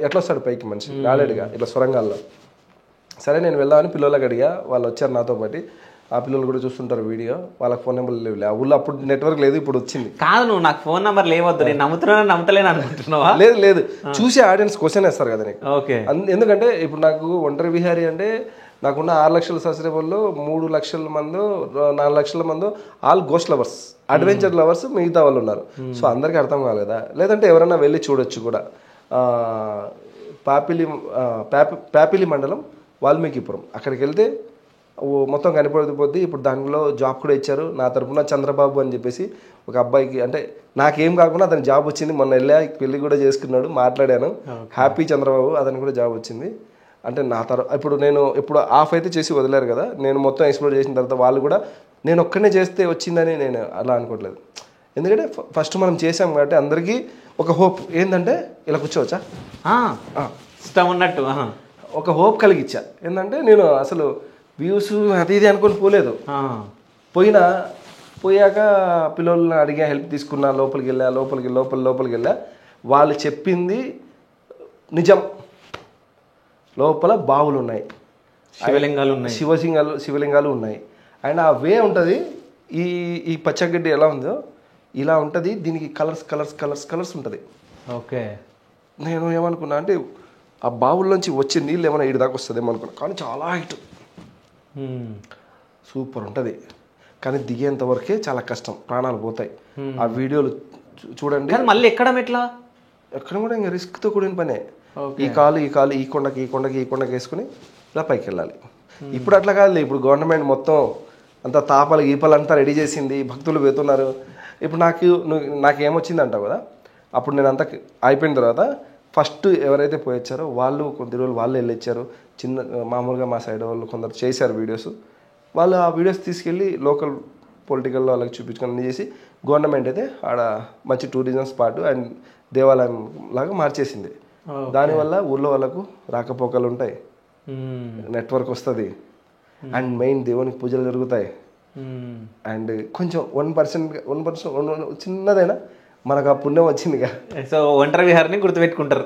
ఎట్లా వస్తాడు పైకి మనిషి? రాలేడుగా ఇట్లా సొరంగాల్లో. సరే నేను వెళ్దామని పిల్లలకి అడిగా, వాళ్ళు వచ్చారు నాతో పాటు. ఆ పిల్లలు కూడా చూస్తుంటారు వీడియో, వాళ్ళకి ఫోన్ నెంబర్లు లేవు. ఆ ఊళ్ళో అప్పుడు నెట్వర్క్ లేదు, ఇప్పుడు వచ్చింది. కాదు, నువ్వు నాకు ఫోన్ నెంబర్ లేవద్దు, నేను నమ్ముతలేను అనుకుంటున్నావా? లేదు చూసే ఆడియన్స్ క్వశ్చన్ వేస్తారు కదా నీకు. ఓకే. ఎందుకంటే ఇప్పుడు నాకు ఒంటరి విహారీ అంటే నాకున్న 6 లక్షల సబ్స్క్రైబర్లు 3 లక్షల మందో 4 లక్షల మందో all ghost lovers, adventure lovers మిగతా వాళ్ళు ఉన్నారు. సో అందరికీ అర్థం కాలేదా? లేదంటే ఎవరైనా వెళ్ళి చూడొచ్చు కూడా. పాపిలి మండలం వాల్మీకిపురం, అక్కడికి వెళ్తే మొత్తం కనిపడిపోద్ది. ఇప్పుడు దానిలో జాబ్ కూడా ఇచ్చారు నా తరఫున. చంద్రబాబు అని చెప్పేసి ఒక అబ్బాయికి, అంటే నాకేం కాకుండా అతనికి జాబ్ వచ్చింది. మొన్న వెళ్ళా, పెళ్లి కూడా చేసుకున్నాడు, మాట్లాడాను. హ్యాపీ చంద్రబాబు, అతనికి కూడా జాబ్ వచ్చింది. అంటే నా ఇప్పుడు నేను ఇప్పుడు ఆఫ్ అయితే చేసి వదిలేరు కదా, నేను మొత్తం ఎక్స్ప్లోర్ చేసిన తర్వాత వాళ్ళు కూడా నేను ఒక్కనే చేస్తే వచ్చిందని నేను అలా అనుకోవట్లేదు. ఎందుకంటే ఫస్ట్ మనం చేసాం కాబట్టి అందరికీ ఒక హోప్ ఏంటంటే ఇలా కూర్చోవచ్చా ఇష్టం ఉన్నట్టు ఒక హోప్ కలిగిచ్చా. ఏంటంటే నేను అసలు వ్యూస్ అది ఇది అనుకొని పోలేదు. పోయాక పిల్లల్ని అడిగా, హెల్ప్ తీసుకున్నా, లోపలికి వెళ్ళా. వాళ్ళు చెప్పింది నిజం. లోపల బావులు ఉన్నాయి, శివలింగాలు ఉన్నాయి. అండ్ ఆ వే ఉంటుంది. ఈ పచ్చగడ్డి ఎలా ఉందో ఇలా ఉంటుంది. దీనికి కలర్స్ ఉంటుంది. ఓకే. నేను ఏమనుకున్నా అంటే ఆ బావుల్లోంచి వచ్చే నీళ్ళు ఏమైనా 7 దాకా వస్తుంది ఏమనుకున్నా, కానీ చాలా హైట్, సూపర్ ఉంటుంది. కానీ దిగేంత వరకే చాలా కష్టం, ప్రాణాలు పోతాయి. ఆ వీడియోలు చూడండి. మళ్ళీ ఎక్కడం ఎట్లా? ఎక్కడ కూడా ఇంకా రిస్క్తో కూడిన పనే. ఈ కాలు ఈ కొండకి వేసుకుని ఇలా పైకి వెళ్ళాలి. ఇప్పుడు అట్లా కాదు, ఇప్పుడు గవర్నమెంట్ మొత్తం అంతా తాపలు గీపలు అంతా రెడీ చేసింది, భక్తులు పోతున్నారు. ఇప్పుడు నాకేమొచ్చింది అంటావు కదా, అప్పుడు నేను అంతా అయిపోయిన తర్వాత ఫస్ట్ ఎవరైతే పోయొచ్చారో వాళ్ళు కొద్ది రోజులు వాళ్ళు వెళ్ళొచ్చారు. మామూలుగా మా సైడ్ వాళ్ళు కొందరు చేశారు వీడియోస్. వాళ్ళు ఆ వీడియోస్ తీసుకెళ్ళి లోకల్ పొలిటికల్ వాళ్ళకి చూపించుకొని చేసి గవర్నమెంట్ అయితే ఆడ మంచి టూరిజం స్పాట్ అండ్ దేవాలయం లాగా మార్చేసింది. దానివల్ల ఊళ్ళో వాళ్ళకు రాకపోకలు ఉంటాయి, నెట్వర్క్ వస్తుంది, అండ్ మెయిన్ దేవునికి పూజలు జరుగుతాయి. అండ్ కొంచెం 1% చిన్నదైనా మనకు ఆ పుణ్యం వచ్చిందిగా. సో ఒంటరి విహారాన్ని గుర్తుపెట్టుకుంటారు,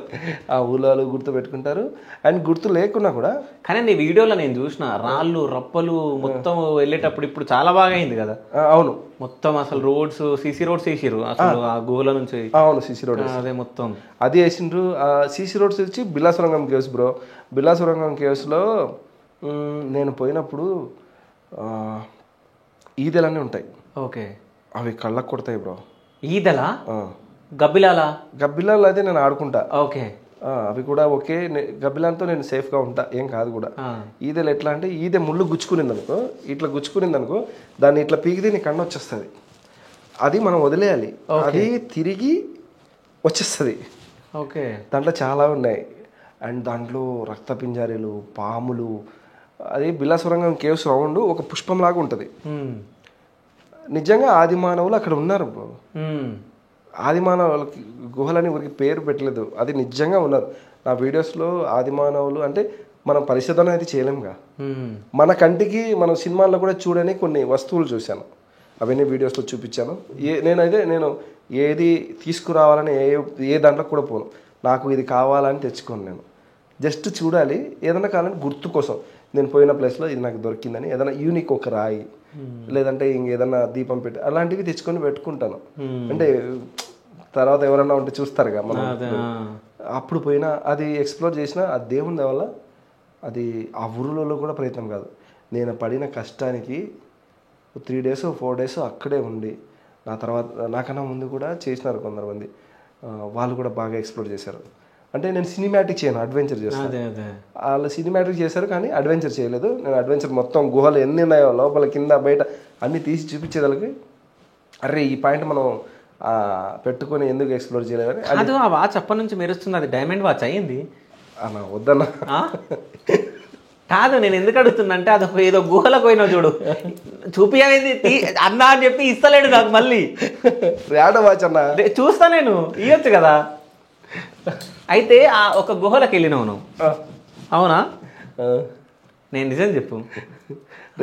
ఆ ఊళ్ళో వాళ్ళు గుర్తుపెట్టుకుంటారు. అండ్ గుర్తు లేకున్నా కూడా. కానీ నీ వీడియోలో నేను చూసిన రాళ్ళు రప్పలు మొత్తం వెళ్ళేటప్పుడు ఇప్పుడు చాలా బాగా అయింది కదా. అవును, మొత్తం అసలు రోడ్స్ సీసీ రోడ్స్ వేసిరు అసలు ఆ గుహల నుంచి. అవును, సీసీ రోడ్ అదే మొత్తం అది వేసిండ్రు. ఆ సీసీ రోడ్స్ వచ్చి బిల్లాసురంగం కేవ్స్ బ్రో. బిల్లాసురంగం కేవ్స్లో నేను పోయినప్పుడు ఈదెలన్నీ ఉంటాయి. ఓకే, అవి కళ్ళకు కొడతాయి బ్రో. ఈదలా? గబ్బిలాలు అయితే నేను ఆడుకుంటా. ఓకే, అవి కూడా ఓకే. గబ్బిలాలతో నేను సేఫ్గా ఉంటా, ఏం కాదు కూడా. ఈదెలు ఎట్లా అంటే ఈదె ముళ్ళు గుచ్చుకునింది అనుకో, దాన్ని ఇట్లా పీకితే నీ కన్ను వచ్చేస్తుంది. అది మనం వదిలేయాలి, అది తిరిగి వచ్చేస్తుంది. ఓకే, దాంట్లో చాలా ఉన్నాయి. అండ్ దాంట్లో రక్తపింజారీలు, పాములు. అది బిల్లాసురంగం కేవ్స్ రౌండ్ ఒక పుష్పంలాగా ఉంటుంది. నిజంగా ఆది మానవులు అక్కడ ఉన్నారు బ్రో. ఆది మానవులకి గుహలని ఊరికి పేరు పెట్టలేదు, అది నిజంగా ఉన్నారు. నా వీడియోస్లో ఆది మానవులు అంటే మనం పరిశోధన అయితే చేయలేముగా. మన కంటికి మనం సినిమాల్లో కూడా చూడని కొన్ని వస్తువులు చూశాను, అవన్నీ వీడియోస్లో చూపించాను. నేను ఏది తీసుకురావాలని ఏ దాంట్లో కూడా పోను. నాకు ఇది కావాలని తెచ్చుకోను, నేను జస్ట్ చూడాలి. ఏదైనా కావాలని గుర్తు కోసం నేను పోయిన ప్లేస్లో ఇది నాకు దొరికిందని ఏదైనా యూనిక్ ఒక రాయి లేదంటే ఇంకేదన్నా దీపం పెట్టి అలాంటివి తెచ్చుకొని పెట్టుకుంటాను. అంటే తర్వాత ఎవరన్నా ఉంటే చూస్తారుగా మనం. అప్పుడు పోయినా అది ఎక్స్ప్లోర్ చేసిన ఆ దేవుని వల్ల అది ఆ ఊరిలో కూడా ప్రయత్నం కాదు. నేను పడిన కష్టానికి 3 days 4 days అక్కడే ఉండి నా తర్వాత నాకన్నా ముందు కూడా చేసినారు కొందరుమంది, వాళ్ళు కూడా బాగా ఎక్స్ప్లోర్ చేశారు. అంటే నేను సినిమాటిక్ చేయను, అడ్వెంచర్ చేస్తాను. వాళ్ళు సినిమాటిక్ చేశారు కానీ అడ్వెంచర్ చేయలేదు. నేను అడ్వెంచర్ మొత్తం గుహలు ఎన్ని ఉన్నాయో లోపల కింద బయట అన్నీ తీసి చూపించేదానికి అరే ఈ పాయింట్ మనం పెట్టుకొని ఎందుకు ఎక్స్ప్లోర్ చేయలేదని. అది ఆ వాచ్ అప్పటి నుంచి మెరుస్తుంది, అది డైమండ్ వాచ్ అయ్యింది అన్న వద్దన్నా. కాదు, నేను ఎందుకు అడుగుతున్నా అంటే అది ఏదో గుహలకు పోయినా చూడు, చూపించేది అన్నా అని చెప్పి ఇస్తలేడు నాకు. మళ్ళీ ర్యాడో వాచ్ అన్న చూస్తా, నేను ఇవ్వచ్చు కదా. అయితే ఆ ఒక గుహలకు వెళ్ళినావు నువ్వు, అవునా? నేను నిజం చెప్పు,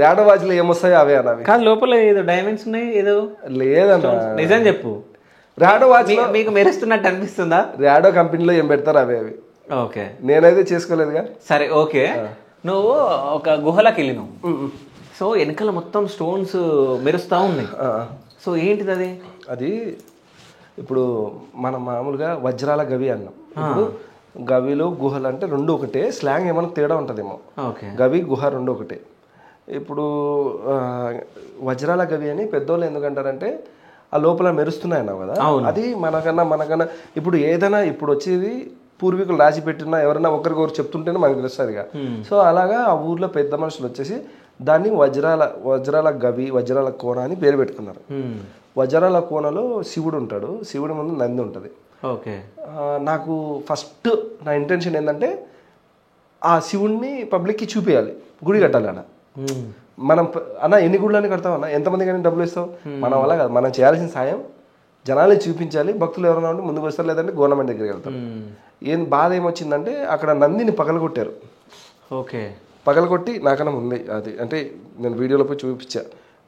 ర్యాడో వాచ్లో ఏమొస్తాయో అవే అన్నవి కాదు, లోపల ఏదో డైమండ్స్ ఉన్నాయి ఏదో. లేదన్నా, నిజం చెప్పు. ర్యాడో వాచ్ మీకు మెరుస్తున్నట్టు అనిపిస్తుందా? ర్యాడో కంపెనీలో ఏం పెడతారు అవే అవి. ఓకే, నేనైతే చేసుకోలేదుగా. సరే ఓకే, నువ్వు ఒక గుహలకు వెళ్ళినావు. సో వెనకాల మొత్తం స్టోన్స్ మెరుస్తూ ఉన్నాయి. సో ఏంటిది అది? అది ఇప్పుడు మనం మామూలుగా వజ్రాల గవి అన్నాం. ఇప్పుడు గవిలో గుహలు అంటే రెండు ఒకటే, స్లాంగ్ ఏమైనా తేడా ఉంటుందేమో. గవి గుహ రెండు ఒకటే. ఇప్పుడు వజ్రాల గవి అని పెద్దోళ్ళు ఎందుకంటారంటే ఆ లోపల మెరుస్తున్నాయి అన్నావు కదా, అది మనకన్నా ఇప్పుడు ఏదైనా ఇప్పుడు వచ్చేది పూర్వీకులు రాసి పెట్టినా ఎవరైనా ఒకరికొకరు చెప్తుంటేనే మనకు తెలుస్తుంది ఇక. సో అలాగా ఆ ఊర్లో పెద్ద మనుషులు వచ్చేసి దాన్ని వజ్రాల గవి, వజ్రాల కోన అని పేరు పెట్టుకున్నారు. వజ్రాల కోనలో శివుడు ఉంటాడు, శివుడి ముందు నంది ఉంటుంది. ఓకే, నాకు ఫస్ట్ నా ఇంటెన్షన్ ఏంటంటే ఆ శివుడిని పబ్లిక్కి చూపించాలి, గుడి కట్టాలి అన్న. మనం అన్న ఎన్ని గుళ్ళని కడతావు అన్న, ఎంతమంది కానీ డబ్బులు ఇస్తావు, మన వల్ల కాదు. మనం చేయాల్సిన సాయం జనాలకి చూపించాలి. భక్తులు ఎవరైనా ఉంటే ముందుకు వస్తారు, లేదంటే గవర్నమెంట్ దగ్గరికి వెళ్తారు. ఏం బాధ ఏమొచ్చిందంటే అక్కడ నందిని పగలగొట్టారు. ఓకే, పగలగొట్టి నాకన్నా ఉంది అది, అంటే నేను వీడియోలో పోయి చూపించా.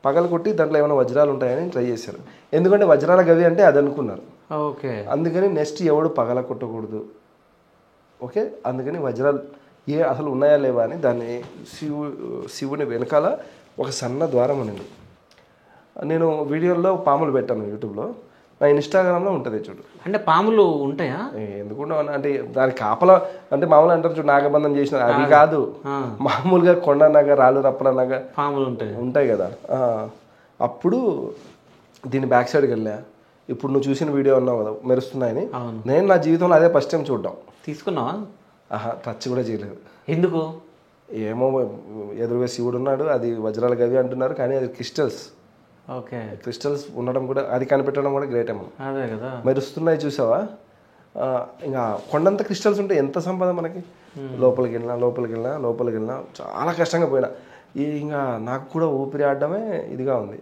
పగలగొట్టి దాంట్లో ఏమైనా వజ్రాలు ఉంటాయని ట్రై చేశారు. ఎందుకంటే వజ్రాల గవి అంటే అది అనుకున్నారు. ఓకే, అందుకని నెక్స్ట్ ఎవడు పగల కొట్టకూడదు. ఓకే, అందుకని వజ్రాలు అసలు ఉన్నాయా లేవా అని దాన్ని శివుని వెనకాల ఒక సన్న ద్వారం ఉన్నది. నేను వీడియోలో పాములు పెట్టాను యూట్యూబ్లో, నా ఇన్స్టాగ్రామ్లో ఉంటుంది చూడు. అంటే పాములు ఉంటాయా? ఎందుకుంటా అంటే దాని కాపలా అంటే మామూలు అంటారు చూడు, నాగబంధం చేసిన అవి కాదు, మామూలుగా కొండనగా రాళ్ళు రప్పలనగా పాములు ఉంటాయి కదా. అప్పుడు దీని బ్యాక్ సైడ్కి వెళ్ళా. ఇప్పుడు నువ్వు చూసిన వీడియో అన్నావు కదా మెరుస్తున్నాయని, నేను నా జీవితంలో అదే ఫస్ట్ టైం చూడడం. తీసుకున్నావా? టచ్ కూడా చేయలేదు. ఎందుకు? ఏమో ఎదురుగా శివుడు ఉన్నాడు, అది వజ్రాల గవి అంటున్నారు, కానీ అది క్రిస్టల్స్. ఓకే, క్రిస్టల్స్ ఉండడం కూడా, అది కనిపెట్టడం కూడా గ్రేట్ ఏమో. అదే కదా, మెరుస్తున్నాయి చూసావా. ఇంకా కొండంత క్రిస్టల్స్ ఉంటే ఎంత సంపద మనకి. లోపలికి వెళ్ళినా చాలా కష్టంగా పోయినా. ఇంకా నాకు కూడా ఊపిరి ఆడడమే ఇదిగా ఉంది.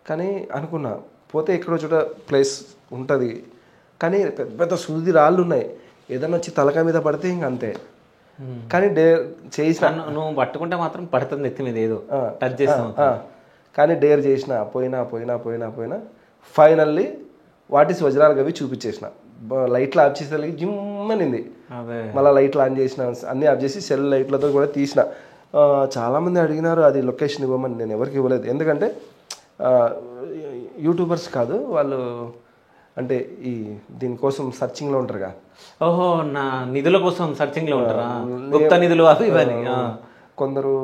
కానీ అనుకున్నా పోతే ఎక్కడో చోట ప్లేస్ ఉంటుంది, కానీ పెద్ద పెద్ద సూది రాళ్ళు ఉన్నాయి, ఏదైనా వచ్చి తలకాయ మీద పడితే ఇంక అంతే. కానీ డేర్ చేసిన, నువ్వు పట్టుకుంటే మాత్రం పడుతుంది ఎత్తి మీద, ఏదో టచ్ చేస్తాను. కానీ డేర్ చేసిన, పోయినా ఫైనల్లీ వాట్ ఈస్ వజ్రాల గవి చూపించేసిన. లైట్లు ఆఫ్ చేసేసరికి జిమ్మనింది. మళ్ళీ లైట్లు ఆన్ చేసిన, అన్నీ ఆఫ్ చేసి సెల్ లైట్లతో కూడా తీసిన. చాలామంది అడిగినారు అది లొకేషన్ ఇవ్వమని, నేను ఎవరికి ఇవ్వలేదు. ఎందుకంటే యూట్యూబర్స్ కాదు వాళ్ళు, అంటే ఈ దీనికోసం సర్చింగ్లో ఉంటారుగా. ఓహో, నా నిధుల కోసం సర్చింగ్లో ఉంటారా, గుప్త నిధులు అవి ఇవన్నీ. కొందరు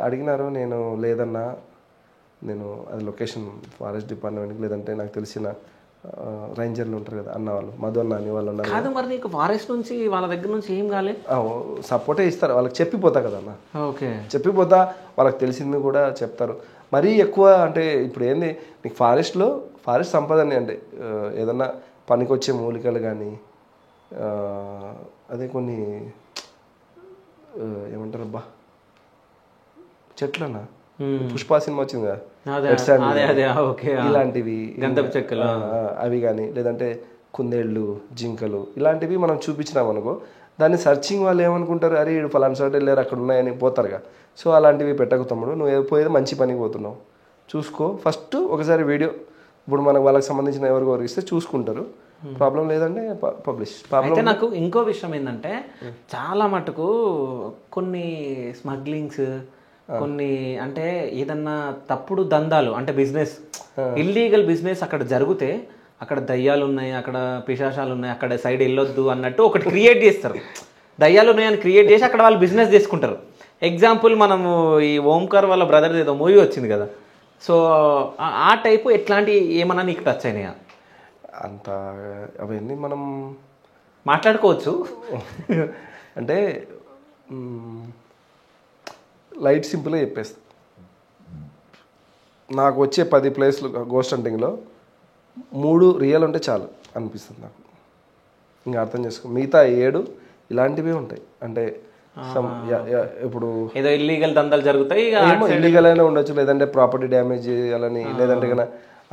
అడిగినారు, నేను లేదన్నా, నేను అది లొకేషన్ ఫారెస్ట్ డిపార్ట్మెంట్కి, లేదంటే నాకు తెలిసిన రేంజర్లు ఉంటారు కదా అన్న వాళ్ళు, మధు అన్న అని వాళ్ళు ఉన్నారు. కాదు మరి నీకు ఫారెస్ట్ నుంచి వాళ్ళ దగ్గర నుంచి ఏం కాలే? సపోర్టే ఇస్తారు, వాళ్ళకి చెప్పిపోతా కదన్న. ఓకే, చెప్పిపోతా, వాళ్ళకి తెలిసింది కూడా చెప్తారు. మరీ ఎక్కువ అంటే ఇప్పుడు ఏంది నీకు ఫారెస్ట్ సంపదని, అంటే ఏదన్నా పనికొచ్చే మూలికలు కానీ, అదే కొన్ని ఏమంటారు అబ్బా చెట్లన్నా, పుష్ప సినిమా వచ్చింది కదా, ఇలాంటివి గంధపు చెక్కలు అవి కానీ, లేదంటే కుందేళ్ళు, జింకలు, ఇలాంటివి మనం చూపించినాం అనుకో, దాన్ని సర్చింగ్ వాళ్ళు ఏమనుకుంటారు, అరే వీడు ఫలానా చోట వెళ్ళారు అక్కడ ఉన్నాయని పోతారుగా. సో అలాంటివి పెట్టకు తమ్ముడు, నువ్వు పోయేది మంచి పనికి పోతున్నావు, చూసుకో. ఫస్ట్ ఒకసారి వీడియో ఇప్పుడు మనకు వాళ్ళకి సంబంధించిన ఎవరికి ఇస్తే చూసుకుంటారు, ప్రాబ్లం లేదంటే పబ్లిష్. అయితే నాకు ఇంకో విషయం ఏంటంటే, చాలా మటుకు కొన్ని స్మగ్లింగ్స్, కొన్ని అంటే ఏదన్నా తప్పుడు దందాలు, అంటే బిజినెస్, ఇల్లీగల్ బిజినెస్ అక్కడ జరిగితే, అక్కడ దయ్యాలు ఉన్నాయి, అక్కడ పిశాచాలు ఉన్నాయి, అక్కడ సైడ్ వెళ్ళొద్దు అన్నట్టు ఒకటి క్రియేట్ చేస్తారు. దయ్యాలు ఉన్నాయని క్రియేట్ చేసి అక్కడ వాళ్ళు బిజినెస్ చేసుకుంటారు. ఎగ్జాంపుల్ మనము ఈ ఓంకార్ వాళ్ళ బ్రదర్ ఏదో మూవీ వచ్చింది కదా, సో ఆ టైపు ఎట్లాంటి ఏమన్నా నీకు టచ్ అయినాయా? అంత అవన్నీ మనం మాట్లాడుకోవచ్చు. అంటే లైట్ సింపుల్గా చెప్పేస్తా, నాకు వచ్చే 10 ప్లేస్లు గోస్ట్ హంటింగ్లో 3 రియల్ ఉంటే చాలు అనిపిస్తుంది నాకు. ఇంకా అర్థం చేసుకో, మిగతా 7 ఇలాంటివే ఉంటాయి. అంటే ఇప్పుడు ఏదో ఇల్లీగల్ దందాలు జరుగుతాయి, ఇల్లీగల్ అయినా ఉండొచ్చు, లేదంటే ప్రాపర్టీ డ్యామేజ్ చేయాలని, లేదంటే కన్నా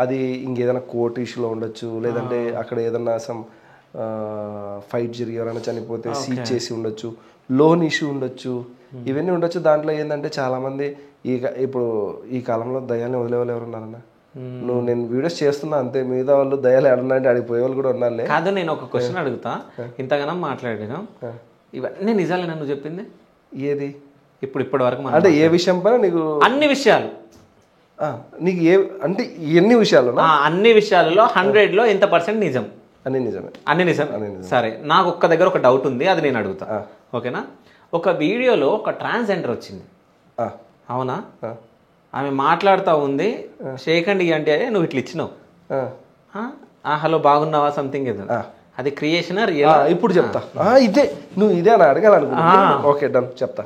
అది ఇంకేదైనా కోర్టు ఇష్యూలో ఉండొచ్చు, లేదంటే అక్కడ ఏదన్నా సమ్ ఫైట్ జరిగి ఎవరైనా చనిపోతే సీజ్ చేసి ఉండొచ్చు, లోన్ ఇష్యూ ఉండొచ్చు, ఇవన్నీ ఉండొచ్చు. దాంట్లో ఏంటంటే చాలామంది ఇప్పుడు ఈ కాలంలో దయాన్ని వదిలే వాళ్ళు ఎవరు ఉన్నారన్న? నేను వీడియోస్ చేస్తున్నా అంతే, మిగతా వాళ్ళు దయాలు ఆడనంటే ఆడిపోయే వాళ్ళు కూడా ఉన్నారులే. కాదు, నేను ఒక క్వశ్చన్ అడుగుతా, ఇంతగానో మాట్లాడాను, ఇవన్నీ నిజాలేనా నువ్వు చెప్పింది? ఏది? ఇప్పటి వరకు అంటే ఏ విషయం పైన నీకు? అన్ని విషయాలు నీకు అంటే ఎన్ని విషయాలు? అన్ని విషయాలలో 100లో ఎంత % నిజం? అన్ని నిజమే. అన్ని నిజం. సరే, నాకు ఒక్క దగ్గర ఒక డౌట్ ఉంది, అది నేను అడుగుతా, ఓకేనా? ఒక వీడియోలో ఒక ట్రాన్స్జెండర్ వచ్చింది, అవునా? ఆమె మాట్లాడుతూ ఉంది, షేక్ అండ్ అంటే నువ్వు ఇట్లా ఇచ్చినావు, హలో బాగున్నావా సంథింగ్ ఏదో, అది క్రియేషన్ రియల్? ఇప్పుడు చెప్తా. నువ్వు ఇదే అని అడగాలనుకున్నా. ఓకే డన్, చెప్తా.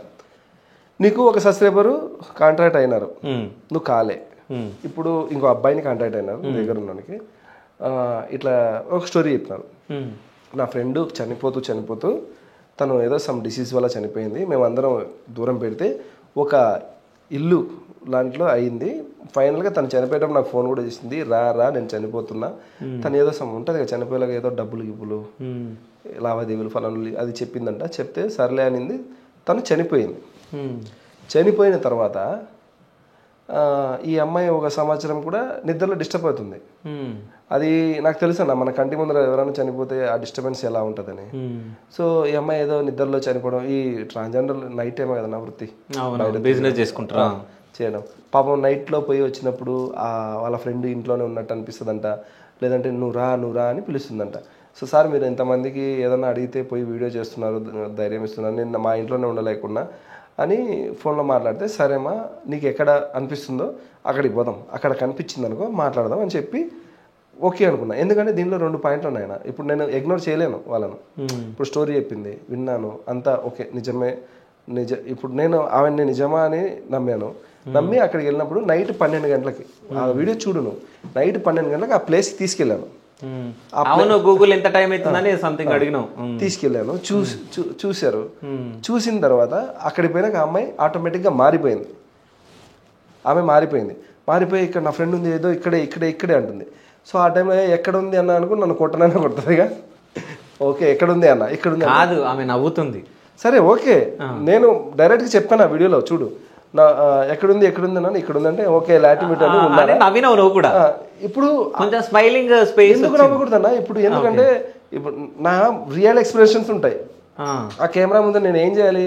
నీకు ఒక సబ్స్క్రైబరు కాంట్రాక్ట్ అయినారు, నువ్వు కాలే. ఇప్పుడు ఇంకో అబ్బాయిని కాంట్రాక్ట్ అయినారు నీ దగ్గర ఉన్నోనికి. ఇట్లా ఒక స్టోరీ చెప్పినారు. నా ఫ్రెండ్ చనిపోతూ తను ఏదో సమ్ డిసీజ్ వల్ల చనిపోయింది, మేమందరం దూరం పెడితే ఒక ఇల్లు లాంట్లో అయింది. ఫైనల్గా తను చనిపోయేటప్పుడు నాకు ఫోన్ కూడా చేసింది, రా నేను చనిపోతున్నా. తను ఏదో సమ్ ఉంటుంది కదా చనిపోయేలాగా, ఏదో డబ్బులు గిబ్బులు లావాదేవీలు ఫలాలు అది చెప్పిందంట. చెప్తే సర్లే అనింది. తను చనిపోయింది. చనిపోయిన తర్వాత ఈ అమ్మాయి ఒక సంవత్సరం కూడా నిద్రలో డిస్టర్బ్ అవుతుంది. అది నాకు తెలుసు అన్న, మన కంటి ముందర ఎవరైనా చనిపోతే ఆ డిస్టర్బెన్స్ ఎలా ఉంటుందని. సో ఈ అమ్మాయి ఏదో నిద్రలో చనిపోవడం, ఈ ట్రాన్స్జెండర్ నైట్ టైమే కదా నా వృత్తి, బిజినెస్ చేసుకుంటారా చేయడం. పాపం నైట్లో పోయి వచ్చినప్పుడు వాళ్ళ ఫ్రెండ్ ఇంట్లోనే ఉన్నట్టు అనిపిస్తుందంట, లేదంటే నువ్వు రా అని పిలుస్తుందంట. సో సార్ మీరు ఎంతమందికి ఏదన్నా అడిగితే పోయి వీడియో చేస్తున్నారు, ధైర్యం ఇస్తున్నారు, నేను మా ఇంట్లోనే ఉండలేకున్నా అని ఫోన్లో మాట్లాడితే సరేమ్మా నీకు ఎక్కడ అనిపిస్తుందో అక్కడికి పోదాం, అక్కడ కనిపించింది అనుకో మాట్లాడదాం అని చెప్పి ఓకే అనుకున్నా. ఎందుకంటే దీనిలో 2 పాయింట్లు ఉన్నాయి. ఇప్పుడు నేను ఇగ్నోర్ చేయలేను వాళ్ళను. ఇప్పుడు స్టోరీ చెప్పింది విన్నాను అంతా ఓకే నిజమే ఇప్పుడు నేను ఆమె నిజమా అని నమ్మి అక్కడికి వెళ్ళినప్పుడు నైట్ 12 గంటలకి ఆ వీడియో చూడు నువ్వు, నైట్ 12 గంటలకు ఆ ప్లేస్కి తీసుకెళ్ళాను. గూగుల్ ఎంత టైం అవుతుందని సంథింగ్ అడిగినావు, తీసుకెళ్ళాను. చూశారు. చూసిన తర్వాత అక్కడికి పోయినాక ఆ అమ్మాయి ఆటోమేటిక్గా మారిపోయింది. ఆమె మారిపోయి ఇక్కడ నా ఫ్రెండ్ ఉంది ఏదో ఇక్కడే అంటుంది. సో ఆ టైంలో ఎక్కడ ఉంది అన్న అనుకుని నన్ను కొట్టనైనా కొడుతుందిగా. ఓకే ఎక్కడుంది అన్న, ఇక్కడుంది కాదు, ఆమె నవ్వుతుంది. సరే ఓకే నేను డైరెక్ట్గా చెప్పాను ఆ వీడియోలో చూడు నా ఎక్కడుంది అన్న ఇక్కడ ఉంది అంటే ఓకే లాటిమేట్ అని నవ్వినావు నువ్వు కూడా. ఇప్పుడు కొంచెం స్మైలింగ్ స్పేస్ ఎందుకు నవ్వకూడదన్నా? ఇప్పుడు ఎందుకంటే ఇప్పుడు నా రియల్ ఎక్స్ప్రెషన్స్ ఉంటాయి. ఆ కెమెరా ముందు నేను ఏం చేయాలి?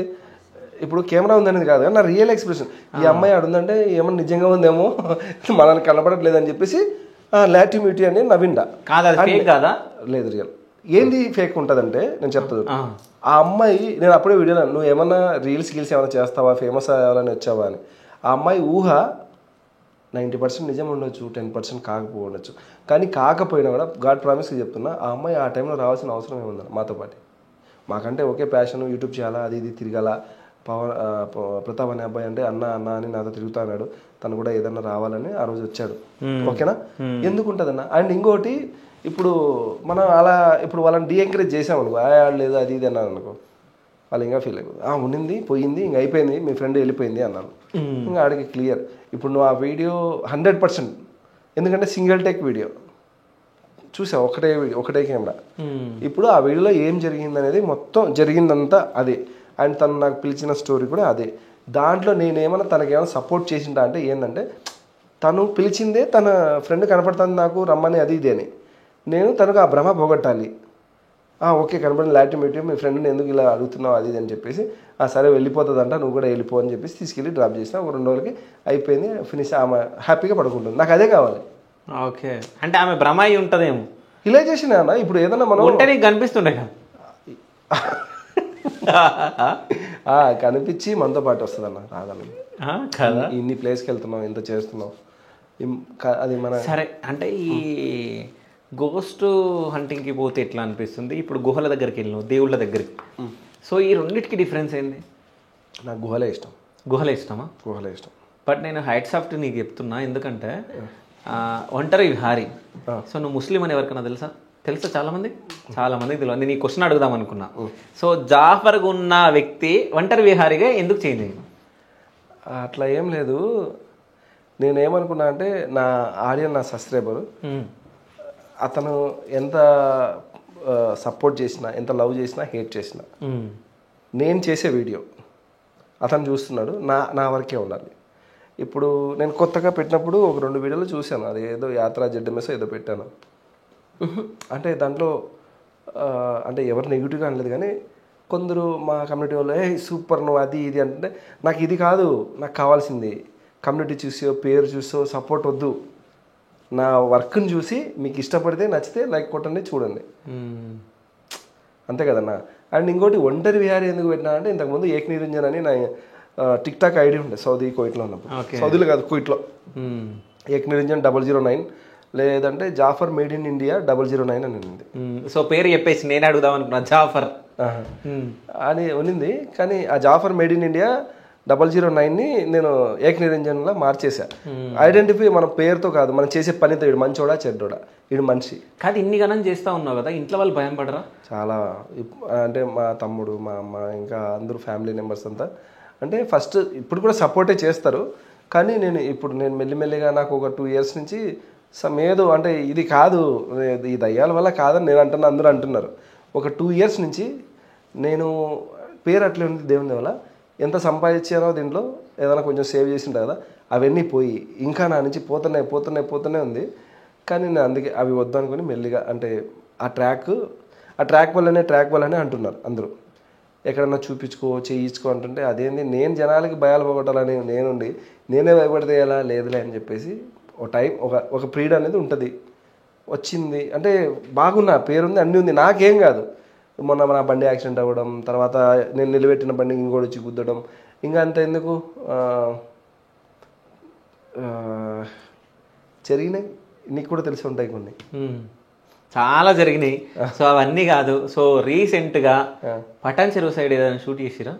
ఇప్పుడు కెమెరా ఉందనేది కాదు నా రియల్ ఎక్స్ప్రెషన్. ఈ అమ్మాయి ఆడుందంటే ఏమన్నా నిజంగా ఉందేమో మనల్ని కనబడట్లేదు అని చెప్పేసి లాటిమ్యూటీ అని నవ్విండా. లేదు రియల్. ఏంది ఫేక్ ఉంటుందంటే నేను చెప్తాను. ఆ అమ్మాయి నేను అప్పుడే వీడియోలో నువ్వు ఏమన్నా రీల్స్ ఏమైనా చేస్తావా, ఫేమస్ అవ్వాలని వచ్చావా అని. ఆ అమ్మాయి ఊహ 90% నిజం ఉండొచ్చు, 10% కాకపోవచ్చు. కానీ కాకపోయినా కూడా గాడ్ ప్రామిస్గా చెప్తున్నా ఆ అమ్మాయి ఆ టైంలో రావాల్సిన అవసరం ఏముంది మాతో పాటు. మాకంటే ఒకే ప్యాషన్, యూట్యూబ్ చేయాలా అది ఇది తిరగాల. ప్రతాప్ అనే అబ్బాయి అంటే అన్న అని నాతో తిరుగుతున్నాడు, తను కూడా ఏదన్నా రావాలని ఆ రోజు వచ్చాడు. ఓకేనా? ఎందుకు ఉంటుందన్న. అండ్ ఇంకోటి ఇప్పుడు మనం అలా ఇప్పుడు వాళ్ళని డీఎంకరేజ్ చేసామనుకో ఆడలేదు అది ఇది అన్నాను అనుకో వాళ్ళు ఇంకా ఫీల్ అయిపోతుంది. ఉండింది పోయింది ఇంక అయిపోయింది మీ ఫ్రెండ్ వెళ్ళిపోయింది అన్నాను. ఇంకా ఆడికి క్లియర్. ఇప్పుడు నువ్వు ఆ వీడియో 100% ఎందుకంటే సింగిల్ టేక్ వీడియో చూసావు, ఒకటే కెమెరా. ఇప్పుడు ఆ వీడియోలో ఏం జరిగింది అనేది మొత్తం జరిగిందంతా అదే. అండ్ తను నాకు పిలిచిన స్టోరీ కూడా అదే. దాంట్లో నేనేమన్నా తనకేమైనా సపోర్ట్ చేసిందా అంటే ఏంటంటే తను పిలిచిందే తన ఫ్రెండ్ కనపడుతుంది నాకు రమ్మని అది ఇది అని. నేను తనకు ఆ భ్రమ పోగొట్టాలి. ఓకే కనపడిన లాటిమేట్ మీ ఫ్రెండ్ని ఎందుకు ఇలా అడుగుతున్నావు అది ఇది అని చెప్పేసి సరే వెళ్ళిపోతుందంట నువ్వు కూడా వెళ్ళిపో అని చెప్పేసి తీసుకెళ్ళి డ్రాప్ చేసిన. ఒక 2 రోజులకి అయిపోయింది ఫినిష్. ఆమె హ్యాపీగా పడుకుంటుంది. నాకు అదే కావాలి. ఓకే అంటే ఆమె భ్రమ అయి ఉంటుందేమో. ఇలా చేసిన అన్న ఇప్పుడు ఏదన్నా మనం కనిపిస్తుండే కనిపించి మనతో పాటు వస్తుంది అన్న రాదన్న. ఇన్ని ప్లేస్కి వెళ్తున్నాం ఇంత చేస్తున్నాం అది మన సరే. అంటే ఈ గోస్ట్ హంటింగ్కి పోతే ఎట్లా అనిపిస్తుంది? ఇప్పుడు గుహల దగ్గరికి వెళ్ళినావు, దేవుళ్ళ దగ్గరికి. సో ఈ రెండింటికి డిఫరెన్స్ ఏంది? నాకు గుహలే ఇష్టం. గుహలే ఇష్టమా? గుహలే ఇష్టం. బట్ నేను హైట్స్ ఆఫ్ నీకు చెప్తున్నా ఎందుకంటే ఒంటరి విహారీ. సో నువ్వు ముస్లిం అని ఎవరికైనా తెలుసా? చాలా మందికి తెలియదు. నేను ఈ క్వశ్చన్ అడుగుదాం అనుకున్నా. సో జాఫర్గా ఉన్న వ్యక్తి ఒంటరి విహారీగా ఎందుకు చేంజ్ అయ్యింది? అట్లా ఏం లేదు. నేనేమనుకున్నా అంటే నా ఆడియన్ నా సబ్స్క్రైబరు అతను ఎంత సపోర్ట్ చేసినా ఎంత లవ్ చేసినా హేట్ చేసినా నేను చేసే వీడియో అతను చూస్తున్నాడు, నా వరకే ఉండాలి. ఇప్పుడు నేను కొత్తగా పెట్టినప్పుడు ఒక 2 వీడియోలు చూశాను. అది ఏదో యాత్ర జడ్డమేసో ఏదో పెట్టాను. అంటే దాంట్లో అంటే ఎవరు నెగిటివ్గా అనలేదు కానీ కొందరు మా కమ్యూనిటీ వాళ్ళు సూపర్ నువ్వు అది ఇది అంటే నాకు ఇది కాదు, నాకు కావాల్సింది కమ్యూనిటీ చూసో పేరు చూసో సపోర్ట్ వద్దు. నా వర్క్ని చూసి మీకు ఇష్టపడితే నచ్చితే లైక్ కొట్టండి చూడండి అంతే కదన్నా. అండ్ ఇంకోటి ఒంటరి విహారీ ఎందుకు పెట్టినా అంటే ఇంతకుముందు ఏక్ నిరంజన్ అని నా టిక్ టాక్ ఐడి ఉండే సౌదీ కోయిట్లో ఉన్నప్పుడు. సౌదీలో కాదు కోయిట్లో. ఏక్ నిరంజన్ 009 లేదంటే జాఫర్ మేడ్ ఇన్ ఇండియా 009 అని ఉంది. సో పేరు చెప్పేసి నేను అడుగుదాం అనుకున్నా జాఫర్ అని ఉన్నింది. కానీ ఆ జాఫర్ మేడ్ ఇన్ ఇండియా 009ని నేను ఏక్ నిరంజన్లా మార్చేసా. ఐడెంటిఫై మన పేరుతో కాదు మనం చేసే పనితో వీడు మంచోడా చెడ్డోడా వీడు మనిషి కాదు. ఇన్ని గణం చేస్తూ ఉన్నావు కదా, ఇంట్లో వాళ్ళు భయం పడరా? చాలా. అంటే మా తమ్ముడు మా అమ్మ ఇంకా అందరూ ఫ్యామిలీ మెంబర్స్ అంతా అంటే ఫస్ట్ ఇప్పుడు కూడా సపోర్టే చేస్తారు. కానీ నేను మెల్లిమెల్లిగా నాకు ఒక 2 years నుంచి ఏదో అంటే ఇది కాదు ఈ దయ్యాల వల్ల కాదని నేను అంటున్నా, అందరూ అంటున్నారు. ఒక 2 years నుంచి నేను పేరు అట్లే ఉంది దేవుని వల్ల ఎంత సంపాదించానో దీంట్లో ఏదైనా కొంచెం సేవ్ చేసింటా కదా అవన్నీ పోయి ఇంకా నా నుంచి పోతూనే ఉంది. కానీ నేను అందుకే అవి వద్దు అనుకుని మెల్లిగా అంటే ఆ ట్రాక్ వల్లనే అంటున్నారు అందరూ. ఎక్కడన్నా చేయించుకో అంటుంటే అదేంది నేను జనాలకి భయాలు పోగొట్టాలని నేనే భయపడితే ఎలా లేదులే అని చెప్పేసి ఒక ప్రీడ్ అనేది ఉంటుంది. వచ్చింది అంటే బాగున్నా పేరుంది అన్నీ ఉంది నాకేం కాదు. మొన్న నా బండి యాక్సిడెంట్ అవ్వడం, తర్వాత నేను నిలబెట్టిన బండి ఇంకోటి వచ్చి గుద్దడం, ఇంకా అంత ఎందుకు జరిగినాయి. నీకు కూడా తెలిసి ఉంటాయి కొన్ని. చాలా జరిగినాయి. సో అవన్నీ కాదు. సో రీసెంట్గా పటాన్ చెరువు సైడ్ ఏదైనా షూట్ చేసిరా?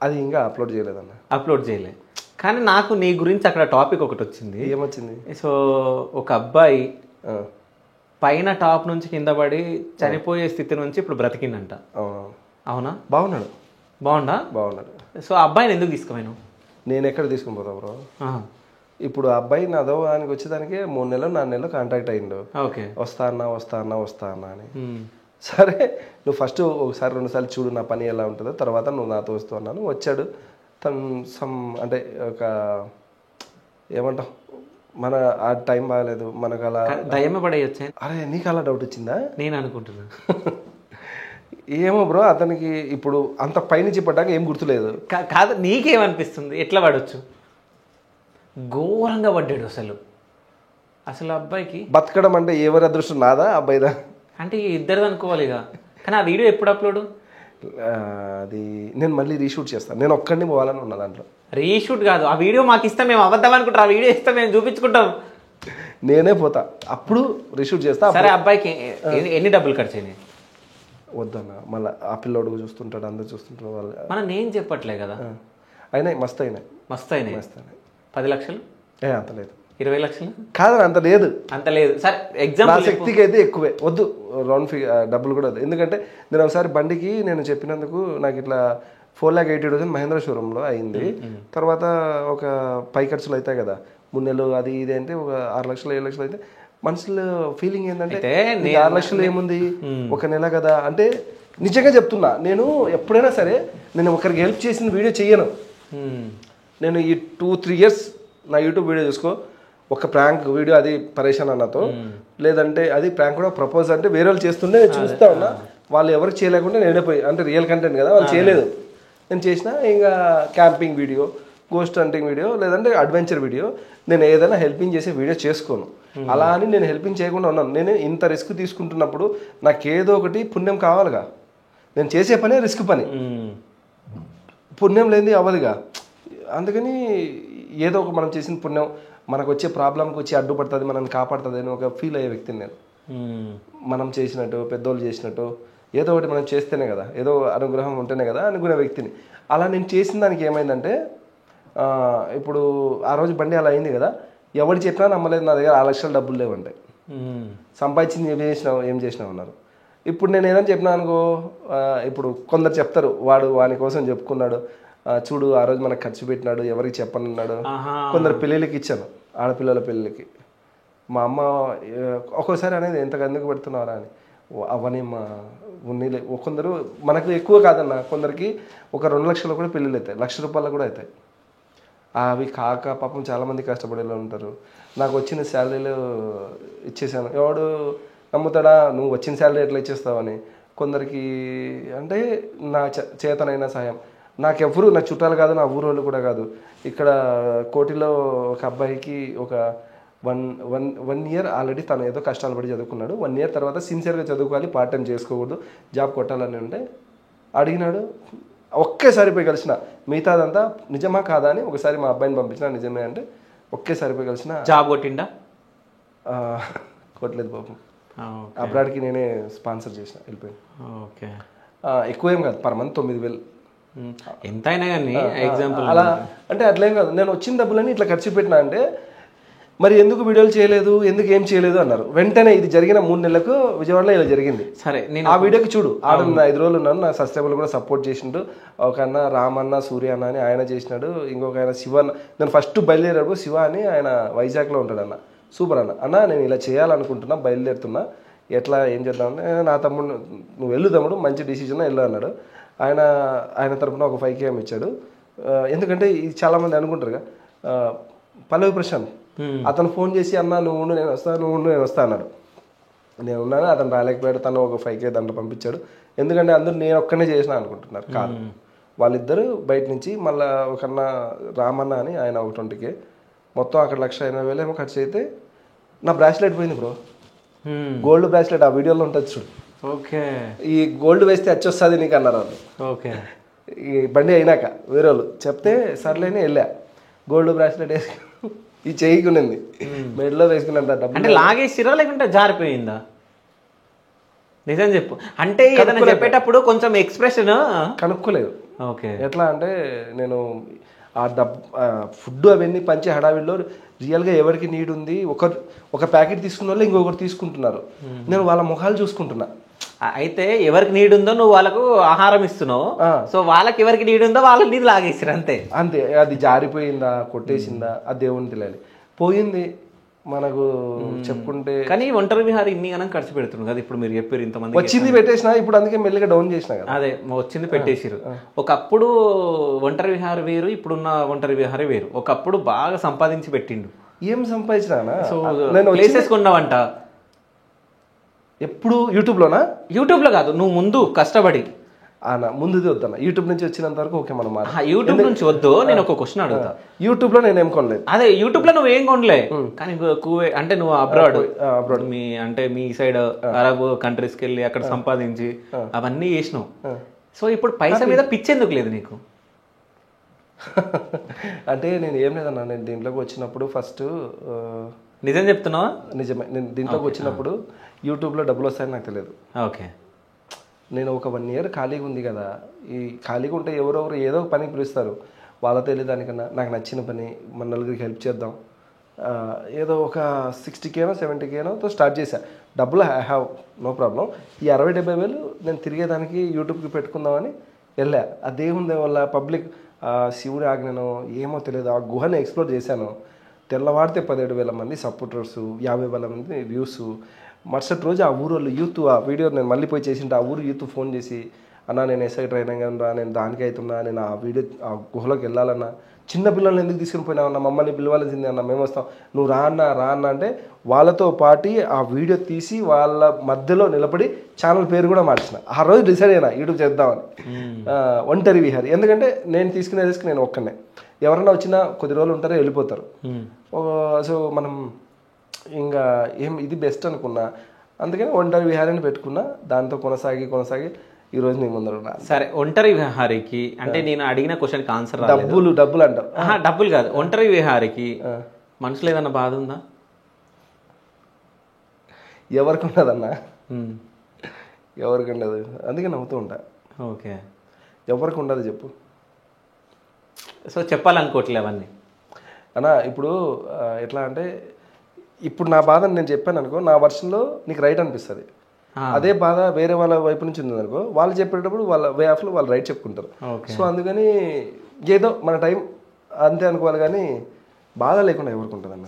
అది ఇంకా అప్లోడ్ చేయలేదన్న. అప్లోడ్ చేయలేదు. కానీ నాకు నీ గురించి అక్కడ టాపిక్ ఒకటి వచ్చింది. ఏమొచ్చింది? సో ఒక అబ్బాయి పైన టాప్ నుంచి కింద పడి చనిపోయే స్థితి నుంచి ఇప్పుడు బ్రతికిందంట. అవునా? బాగున్నాడు. బాగున్నాడు. సో ఆ అబ్బాయిని ఎందుకు తీసుకుపోయాను? నేను ఎక్కడ తీసుకుని పోతా బ్రో? ఇప్పుడు ఆ అబ్బాయి నాదో దానికి వచ్చేదానికి 3 నెలలు 4 నెలలు కాంటాక్ట్ అయ్యిండు. వస్తా అన్నా అని. సరే నువ్వు ఫస్ట్ ఒకసారి 2 సార్లు చూడు నా పని ఎలా ఉంటుందో, తర్వాత నువ్వు నాతో వస్తూ అన్నాను. వచ్చాడు. తను అంటే ఒక ఏమంటావు, మన ఆ టైం బాగాలేదు మనకు, అలా దయ్యమే పడేయొచ్చా? అరే నీకు అలా డౌట్ వచ్చిందా? నేను అనుకుంటున్నా. ఏమో బ్రో, అతనికి ఇప్పుడు అంత పైనుంచి పడ్డాక ఏం గుర్తులేదు. కాదు, నీకేమనిపిస్తుంది? ఎట్లా పడవచ్చు? ఘోరంగా పడ్డాడు అసలు అబ్బాయికి. బతకడం అంటే ఎవరి అదృష్టం, నాదా అబ్బాయిదా? అంటే ఇద్దరిది అనుకోవాలి ఇక. కానీ ఆ వీడియో ఎప్పుడు అప్లోడ్? అది నేను మళ్ళీ రీషూట్ చేస్తాను. నేను ఒక్కడిని పోవాలని ఉన్నా దాంట్లో. రీషూట్ కాదు, ఆ వీడియో మాకు ఇస్తాం, మేము అబద్ధం అనుకుంటాం. ఆ వీడియో ఇస్తాం, మేము చూపించుకుంటాం. నేనే పోతా, అప్పుడు రీషూట్ చేస్తా. సరే, అబ్బాయికి ఎన్ని డబ్బులు ఖర్చు అయినాయి? వద్దన్న, మళ్ళీ ఆ పిల్లోడు చూస్తుంటాడు, అందరు చూస్తుంటారు వాళ్ళు. మనం నేను చెప్పట్లే కదా. అయినాయి, మస్తు అయినాయి. 10 లక్షలు? అంత లేదు. 20 లక్షలు? కాదు, అంత లేదు. సరే ఎగ్జాంపుల్, నా శక్తికి అయితే ఎక్కువే. వద్దు, రౌండ్ డబ్బులు కూడా వద్దు. ఎందుకంటే నేను ఒకసారి బండికి నేను చెప్పినందుకు నాకు ఇట్లా 4,80,000 మహేంద్ర షోరూంలో అయింది. తర్వాత ఒక పై ఖర్చులు అవుతాయి కదా, 3 నెలలు అది ఇది అంటే ఒక 6 లక్షలు 7 లక్షలు అయితే మనసులో ఫీలింగ్ ఏంటంటే 6 లక్షలు ఏముంది, 1 నెల కదా అంటే. నిజంగా చెప్తున్నా, నేను ఎప్పుడైనా సరే నేను ఒకరికి హెల్ప్ చేసిన వీడియో చెయ్యను. నేను ఈ 2-3 years నా యూట్యూబ్ వీడియో చూసుకో, ఒక ప్రాంక్ వీడియో, అది పరేషాన్ అన్నతో, లేదంటే అది ప్రాంక్ కూడా ప్రపోజ్ అంటే వేరే వాళ్ళు చేస్తుంటే నేను చూస్తా ఉన్నా. వాళ్ళు ఎవరికి చేయలేకుండా నేనే పోయి, అంటే రియల్ కంటెంట్ కదా, వాళ్ళు చేయలేదు, నేను చేసిన. ఇంకా camping video, ghost hunting video, లేదంటే అడ్వెంచర్ వీడియో, నేను ఏదైనా హెల్పింగ్ చేసే వీడియో చేసుకోను. అలా అని నేను హెల్పింగ్ చేయకుండా ఉన్నాను. నేను ఇంత రిస్క్ తీసుకుంటున్నప్పుడు నాకు ఏదో ఒకటి పుణ్యం కావాలిగా. నేను చేసే పనే రిస్క్ పని, పుణ్యం లేనిది అవ్వదుగా. అందుకని ఏదో ఒక మనం చేసిన పుణ్యం మనకు వచ్చే ప్రాబ్లంకి వచ్చి అడ్డుపడుతుంది, మనల్ని కాపాడుతుంది అని ఒక ఫీల్ అయ్యే వ్యక్తిని నేను. మనం చేసినట్టు, పెద్దోళ్ళు చేసినట్టు ఏదో ఒకటి మనం చేస్తేనే కదా, ఏదో అనుగ్రహం ఉంటేనే కదా అనుకునే వ్యక్తిని. అలా నేను చేసిన దానికి ఏమైందంటే, ఇప్పుడు ఆ రోజు బండి అలా అయింది కదా, ఎవరు చెప్పినా నమ్మలేదు. నా దగ్గర 6 లక్షల డబ్బులు లేవంటాయి. సంపాదించింది ఏం చేసినావు అన్నారు. ఇప్పుడు నేను ఏదైనా చెప్పినా అనుకో, ఇప్పుడు కొందరు చెప్తారు, వాని కోసం చెప్పుకున్నాడు, చూడు ఆ రోజు మనకు ఖర్చు పెట్టినాడు, ఎవరికి చెప్పనున్నాడు. కొందరు పెళ్ళిళ్ళకి ఇచ్చాను, ఆడపిల్లల పెళ్ళిళ్ళకి. మా అమ్మ ఒక్కోసారి అనేది ఎంతకు పెడుతున్నారా అని, అవన్నీ మా ఉన్నీలే. కొందరు మనకు ఎక్కువ కాదన్న, కొందరికి ఒక 2 లక్షలు కూడా పెళ్ళిళ్ళు అవుతాయి, ₹1,00,000 కూడా అవుతాయి. అవి కాక పాపం చాలామంది కష్టపడేలా ఉంటారు. నాకు వచ్చిన శాలరీలు ఇచ్చేసాను. ఎవడు నమ్ముతాడా నువ్వు వచ్చిన శాలరీ ఎట్లా ఇచ్చేస్తావని. కొందరికి అంటే నా చేతనైన సాయం. నాకెవ్వరు నా చుట్టాలు కాదు, నా ఊరోళ్ళు కూడా కాదు. ఇక్కడ కోటిలో ఒక అబ్బాయికి ఒక వన్ ఇయర్ ఆల్రెడీ తను ఏదో కష్టాలు పడి చదువుకున్నాడు. 1 year తర్వాత సిన్సియర్గా చదువుకోవాలి, పార్ట్ టైం చేసుకోకూడదు, జాబ్ కొట్టాలని ఉంటే అడిగినాడు. ఒకేసారి పోయి కలిసిన. మిగతాదంతా నిజమా కాదా అని ఒకసారి మా అబ్బాయిని పంపించిన, నిజమే అంటే ఒకేసారి పోయి కలిసిన. జాబ్ కొట్టిండా? కొట్టలేదు పాపం. అబ్రాడ్కి నేనే స్పాన్సర్ చేసిన, వెళ్ళిపోయింది. ఓకే, ఎక్కువ ఏం కాదు, పర్ మంత్ 9,000 ఎంతైనా కానీ. ఎగ్జాంపుల్ అలా అంటే అట్లేం కాదు. నేను వచ్చిన డబ్బులని ఇట్లా ఖర్చు పెట్టినా అంటే, మరి ఎందుకు వీడియోలు చేయలేదు, ఎందుకు ఏం చేయలేదు అన్నారు. వెంటనే ఇది జరిగిన 3 నెలలకు విజయవాడలో ఇలా జరిగింది. సరే, నేను ఆ వీడియోకి చూడు, ఆడ 5 రోజులు ఉన్నాను. నా సబ్స్క్రైబర్లు కూడా సపోర్ట్ చేసిండు. ఒక అన్న రామన్న, సూర్య అన్న అని ఆయన చేసినాడు. ఇంకొక ఆయన శివ అన్న. నేను ఫస్ట్ బయలుదేరాడు శివ అని, ఆయన వైజాగ్లో ఉంటాడు అన్న. సూపర్ అన్న నేను ఇలా చేయాలనుకుంటున్నా, బయలుదేరుతున్నా, ఎట్లా ఏం చేద్దామని. నా తమ్ముడు, నువ్వు వెళ్ళు తమ్ముడు, మంచి డిసిజన్ వెళ్ళు అన్నాడు. ఆయన తరపున ఒక 5,000 ఇచ్చాడు. ఎందుకంటే ఇది చాలామంది అనుకుంటారుగా, పల్లవి ప్రశాంత్ అతను ఫోన్ చేసి అన్న నువ్వు ఉండు నేను వస్తా, నువ్వు ఉండు నేను వస్తా అన్నాడు. నేను ఉన్నాను, అతను రాలేకపోయాడు. తను ఒక 5,000 దాంట్లో పంపించాడు. ఎందుకంటే అందరూ నేను ఒక్కనే చేసిన అనుకుంటున్నారు, కాదు. వాళ్ళిద్దరు బయట నుంచి మళ్ళీ ఒక అన్న రామన్న అని ఆయన ఒక 20,000, మొత్తం అక్కడ 1,80,000 ఏమో ఖర్చు అయితే నా బ్రాస్లెట్ పోయింది బ్రో. గోల్డ్ బ్రాస్లెట్ ఆ వీడియోలో ఉంటుంది చూడు, ఓకే. ఈ గోల్డ్ వేస్తే వచ్చొస్తుంది నీకు అన్నారు వాళ్ళు. ఓకే. ఈ బండి అయినాక వేరే వాళ్ళు చెప్తే సర్లేని వెళ్ళా. గోల్డ్ బ్రాస్లెట్ వేసుకుని ఈ చెయ్యికి ఉన్నింది, మెడలో వేసుకున్నంత డబ్బు. అంటే లాగేసిరా లేకుంటే జారిపోయిందా? నిజం చెప్పు. అంటే ఏదైనా చెప్పేటప్పుడు కొంచెం ఎక్స్ప్రెషన్ కనుక్కోలేదు. ఓకే. ఎట్లా అంటే నేను ఆ ఫుడ్ అవన్నీ పంచి హడావిడిలో రియల్గా ఎవరికి నీడ్ ఉంది, ఒక ప్యాకెట్ తీసుకున్న వాళ్ళు ఇంకొకరు తీసుకుంటున్నారు, నేను వాళ్ళ ముఖాలు చూసుకుంటున్నా. అయితే ఎవరికి నీడ్ ఉందో నువ్వు వాళ్ళకు ఆహారం ఇస్తున్నావు, సో వాళ్ళకి ఎవరికి నీడ్ ఉందో వాళ్ళకి నీళ్ళు లాగేసారు అంతే. అంతే. అది జారిపోయిందా కొట్టేసిందా అది దేవుని తెలియాలి. పోయింది మనకు చెప్పుకుంటే. కానీ ఒంటరి విహారీ ఇన్ని గణం ఖర్చు పెడుతున్నావు కదా, ఇప్పుడు మీరు చెప్పారు ఇంతమంది వచ్చింది పెట్టేసిన, ఇప్పుడు అందుకే మెల్లిగా డౌన్ చేసిన కదా. అదే వచ్చింది పెట్టేసిరు. ఒకప్పుడు ఒంటరి విహారీ వేరు, ఇప్పుడున్న ఒంటరి విహారీ వేరు. ఒకప్పుడు బాగా సంపాదించి పెట్టిండు. ఏం సంపాదించినా? సో నేను ప్లేసెస్ కొన్నావంట ఎప్పుడు యూట్యూబ్లోనా? యూట్యూబ్లో కాదు, నువ్వు ముందు కష్టపడి. ముందుది వద్దన్న, యూట్యూబ్ నుంచి వచ్చినంత వరకు ఓకే. మనం యూట్యూబ్ నుంచి వద్దు. నేను ఒక క్వశ్చన్ అడుగుతా. యూట్యూబ్ లో నేను ఏం కొనలేదు. అదే యూట్యూబ్ లో నువ్వు ఏం కొనలే, కానీ అంటే నువ్వు అబ్రాడ్ మీ అంటే మీ సైడ్ అరబ్ కంట్రీస్కి వెళ్ళి అక్కడ సంపాదించి అవన్నీ చేసినావు. సో ఇప్పుడు పైసా మీద పిచ్చెందుకు లేదు నీకు? అంటే నేను ఏం లేదన్నా, నేను దీంట్లోకి వచ్చినప్పుడు ఫస్ట్ నిజం చెప్తున్నావా? నిజమే. నేను దీంట్లోకి వచ్చినప్పుడు యూట్యూబ్లో డబ్బులు వస్తాయని నాకు తెలియదు. ఓకే. నేను ఒక 1 year ఖాళీగా ఉంది కదా, ఈ ఖాళీగా ఉంటే ఎవరెవరు ఏదో పనికి పిలుస్తారు, వాళ్ళతో వెళ్ళే దానికన్నా నాకు నచ్చిన పని మన నలుగురికి హెల్ప్ చేద్దాం, ఏదో ఒక 60K 70K స్టార్ట్ చేశా. డబ్బులు ఐ హ్యావ్ నో ప్రాబ్లం. ఈ 60-70 వేలు నేను తిరిగేదానికి యూట్యూబ్కి పెట్టుకుందామని వెళ్ళా. ఆ దేవుని వల్ల పబ్లిక్ శివుడి ఆజ్ఞను ఏమో తెలియదు, ఆ గుహని ఎక్స్ప్లోర్ చేశాను. తెల్లవాడితే 17,000 మంది సపోర్టర్స్, 50,000 మంది వ్యూస్. మరుసటి రోజు ఆ ఊరు వాళ్ళు యూత్, ఆ వీడియో నేను మళ్ళీ పోయి చేసింటే ఆ ఊరు యూత్ ఫోన్ చేసి, అన్నా నేను ఎస్ఐ ట్రైనింగ్ రా, నేను దానికి అవుతున్నా, నేను ఆ వీడియో ఆ గుహలోకి వెళ్ళాలన్నా, చిన్న పిల్లల్ని ఎందుకు తీసుకుని పోయినావన్నా, మమ్మల్ని పిలవాల్సిందే అన్న, మేము వస్తాం, నువ్వు రా అన్న అంటే వాళ్ళతో పాటు ఆ వీడియో తీసి వాళ్ళ మధ్యలో నిలబడి ఛానల్ పేరు కూడా మార్చిన. ఆ రోజు డిసైడ్ అయినా యూట్యూబ్ చేద్దామని. ఒంటరి విహారీ. ఎందుకంటే నేను తీసుకునే రిస్క్ నేను ఒక్కనే, ఎవరైనా వచ్చినా కొద్ది రోజులు ఉంటారో వెళ్ళిపోతారు. సో మనం ఇంకా ఇది బెస్ట్ అనుకున్నా, అందుకని ఒంటరి విహారీని పెట్టుకున్నా. దాంతో కొనసాగి ఈరోజు నీ ముందర ఉన్నా. సరే, ఒంటరి విహారీకి అంటే నేను అడిగిన క్వశ్చన్కి ఆన్సర్ డబ్బులు అంటారు. డబ్బులు కాదు, ఒంటరి విహారీకి మనసులో ఏదన్నా బాధ ఉందా? ఎవరికి ఉండదన్నా, ఎవరికి ఉండదు, అందుకే నవ్వుతూ ఉంటా. ఓకే. ఎవరికి ఉండదు చెప్పు. సో చెప్పాలనుకోవట్లే అవన్నీ అన్నా. ఇప్పుడు ఎట్లా అంటే, ఇప్పుడు నా బాధను నేను చెప్పాను అనుకో, నా వర్షన్లో నీకు రైట్ అనిపిస్తుంది. అదే బాధ వేరే వాళ్ళ వైపు నుంచి ఉంది అనుకో, వాళ్ళు చెప్పేటప్పుడు వాళ్ళ వే ఆఫ్లో వాళ్ళు రైట్ చెప్పుకుంటారు. సో అందుకని ఏదో మన టైం అంతే అనుకోవాలి, కానీ బాధ లేకుండా ఎవరికి ఉంటుంది అన్న.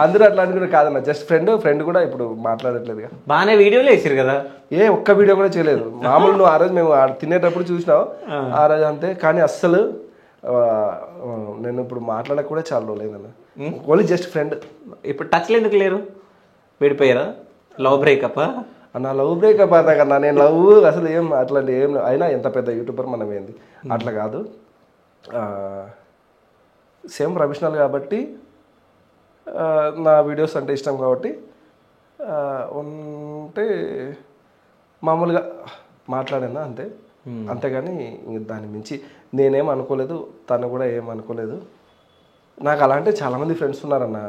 అందరూ అట్లా అనుకునే కాదన్న, జస్ట్ ఫ్రెండ్ కూడా ఇప్పుడు మాట్లాడట్లేదుగా. బాగానే వీడియోలు వేసారు కదా, ఒక్క వీడియో కూడా చేయలేదు. మామూలు నువ్వు ఆ రోజు మేము తినేటప్పుడు చూసినావు, ఆ రోజు అంతే. కానీ అస్సలు నేను ఇప్పుడు మాట్లాడక కూడా చాలా రోజులు అయిందన్న, ఓన్లీ జస్ట్ ఫ్రెండ్. ఇప్పుడు టచ్లు ఎందుకు లేరు? విడిపోయారా? Love breakup? నా లవ్ బ్రేకప్ అదా కన్నా, నేను లవ్ అసలు ఏం అట్లాంటి ఏం, అయినా ఎంత పెద్ద యూట్యూబర్ మనం ఏంది అట్లా కాదు. సేమ్ ప్రొఫెషనల్ కాబట్టి, నా వీడియోస్ అంటే ఇష్టం కాబట్టి ఉంటే మామూలుగా మాట్లాడాను అంతే. అంతేగాని దాని మించి నేనేం అనుకోలేదు, తను కూడా ఏం అనుకోలేదు. నాకు అలా అంటే చాలామంది ఫ్రెండ్స్ ఉన్నారన్న,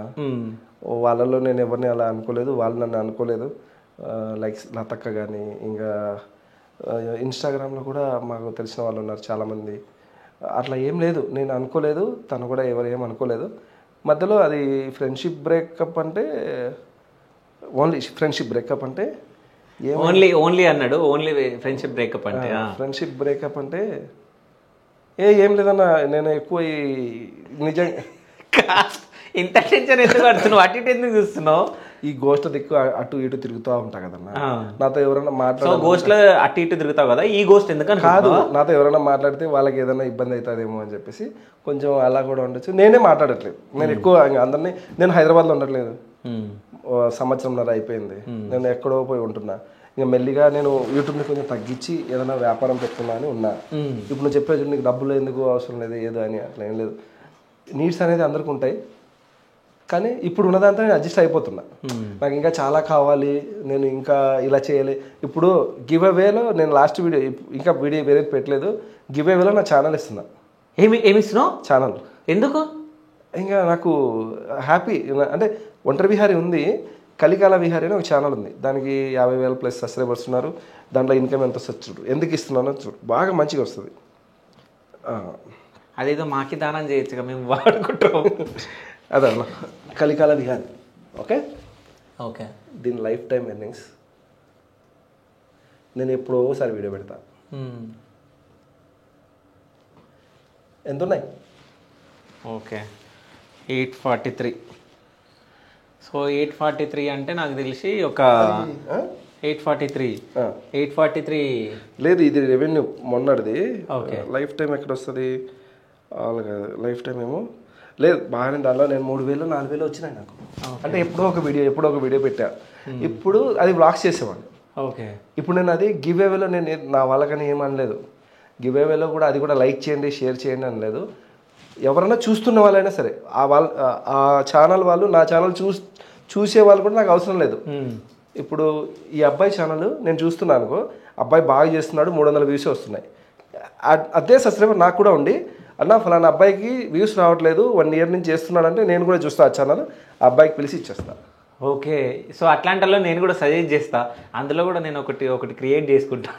వాళ్ళల్లో నేను ఎవరిని అలా అనుకోలేదు, వాళ్ళు నన్ను అనుకోలేదు. లైక్ లతక్క కానీ, ఇంకా ఇన్స్టాగ్రామ్లో కూడా మాకు తెలిసిన వాళ్ళు ఉన్నారు చాలామంది. అట్లా ఏం లేదు, నేను అనుకోలేదు, తను కూడా ఎవరు ఏం అనుకోలేదు. మధ్యలో అది ఫ్రెండ్షిప్ బ్రేకప్ అంటే, ఓన్లీ ఫ్రెండ్షిప్ బ్రేకప్ అంటే ఓన్లీ అన్నాడు. ఓన్లీ ఫ్రెండ్షిప్ బ్రేకప్ అంటే, ఫ్రెండ్షిప్ బ్రేకప్ అంటే ఏం లేదన్నా. నేను ఎక్కువ నిజంగా ఇంత టెన్షన్ ఎందుకు పడుతున్నావు? అటు ఇటు ఎందుకు చూస్తున్నావు? ఈ గోస్ట్ దిక్కు అటు ఇటు తిరుగుతూ ఉంటా కదన్నా. నాతో ఎవరైనా మాట్లాడు, గోస్ట్ లో అటు ఇటు తిరుగుతావు కదా, ఈ గోస్ట్ ఎందుకని కాదు, నాతో ఎవరైనా మాట్లాడితే వాళ్ళకి ఏదైనా ఇబ్బంది అవుతుందేమో అని చెప్పేసి కొంచెం అలా కూడా ఉండొచ్చు. నేనే మాట్లాడట్లేదు, నేను ఎక్కువ అందరినీ, నేను హైదరాబాద్లో ఉండట్లేదు, సంవత్సరంన్నర అయిపోయింది, నేను ఎక్కడో పోయి ఉంటున్నా. ఇంకా మెల్లిగా నేను యూట్యూబ్ని కొంచెం తగ్గించి ఏదైనా వ్యాపారం పెట్టుకున్నా అని ఉన్నా. ఇప్పుడు నువ్వు చెప్పేది నీకు డబ్బులు ఎందుకు అవసరం లేదు ఏదో అని, అట్లా ఏం లేదు. నీడ్స్ అనేది అందరికి ఉంటాయి, కానీ ఇప్పుడు ఉన్నదంతా నేను అడ్జస్ట్ అయిపోతున్నా. నాకు ఇంకా చాలా కావాలి, నేను ఇంకా ఇలా చేయాలి. ఇప్పుడు గివ్ అవేలో నేను లాస్ట్ వీడియో ఇంకా వీడియో వేరే పెట్టలేదు, గివ్ అవేలో నా ఛానల్ ఇస్తున్నా. ఏమి ఇస్తున్నావు ఛానల్ ఎందుకు? ఇంకా నాకు హ్యాపీ. అంటే ఒంటరి విహారీ ఉంది, కలికాల విహారీ అని ఒక ఛానల్ ఉంది, దానికి 50,000+ సబ్స్క్రైబర్స్ ఉన్నారు. దాంట్లో ఇన్కమ్ ఎంత వస్తుంది చూడు, ఎందుకు ఇస్తున్నానో చూడు, బాగా మంచిగా వస్తుంది. అదేదో మాకి దానం చేయొచ్చుగా, మేము వాడుకుంటాం. అదే కలికాల విహారీ. ఓకే ఓకే, దీని లైఫ్ టైం ఎర్నింగ్స్ నేను ఎప్పుడో ఒకసారి వీడియో పెడతా. ఎంత ఉన్నాయి? ఓకే 843. సో 843 అంటే నాకు తెలిసి ఒక 843 లేదు, ఇది రెవెన్యూ మొన్నటిది. ఓకే, లైఫ్ టైం ఎక్కడ వస్తుంది? లైఫ్ టైం ఏమో లేదు, బాగానే. దానిలో నేను 3,000 4,000 వచ్చినాయి నాకు. అంటే ఎప్పుడో ఒక వీడియో పెట్టా. ఇప్పుడు అది వ్లాగ్స్ చేసేవాడిని. ఓకే, ఇప్పుడు నేను అది గివ్ అవేలో నేను నా వాళ్ళకని ఏమనలేదు. గివ్ అవేలో కూడా అది కూడా లైక్ చేయండి, షేర్ చేయండి అనలేదు. ఎవరైనా చూస్తున్న వాళ్ళైనా సరే, ఆ ఛానల్ వాళ్ళు నా ఛానల్ చూసే వాళ్ళు కూడా నాకు అవసరం లేదు. ఇప్పుడు ఈ అబ్బాయి ఛానల్ నేను చూస్తున్నాను అనుకో, అబ్బాయి బాగా చేస్తున్నాడు, 300 వ్యూస్ వస్తున్నాయి. అదే సబ్స్క్రైబర్ నాకు కూడా ఉండి, అన్న ఫలానా అబ్బాయికి వ్యూస్ రావట్లేదు, 1 year నుంచి చేస్తున్నాడంటే నేను కూడా చూస్తా ఆ ఛానల్, ఆ అబ్బాయికి పిలిచి ఇచ్చేస్తా. ఓకే, సో అట్లాంటిలో నేను కూడా సజెస్ట్ చేస్తా. అందులో కూడా నేను ఒకటి క్రియేట్ చేసుకుంటా.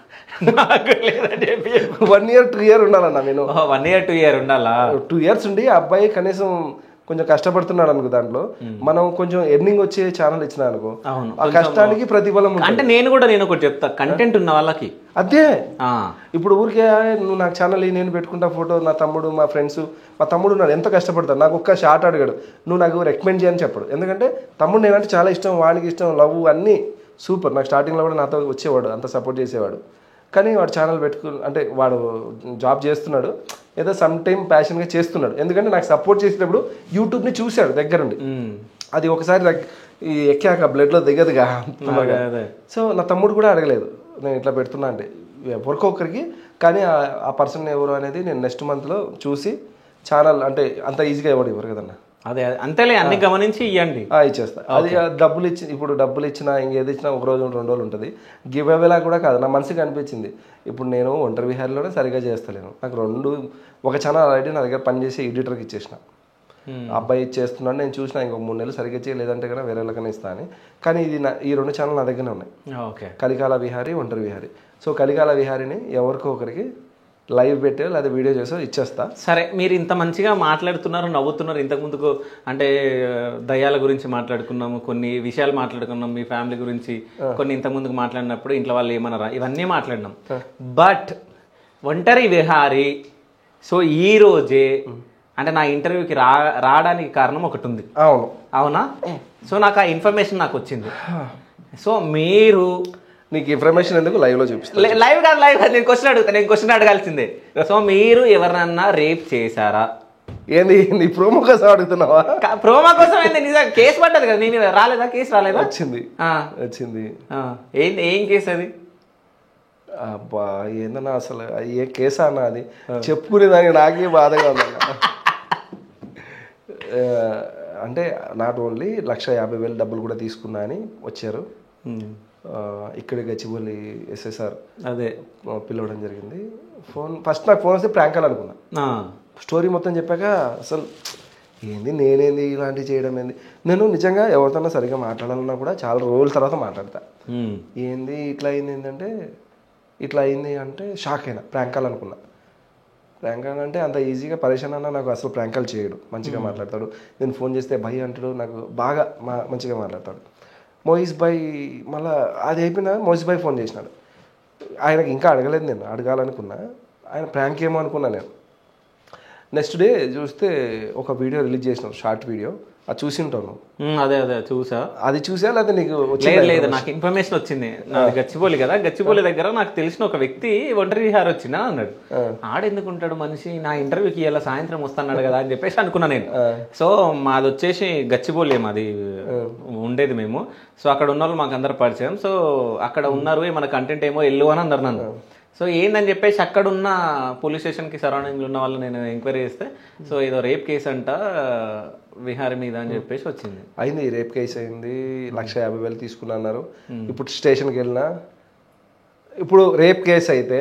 నాకు లేదని చెప్పి 1 year 2 year ఉండాలన్నా. నేను 1 year 2 year ఉండాలా? 2 years ఉండి ఆ అబ్బాయి కనీసం కొంచెం కష్టపడుతున్నాడు అనుకో, దాంట్లో మనం కొంచెం ఎర్నింగ్ వచ్చే ఛానల్ ఇచ్చినా అనుకో, ఆ కష్టానికి ప్రతిఫలం. అంటే నేను ఒకటి చెప్తా, కంటెంట్ ఉన్న వాళ్ళకి అదే. ఇప్పుడు ఊరికే నువ్వు నాకు ఛానల్ నేను పెట్టుకుంటా ఫోటో, నా తమ్ముడు మా ఫ్రెండ్స్, మా తమ్ముడు ఉన్నాడు ఎంత కష్టపడతాడు, నాకు ఒక్క షార్ట్ అడిగాడు, నువ్వు నాకు రికమెండ్ చేయని చెప్పడు. ఎందుకంటే తమ్ముడు నేనంటే చాలా ఇష్టం, వాడికి ఇష్టం, లవ్ అన్నీ సూపర్. నాకు స్టార్టింగ్లో కూడా నాతో వచ్చేవాడు, అంత సపోర్ట్ చేసేవాడు. కానీ వాడు ఛానల్ అంటే వాడు జాబ్ చేస్తున్నాడు, ఏదో సమ్ టైమ్ ప్యాషన్గా చేస్తున్నాడు. ఎందుకంటే నాకు సపోర్ట్ చేసేటప్పుడు యూట్యూబ్ని చూశాడు దగ్గరుండి. అది ఒకసారి ఎక్కాక బ్లడ్లో దిగదుగా. సో నా తమ్ముడు కూడా అడగలేదు నేను ఇట్లా పెడుతున్నా అంటే, ఎవరికొకరికి. కానీ ఆ పర్సన్ ఎవరు అనేది నేను నెక్స్ట్ మంత్లో చూసి ఛానల్, అంటే అంత ఈజీగా ఇవ్వరు కదన్నా. అదే అంతేలే, అన్ని గమనించి ఇవ్వండి, ఇచ్చేస్తా. అది డబ్బులు ఇచ్చినా ఇంకేది ఇచ్చినా 1 రోజు 2 రోజులు ఉంటుంది. గివ్ అవేలా కూడా కాదు, నా మనసుకి అనిపించింది. ఇప్పుడు నేను ఒంటరి విహారీలోనే సరిగా చేస్తలేను, నాకు ఒక ఛానల్ ఆల్రెడీ నా దగ్గర పనిచేసే ఎడిటర్కి ఇచ్చేసిన. అబ్బాయి చేస్తున్నాడు, నేను చూసిన ఇంకో 3 నెలలు సరిగ్గా చేయలేదంటే కన్నా వేరే వాళ్ళకన్నా ఇస్తా అని. కానీ ఈ 2 ఛానల్ నా దగ్గరనే ఉన్నాయి. ఓకే, కలికాల విహారీ, ఒంటరి విహారీ. సో కలికాల విహారీని ఎవరికో ఒకరికి లైవ్ పెట్టే లేదా వీడియో చేసో ఇచ్చేస్తా. సరే, మీరు ఇంత మంచిగా మాట్లాడుతున్నారు, నవ్వుతున్నారు. ఇంతకుముందుకు అంటే దయ్యాల గురించి మాట్లాడుకున్నాము, కొన్ని విషయాలు మాట్లాడుకున్నాం, మీ ఫ్యామిలీ గురించి కొన్ని ఇంతకుముందుకు మాట్లాడినప్పుడు ఇంట్లో వాళ్ళు ఏమన్నారా, ఇవన్నీ మాట్లాడినాం. బట్ ఒంటరి విహారీ సో ఈ రోజే అంటే నా ఇంటర్వ్యూకి రావడానికి కారణం ఒకటి ఉంది. అవునా? సో నాకు ఆ ఇన్ఫర్మేషన్ నాకు వచ్చింది. సో మీరు నీకు ఇన్ఫర్మేషన్ ఎందుకు లైవ్లో చూపిస్తా? లైవ్ కాదు, నేను క్వశ్చన్ అడగాల్సిందే. సో మీరు ఎవరినన్నా రేప్ చేశారా? ఏంది నీ ప్రోమో కోసం అడుగుతున్నావా? ప్రోమో కోసం ఏంది? నిజంగా కేసు పడ్డది కదా, నేను రాలేదా? కేసు రాలేదా? వచ్చింది. ఏం కేసు అది? అబ్బా ఏందన్నా అసలు ఏ కేసా అన్న అది? చెప్పుకునేదానికి నాకే బాధగా ఉందన్న. అంటే నాట్ ఓన్లీ 1,50,000 డబ్బులు కూడా తీసుకున్నా అని వచ్చారు. ఇక్కడ గచ్చిబౌలి SSR అదే పిలవడం జరిగింది. ఫస్ట్ నాకు ఫోన్ వస్తే ప్రాంక్ కాల్ అనుకున్నా. స్టోరీ మొత్తం చెప్పాక అసలు ఏంది నేనేంది ఇలాంటివి చేయడం ఏంది. నేను నిజంగా ఎవరితోన్నా సరిగ్గా మాట్లాడాలన్నా కూడా చాలా రోజుల తర్వాత మాట్లాడతా. ఏంది ఇట్లా అయింది, ఏంటంటే ఇట్లా అయింది అంటే షాక్ అయినా. ప్రాంక్ కాల్ అనుకున్నా. ప్రాంక్ కాల్ అంటే అంత ఈజీగా పరేషాన్ అన్నా నాకు అసలు ప్రాంక్ కాల్ చేయడు, మంచిగా మాట్లాడతాడు. నేను ఫోన్ చేస్తే భయ్ అంటాడు, నాకు బాగా మంచిగా మాట్లాడతాడు. మోయిస్ భాయ్ మళ్ళీ అది అయిపోయినా మోయిస్ భాయ్ ఫోన్ చేసినాడు. ఆయనకి ఇంకా అడగలేదు, నేను అడగాలనుకున్నా. ఆయన ప్రాంక్ ఏమో అనుకున్నా నేను. నెక్స్ట్ డే చూస్తే ఒక వీడియో రిలీజ్ చేసినావు, షార్ట్ వీడియో. అది చూసి ఉంటావు నువ్వు? అదే చూసా. అది చూసా లేదా నీకు? లేదు, నాకు ఇన్ఫర్మేషన్ వచ్చింది. నాది గచ్చిబౌలి కదా, గచ్చిబౌలి దగ్గర నాకు తెలిసిన ఒక వ్యక్తి ఒంటరి విహారీ వచ్చినా అన్నాడు. ఆడెందుకు ఉంటాడు మనిషి, నా ఇంటర్వ్యూకి ఇలా సాయంత్రం వస్తున్నాడు కదా అని చెప్పేసి అనుకున్నా నేను. సో మాది వచ్చేసి గచ్చిబౌలి, మాది ఉండేది మేము. సో అక్కడ ఉన్న వాళ్ళు మాకు అందరు పరిచయం. సో అక్కడ ఉన్నారు, మన కంటెంట్ ఏమో వెళ్ళు అని అన్నారు నన్ను. సో ఏందని చెప్పేసి అక్కడ ఉన్న పోలీస్ స్టేషన్కి సరౌండింగ్లో ఉన్న వాళ్ళు నేను ఎంక్వైరీ చేస్తే సో ఏదో రేప్ కేసు అంట విహారీ మీద అని చెప్పేసి వచ్చింది. అయింది, రేప్ కేసు అయింది, 1,50,000 తీసుకున్నా అన్నారు. ఇప్పుడు స్టేషన్కి వెళ్ళినా ఇప్పుడు రేప్ కేసు అయితే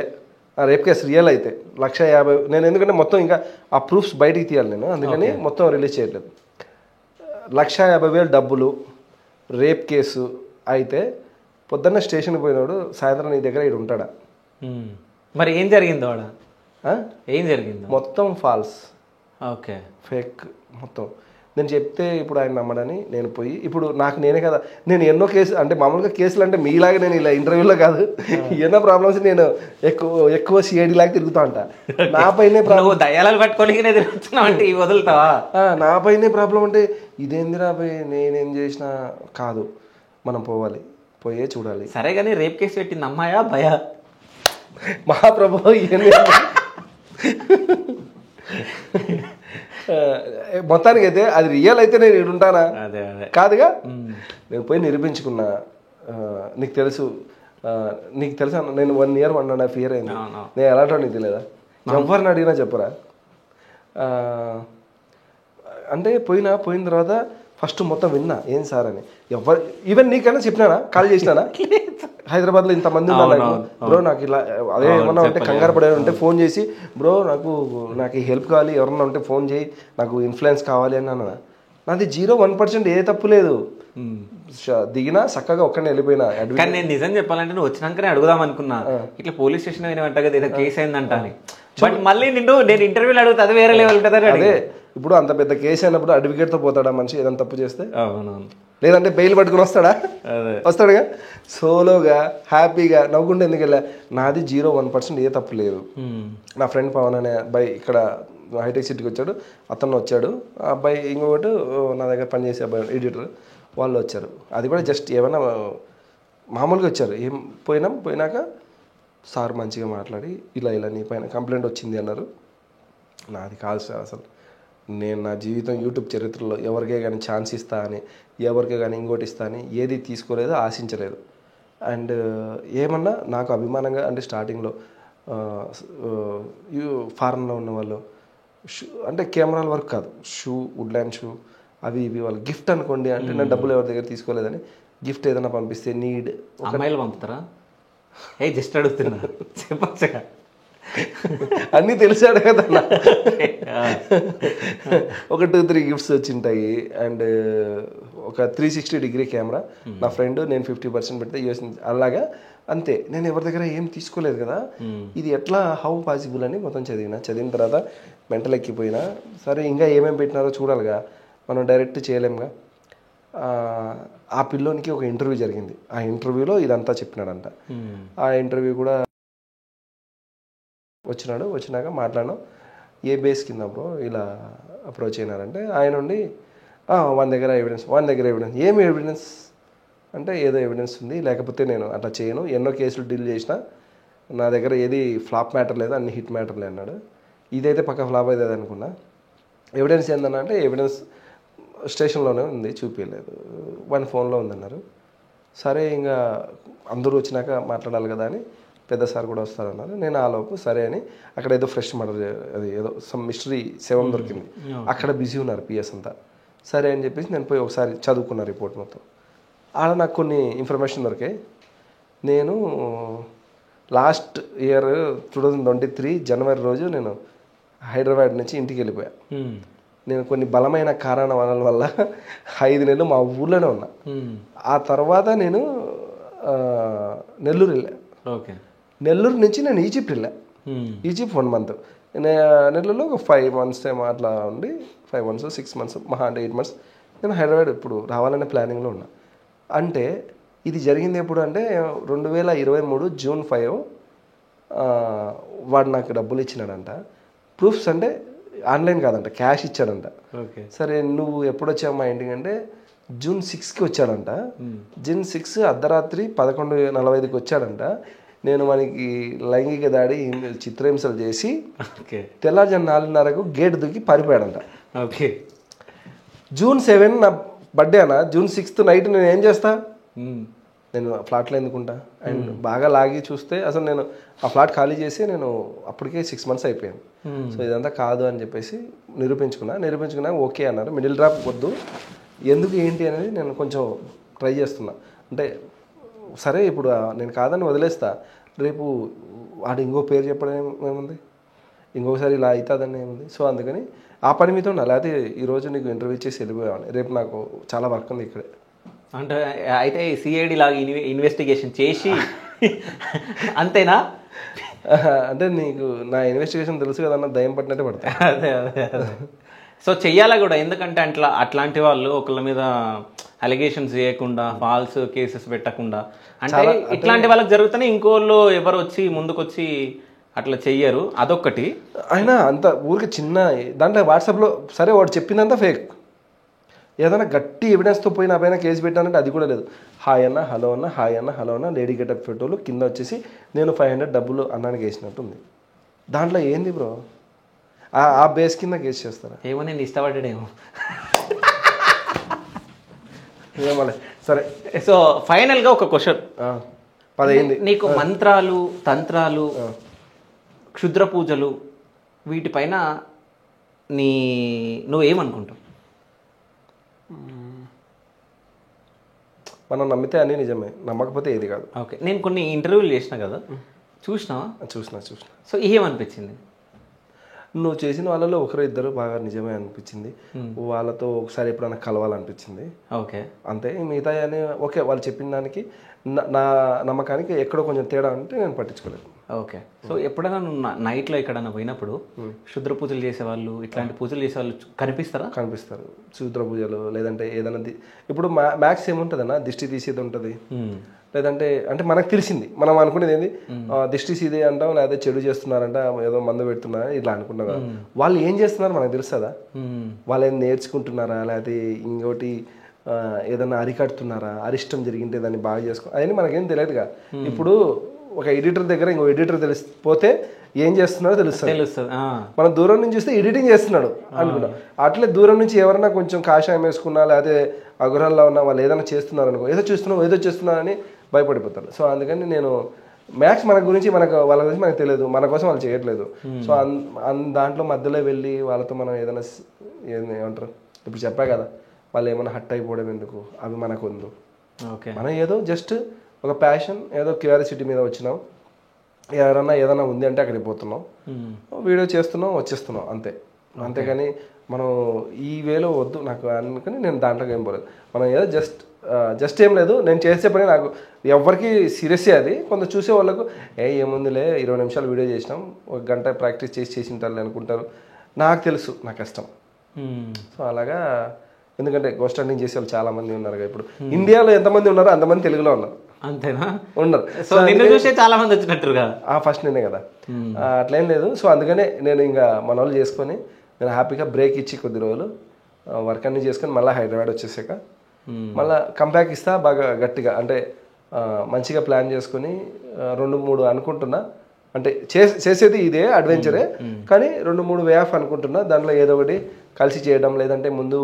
రేప్ కేసు రియల్ అయితే 1,50,000 నేను ఎందుకంటే మొత్తం ఇంకా ఆ ప్రూఫ్స్ బయటికి తీయాలి నేను, అందుకని మొత్తం రిలీజ్ చేయట్లేదు. 1,50,000 డబ్బులు రేప్ కేసు అయితే పొద్దున్న స్టేషన్కి పోయినాడు, సాయంత్రం నీ దగ్గర ఇక్కడ ఉంటాడా? మరి ఏం జరిగిందో ఆడ, ఏం జరిగింది? మొత్తం ఫాల్స్, ఓకే, ఫేక్ మొత్తం. నేను చెప్తే ఇప్పుడు ఆయన నమ్మడని నేను పోయి ఇప్పుడు నాకు నేనే కదా, నేను ఎన్నో కేసు అంటే మామూలుగా కేసులు అంటే మీలాగా నేను ఇలా ఇంటర్వ్యూలో కాదు, ఎన్నో ప్రాబ్లమ్స్ నేను ఎక్కువ సిఐడి లాగా తిరుగుతా అంట. నాపైనే ప్రాబ్లం, దయాలు పట్టుకోలేకనే తిరుగుతున్నావు అంటే ఈ వదులుతావా? నాపైనే ప్రాబ్లం అంటే ఇదేందిరా పోయి నేనేం చేసినా కాదు, మనం పోవాలి, పోయే చూడాలి. సరే కానీ రేప్ కేసు పెట్టింది అమ్మాయా భయా? మహాప్రభు మొత్తానికి అయితే అది రియల్ అయితే నేను ఇడుంటానా? కాదుగా, నేను పోయి నిరూపించుకున్నా. నీకు తెలుసు నేను 1 year 1.5 years అయింది. నేను ఎలాంటో నీకు తెలియదా? ఎవరిని అడిగినా చెప్పరా? అంటే పోయిన తర్వాత ఫస్ట్ మొత్తం విన్నా ఏం సార్ అని. ఎవరు ఈవెన్ నీకైనా చెప్పినానా, కాల్ చేసినానా? హైదరాబాద్లో ఇంతమంది ఉన్నారు బ్రో, నాకు ఇలా అదే ఏమన్నా ఉంటే కంగారు పడే ఉంటే ఫోన్ చేసి బ్రో నాకు ఈ హెల్ప్ కావాలి, ఎవరన్నా ఉంటే ఫోన్ చేయి, నాకు ఇన్ఫ్లుయెన్స్ కావాలి అని అన్నా. నాది 0-1% ఏ తప్పు లేదు. దిగినా చక్కగా ఒక్కడిని వెళ్ళిపోయినా. కానీ నేను నిజం చెప్పాలంటే నువ్వు వచ్చినాకనే అడుగుదాం అనుకున్నా, ఇట్లా పోలీస్ స్టేషన్ అయినట్ట కదా ఏదో కేసు అయిందంట అని. బట్ మళ్ళీ నేను ఇంటర్వ్యూలు అడుగుతా అది వేరే లెవెల్ ఉంటుంది. అదే ఇప్పుడు అంత పెద్ద కేసు అయినప్పుడు అడ్వకేట్తో పోతాడా మనిషి ఏదైనా తప్పు చేస్తే? లేదంటే బెయిల్ పట్టుకుని వస్తాడుగా. సోలోగా హ్యాపీగా నవ్వుకుంటే ఎందుకు వెళ్ళా? నాది 0-1% ఏ తప్పు లేదు. నా ఫ్రెండ్ పవన్ అనే అబ్బాయి ఇక్కడ హైటెక్ సిటీకి వచ్చాడు, అతను వచ్చాడు. ఆ అబ్బాయి ఇంకొకటి నా దగ్గర పనిచేసే అబ్బాయి ఎడిటర్, వాళ్ళు వచ్చారు. అది కూడా జస్ట్ ఏమైనా మామూలుగా వచ్చారు. ఏం పోయినాక సార్ మంచిగా మాట్లాడి ఇలా నీ పైన కంప్లైంట్ వచ్చింది అన్నారు. నాది కాదు సార్, అసలు నేను నా జీవితం యూట్యూబ్ చరిత్రలో ఎవరికే కానీ ఛాన్స్ ఇస్తా అని, ఎవరికే కానీ ఇంకోటి ఇస్తా అని ఏది తీసుకోలేదు, ఆశించలేదు. అండ్ ఏమన్నా నాకు అభిమానంగా అంటే స్టార్టింగ్లో ఫారెన్లో ఉన్న వాళ్ళు అంటే కెమెరాల వరకు కాదు, వుడ్లాండ్ షూ అవి ఇవి వాళ్ళు గిఫ్ట్ అనుకోండి అంటే నేను డబ్బులు ఎవరి దగ్గర తీసుకోలేదని గిఫ్ట్ ఏదైనా పంపిస్తే నీడ్ అమ్మాయిలు పంపుతారా? జస్ట్ అడుగుతున్నా, చెప్పచ్చగా. అన్నీ తెలిసాడు కదా. ఒక 2-3 గిఫ్ట్స్ వచ్చింటాయి. అండ్ ఒక 360-degree కెమెరా నా ఫ్రెండ్, నేను 50% పెడితే యూఎస్ అలాగా అంతే. నేను ఎవరి దగ్గర ఏం తీసుకోలేదు కదా, ఇది ఎట్లా హౌ పాసిబుల్ అని మొత్తం చదివిన తర్వాత మెంటల్ ఎక్కిపోయినా. సరే ఇంకా ఏమేమి పెట్టినారో చూడాలిగా, మనం డైరెక్ట్ చేయలేముగా. ఆ పిల్లోనికి ఒక ఇంటర్వ్యూ జరిగింది, ఆ ఇంటర్వ్యూలో ఇదంతా చెప్పినాడంట. ఆ ఇంటర్వ్యూ కూడా వచ్చినాక మాట్లాడినాం. ఏ బేస్ కింద బ్రో ఇలా అప్రోచ్ అయినారంటే ఆయన ఉండి వాని దగ్గర ఎవిడెన్స్ ఏమి ఎవిడెన్స్ అంటే ఏదో ఎవిడెన్స్ ఉంది, లేకపోతే నేను అట్లా చేయను, ఎన్నో కేసులు డీల్ చేసిన, నా దగ్గర ఏది ఫ్లాప్ మ్యాటర్ లేదు, అన్ని హిట్ మ్యాటర్లే అన్నాడు. ఇదైతే పక్క ఫ్లాప్ అవుతుంది అనుకున్నా. ఎవిడెన్స్ ఏందన్నా అంటే ఎవిడెన్స్ స్టేషన్లోనే ఉంది, చూపించలేదు, వన్ ఫోన్లో ఉందన్నారు. సరే ఇంకా అందరూ వచ్చినాక మాట్లాడాలి కదా అని పెద్ద సార్ కూడా వస్తారన్నారు. నేను ఆలోపు సరే అని అక్కడ ఏదో ఫ్రెష్ మర్డర్, అది ఏదో సమ్ మిస్టరీ శవం దొరికింది, అక్కడ బిజీ ఉన్నారు పిఎస్ అంతా. సరే అని చెప్పేసి నేను పోయి ఒకసారి చదువుకున్న రిపోర్ట్ మొత్తం. ఆడ నాకు కొన్ని ఇన్ఫర్మేషన్ దొరికాయి. నేను లాస్ట్ ఇయర్ 2023 జనవరి రోజు నేను హైదరాబాద్ నుంచి ఇంటికి వెళ్ళిపోయా. నేను కొన్ని బలమైన కారణాల వల్ల 5 నెలలు మా ఊర్లోనే ఉన్నా. ఆ తర్వాత నేను నెల్లూరు వెళ్ళా. నెల్లూరు నుంచి నేను ఈజిప్ట్ వెళ్ళా. Egypt 1 month. నెల్లూరులో ఒక 5 months ఏమో అట్లా ఉండి 5 months 6 months మహా అంటే 8 months నేను హైదరాబాద్ ఇప్పుడు రావాలనే ప్లానింగ్లో ఉన్నా. అంటే ఇది జరిగింది ఎప్పుడు అంటే 2023 June 5 వాడు నాకు డబ్బులు ఇచ్చినాడంట. ప్రూఫ్స్ అంటే ఆన్లైన్ కాదంట, క్యాష్ ఇచ్చాడంట. సరే నువ్వు ఎప్పుడు వచ్చావు మా ఇంటికి అంటే June 6కి వచ్చాడంట. June 6 అర్ధరాత్రి 11:45కి వచ్చాడంట. నేను మనకి లైంగిక దాడి చిత్రహింసలు చేసి తెల్లారుజాము 4:30కు గేట్ దూకి పారిపోయాడంట. June 7 నా బర్త్డే అన్న, June 6th నైట్ నేను ఏం చేస్తా? నేను ఫ్లాట్లో ఎందుకుంటా అండ్ బాగా లాగి చూస్తే అసలు నేను ఆ ఫ్లాట్ ఖాళీ చేసి నేను అప్పటికే 6 months అయిపోయింది. సో ఇదంతా కాదు అని చెప్పేసి నిరూపించుకున్నా ఓకే అన్నారు. మిడిల్ డ్రాప్ వద్దు, ఎందుకు ఏంటి అనేది నేను కొంచెం ట్రై చేస్తున్నా. అంటే సరే ఇప్పుడు నేను కాదని వదిలేస్తా, రేపు వాడు ఇంకో పేరు చెప్పడం ఏముంది, ఇంకొకసారి ఇలా అవుతుందని ఏముంది. సో అందుకని ఆ పని మీతో ఉండాలి. లేకపోతే ఈరోజు నీకు ఇంటర్వ్యూ చేసి వెళ్ళిపోయాను, రేపు నాకు చాలా వర్క్ ఉంది ఇక్కడే. అంటే అయితే సిఐడి లాగా ఇన్వెస్టిగేషన్ చేసి అంతేనా? అంటే నీకు నా ఇన్వెస్టిగేషన్ తెలుసు కదన్న, దయ్యం పట్టినట్టే పడతా. అదే సో చెయ్యాలా కూడా, ఎందుకంటే అట్లాంటి వాళ్ళు ఒకళ్ళ మీద అలిగేషన్స్ చేయకుండా, ఫాల్స్ కేసెస్ పెట్టకుండా, అంటే ఇట్లాంటి వాళ్ళకి జరుగుతూనే ఇంకోళ్ళు ఎవరు వచ్చి ముందుకొచ్చి అట్లా చెయ్యరు. అదొక్కటి. అయినా అంత ఊరికి చిన్న దాంట్లో వాట్సాప్లో సరే వాడు చెప్పిందంతా ఫేక్, ఏదైనా గట్టి ఎవిడెన్స్తో పోయి నా పైన కేసు పెట్టానంటే అది కూడా లేదు. హాయ్ అన్న హలో అన్న, హాయ్ అన్న హలో అన్న, లేడీ గెటప్ ఫోటోలు కింద వచ్చేసి నేను 500 డబ్బులు అన్నానికి వేసినట్టుంది. దాంట్లో ఏంది బ్రో, ఆ బేస్ కింద కేసు చేస్తారా? ఏమో నేను ఇష్టపడ్డాడేమో. ఏమలే సరే. సో ఫైనల్గా ఒక క్వశ్చన్, 10 అయింది. నీకు మంత్రాలు, తంత్రాలు, క్షుద్ర పూజలు వీటిపైన నువ్వేమనుకుంటావు? మనం నమ్మితే అన్నీ నిజమే, నమ్మకపోతే ఏది కాదు. ఓకే, నేను కొన్ని ఇంటర్వ్యూలు చేసిన కదా, చూసినావా? చూసిన. సో ఏమనిపించింది? నువ్వు చేసిన వాళ్ళలో ఒకరు ఇద్దరు బాగా నిజమే అనిపించింది, వాళ్ళతో ఒకసారి ఎప్పుడైనా కలవాలనిపించింది. ఓకే, అంతే. మిగతా అని ఓకే, వాళ్ళు చెప్పిన దానికి నా నమ్మకానికి ఎక్కడో కొంచెం తేడా అంటే నేను పట్టించుకోలేదు. ఓకే. సో ఎప్పుడైనా నువ్వు నైట్లో ఎక్కడైనా పోయినప్పుడు క్షుద్ర పూజలు చేసేవాళ్ళు, ఇట్లాంటి పూజలు చేసేవాళ్ళు కనిపిస్తారు. క్షుద్ర పూజలు లేదంటే ఏదైనా ఇప్పుడు మ్యాక్స్ ఏముంటుందన్నా, దిష్టి తీసేది ఉంటుంది, లేదంటే అంటే మనకు తెలిసింది, మనం అనుకునేది ఏంది, దిష్టి సీదే అంటాం, లేదా చెడు చేస్తున్నారంట, ఏదో మందు పెడుతున్నారా ఇట్లా అనుకుంటాం కదా. వాళ్ళు ఏం చేస్తున్నారు మనకు తెలుస్తుందా? వాళ్ళు ఏం నేర్చుకుంటున్నారా, లేకపోతే ఇంకోటి ఏదన్నా అరికడుతున్నారా, అరిష్టం జరిగింటే దాన్ని బాగా చేసుకో, అవన్నీ మనకేం తెలియదుగా. ఇప్పుడు ఒక ఎడిటర్ దగ్గర ఇంకో ఎడిటర్ తెలిసిపోతే ఏం చేస్తున్నాడో తెలుస్తుంది. మనం దూరం నుంచి చూస్తే ఎడిటింగ్ చేస్తున్నాడు అనుకున్నాం. అట్లే దూరం నుంచి ఎవరైనా కొంచెం కాషాయం వేసుకున్నా, లేకపోతే అగురాల్లో ఉన్న వాళ్ళు ఏదైనా చేస్తున్నారు అనుకో, ఏదో చేస్తున్నారని భయపడిపోతారు. సో అందుకని నేను మ్యాథ్స్ వాళ్ళ గురించి మనకు తెలియదు, మన కోసం వాళ్ళు చేయట్లేదు. సో దాంట్లో మధ్యలో వెళ్ళి వాళ్ళతో మనం ఏదైనా ఏమంటారు, ఇప్పుడు చెప్పా కదా, వాళ్ళు ఏమైనా హట్ అయిపోవడం ఎందుకు, అవి మనకు ఉంది. మనం ఏదో జస్ట్ ఒక ప్యాషన్, ఏదో క్యూరియాసిటీ మీద వచ్చినాం, ఎవరన్నా ఏదైనా ఉంది అంటే అక్కడికి పోతున్నాం, వీడియో చేస్తున్నాం, వచ్చేస్తున్నాం, అంతేగాని మనం ఈ వేలో వద్దు నాకు అనుకుని నేను దాంట్లోకి ఏం పోలేదు. మనం ఏదో జస్ట్ ఏం లేదు, నేను చేసే పని నాకు ఎవరికి సీరియస్సే అది. కొంత చూసే వాళ్ళకు ఏముందిలే 20 నిమిషాలు వీడియో చేసినాం, 1 గంట ప్రాక్టీస్ చేసి ఉంటారు అనుకుంటారు. నాకు తెలుసు నా కష్టం. సో అలాగా, ఎందుకంటే గోస్ట్ హంటింగ్ చేసే వాళ్ళు చాలా మంది ఉన్నారు కదా. ఇప్పుడు ఇండియాలో ఎంతమంది ఉన్నారో అంతమంది తెలుగులో ఉన్నారు. అంతేనా? ఉన్నారు. సో నిన్ను చూసే చాలా మంది వచ్చినట్టుగా. ఫస్ట్ నేనే కదా, అట్లేం లేదు. సో అందుకనే నేను ఇంకా మన వాళ్ళు చేసుకొని నేను హ్యాపీగా బ్రేక్ ఇచ్చి కొద్ది రోజులు వర్క్ అన్ని చేసుకొని మళ్ళీ హైదరాబాద్ వచ్చేసాక మళ్ళీ కంబ్యాక్ ఇస్తా బాగా గట్టిగా. అంటే మంచిగా ప్లాన్ చేసుకొని 2-3 అనుకుంటున్నా. అంటే చేసేది ఇదే అడ్వెంచరే, కానీ 2-3 వే ఆఫ్ అనుకుంటున్నా. దాంట్లో ఏదో ఒకటి కలిసి చేయడం, లేదంటే ముందు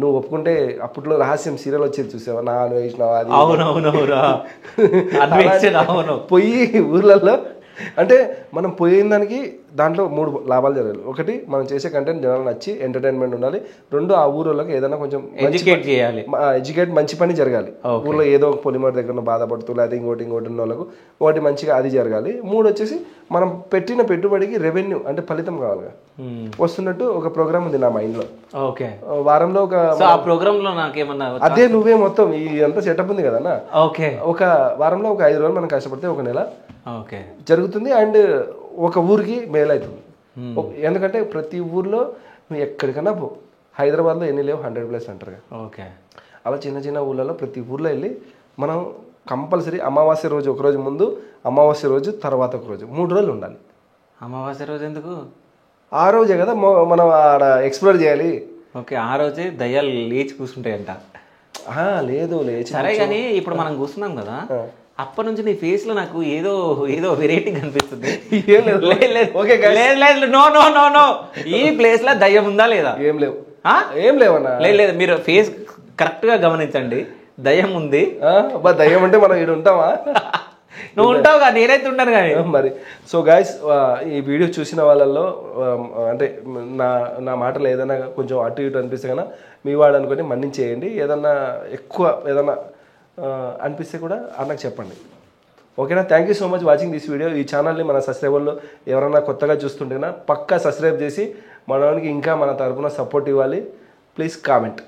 నువ్వు ఒప్పుకుంటే అప్పట్లో రహస్యం సీరియల్ వచ్చేది చూసావా, నా వేసినావా, అది పోయి ఊర్లలో. అంటే మనం పోయిన దానికి దాంట్లో 3 లాభాలు జరగాలి. ఒకటి, మనం చేసే కంటెంట్ జనాలు నచ్చి ఎంటర్టైన్మెంట్ ఉండాలి. 2, ఆ ఊరోళ్ళకి ఏదైనా కొంచెం ఎడ్యుకేట్ మంచి పని జరగాలి. ఊర్లో ఏదో ఒక పొలిమర్ దగ్గర బాధపడుతూ లేదా ఇంకోటి ఉన్న వాళ్ళకు ఒకటి మంచిగా అది జరగాలి. 3 వచ్చేసి మనం పెట్టిన పెట్టుబడికి రెవెన్యూ అంటే ఫలితం కావాలి వస్తున్నట్టు ఒక ప్రోగ్రామ్ ఉంది నా మైండ్ లో. వారంలో అదే నువ్వే మొత్తం ఈ అంతా సెటప్ ఉంది కదన్నా. ఒక వారంలో ఒక 5 రోజులు మనం కష్టపడితే ఒక నెల జరుగుతుంది. అండ్ ఒక ఊరికి మేలు అవుతుంది. ఎందుకంటే ప్రతి ఊర్లో నువ్వు ఎక్కడికన్నా పో, హైదరాబాద్లో ఎన్ని లేవు, 100+ అంటారు. అలా చిన్న ఊళ్ళలో ప్రతి ఊర్లో వెళ్ళి మనం కంపల్సరీ అమావాస్య రోజు ఒకరోజు ముందు, అమావాస్య రోజు తర్వాత ఒక రోజు, 3 రోజులు ఉండాలి. అమావాస్య రోజు ఎందుకు? ఆ రోజే కదా మనం ఆడ ఎక్స్ప్లోర్ చేయాలి. ఆ రోజే దయ్యాలు లేచి కూర్చుంటాయంట. లేదు లేచి సరే, కానీ ఇప్పుడు మనం కూర్చున్నాం కదా, అప్పటి నుంచి నీ ఫేస్ లో నాకు ఏదో వెరైటీ కనిపిస్తుంది. ఈ ప్లేస్ లో దయ్యం ఉందా లేదా? ఏం లేవన్నా. లేదు, మీరు ఫేస్ కరెక్ట్ గా గమనించండి. దయ్యం ఉంది. బా దయ్యం అంటే మనం ఇక్కడ ఉంటామా? నువ్వు ఉంటావు కదా, నేనైతే ఉంటాను కానీ మరి. సో గైస్, ఈ వీడియో చూసిన వాళ్ళల్లో అంటే నా మాటలు ఏదైనా కొంచెం అటు ఇటు అనిపిస్తే కన్నా మీ వాడు అనుకొని మన్నించేయండి. ఏదన్నా ఎక్కువ ఏదన్నా అనిపిస్తే కూడా అన్నకు చెప్పండి. ఓకేనా? Thank you so much watching this video. ఈ ఛానల్ని మన సబ్స్క్రైబర్లో ఎవరైనా కొత్తగా చూస్తుంటేనా పక్కా సబ్స్క్రైబ్ చేసి మనకి ఇంకా మన తరపున సపోర్ట్ ఇవ్వాలి. Please comment.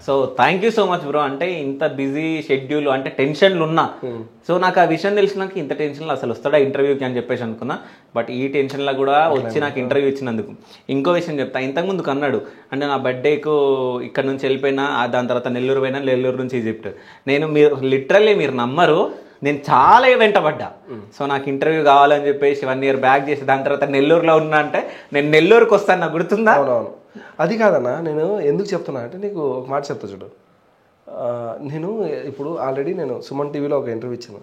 So thank you so much bro. అంటే ఇంత బిజీ షెడ్యూల్, అంటే టెన్షన్లు ఉన్నా, సో నాకు ఆ విషయం తెలిసినాక ఇంత టెన్షన్లో అసలు వస్తాడా ఇంటర్వ్యూకి అని చెప్పేసి అనుకున్నా. బట్ ఈ టెన్షన్లో కూడా వచ్చి నాకు ఇంటర్వ్యూ ఇచ్చినందుకు. ఇంకో విషయం చెప్తా, ఇంతకుముందుకు అన్నాడు అంటే నా బర్త్డేకు ఇక్కడ నుంచి వెళ్ళిపోయినా, దాని తర్వాత నెల్లూరు పోయినా, నెల్లూరు నుంచి ఈజిప్ట్. మీరు లిటరల్లీ మీరు నమ్మరు, నేను చాలా వెంటబడ్డా. సో నాకు ఇంటర్వ్యూ కావాలని చెప్పేసి 1 year బ్యాక్ చేసి దాని తర్వాత నెల్లూరులో ఉన్నా అంటే నేను నెల్లూరుకి వస్తాను, నాకు గుర్తుందా? అవునవును. అది కాదన్నా, నేను ఎందుకు చెప్తున్నా అంటే నీకు ఒక మాట చెప్తా చూడు. నేను ఇప్పుడు ఆల్రెడీ నేను సుమన్ టీవీలో ఒక ఇంటర్వ్యూ ఇచ్చాను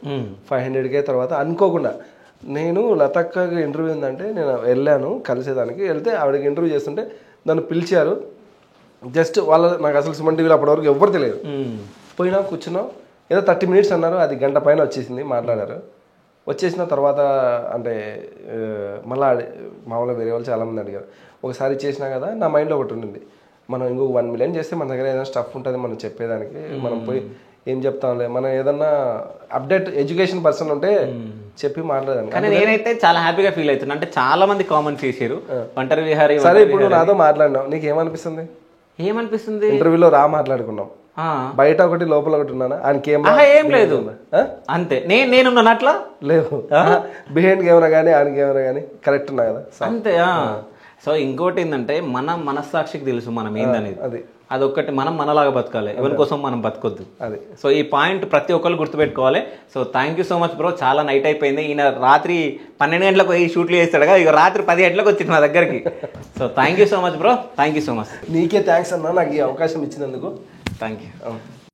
500K. తర్వాత అనుకోకుండా నేను లతక్కకి ఇంటర్వ్యూ ఉందంటే నేను వెళ్ళాను కలిసేదానికి. వెళ్తే ఆవిడకి ఇంటర్వ్యూ చేస్తుంటే నన్ను పిలిచారు. జస్ట్ నాకు అసలు సుమన్ టీవీలో అప్పటివరకు ఎవ్వరు తెలియదు. పోయినా కూర్చున్నాం, ఏదో 30 minutes అన్నారు, అది గంట పైన వచ్చేసింది. మాట్లాడారు. వచ్చేసిన తర్వాత అంటే మళ్ళీ మామూలుగా వేరే వాళ్ళు చాలామంది అడిగారు. ఒకసారి చేసినా కదా నా మైండ్లో ఒకటి ఉండింది, మనం ఇంకొక 1 million చేస్తే మన దగ్గర ఏదైనా స్టఫ్ ఉంటుంది మనం చెప్పేదానికి. మనం పోయి ఏం చెప్తాంలే, మనం ఏదన్నా అప్డేట్ ఎడ్యుకేషన్ పర్సన్ ఉంటే చెప్పి మాట్లాడాను. కానీ నేనైతే చాలా హ్యాపీగా ఫీల్ అవుతున్నా. అంటే చాలా మంది కామెంట్స్ చేశారు ఒంటరి విహారీ. సరే, ఇప్పుడు నాతో మాట్లాడినావు, నీకు ఏమనిపిస్తుంది? ఏమనిపిస్తుంది? ఇంటర్వ్యూలో రామాట్లాడుకున్నాం, బయట ఒకటి లోపల ఒకటి ఉన్నానా? ఆయనకి ఏం లేదు, అంతే. నేనున్నాను అట్లా లేదు. బిహైండ్ కెమెరా కానీ ఆయన కెమెరా కానీ కరెక్ట్ ఉన్నా కదా, అంతే. సో ఇంకోటి ఏంటంటే మన మనస్సాక్షికి తెలుసు మనం ఏందనేది. అదొక్కటి, మనం మనలాగా బతకాలి, ఎవరి కోసం మనం బతకొద్దు. అది. సో ఈ పాయింట్ ప్రతి ఒక్కరు గుర్తుపెట్టుకోవాలి. So thank you so much bro. చాలా నైట్ అయిపోయింది. ఈయన రాత్రి 12 గంటలకు ఈ షూట్లు చేస్తాడు కదా, ఇక రాత్రి 10 గంటలకు వచ్చింది నా దగ్గరికి. So thank you so much bro, thank you so much. నీకే థ్యాంక్స్ అన్నా నాకు ఈ అవకాశం ఇచ్చినందుకు. Thank you.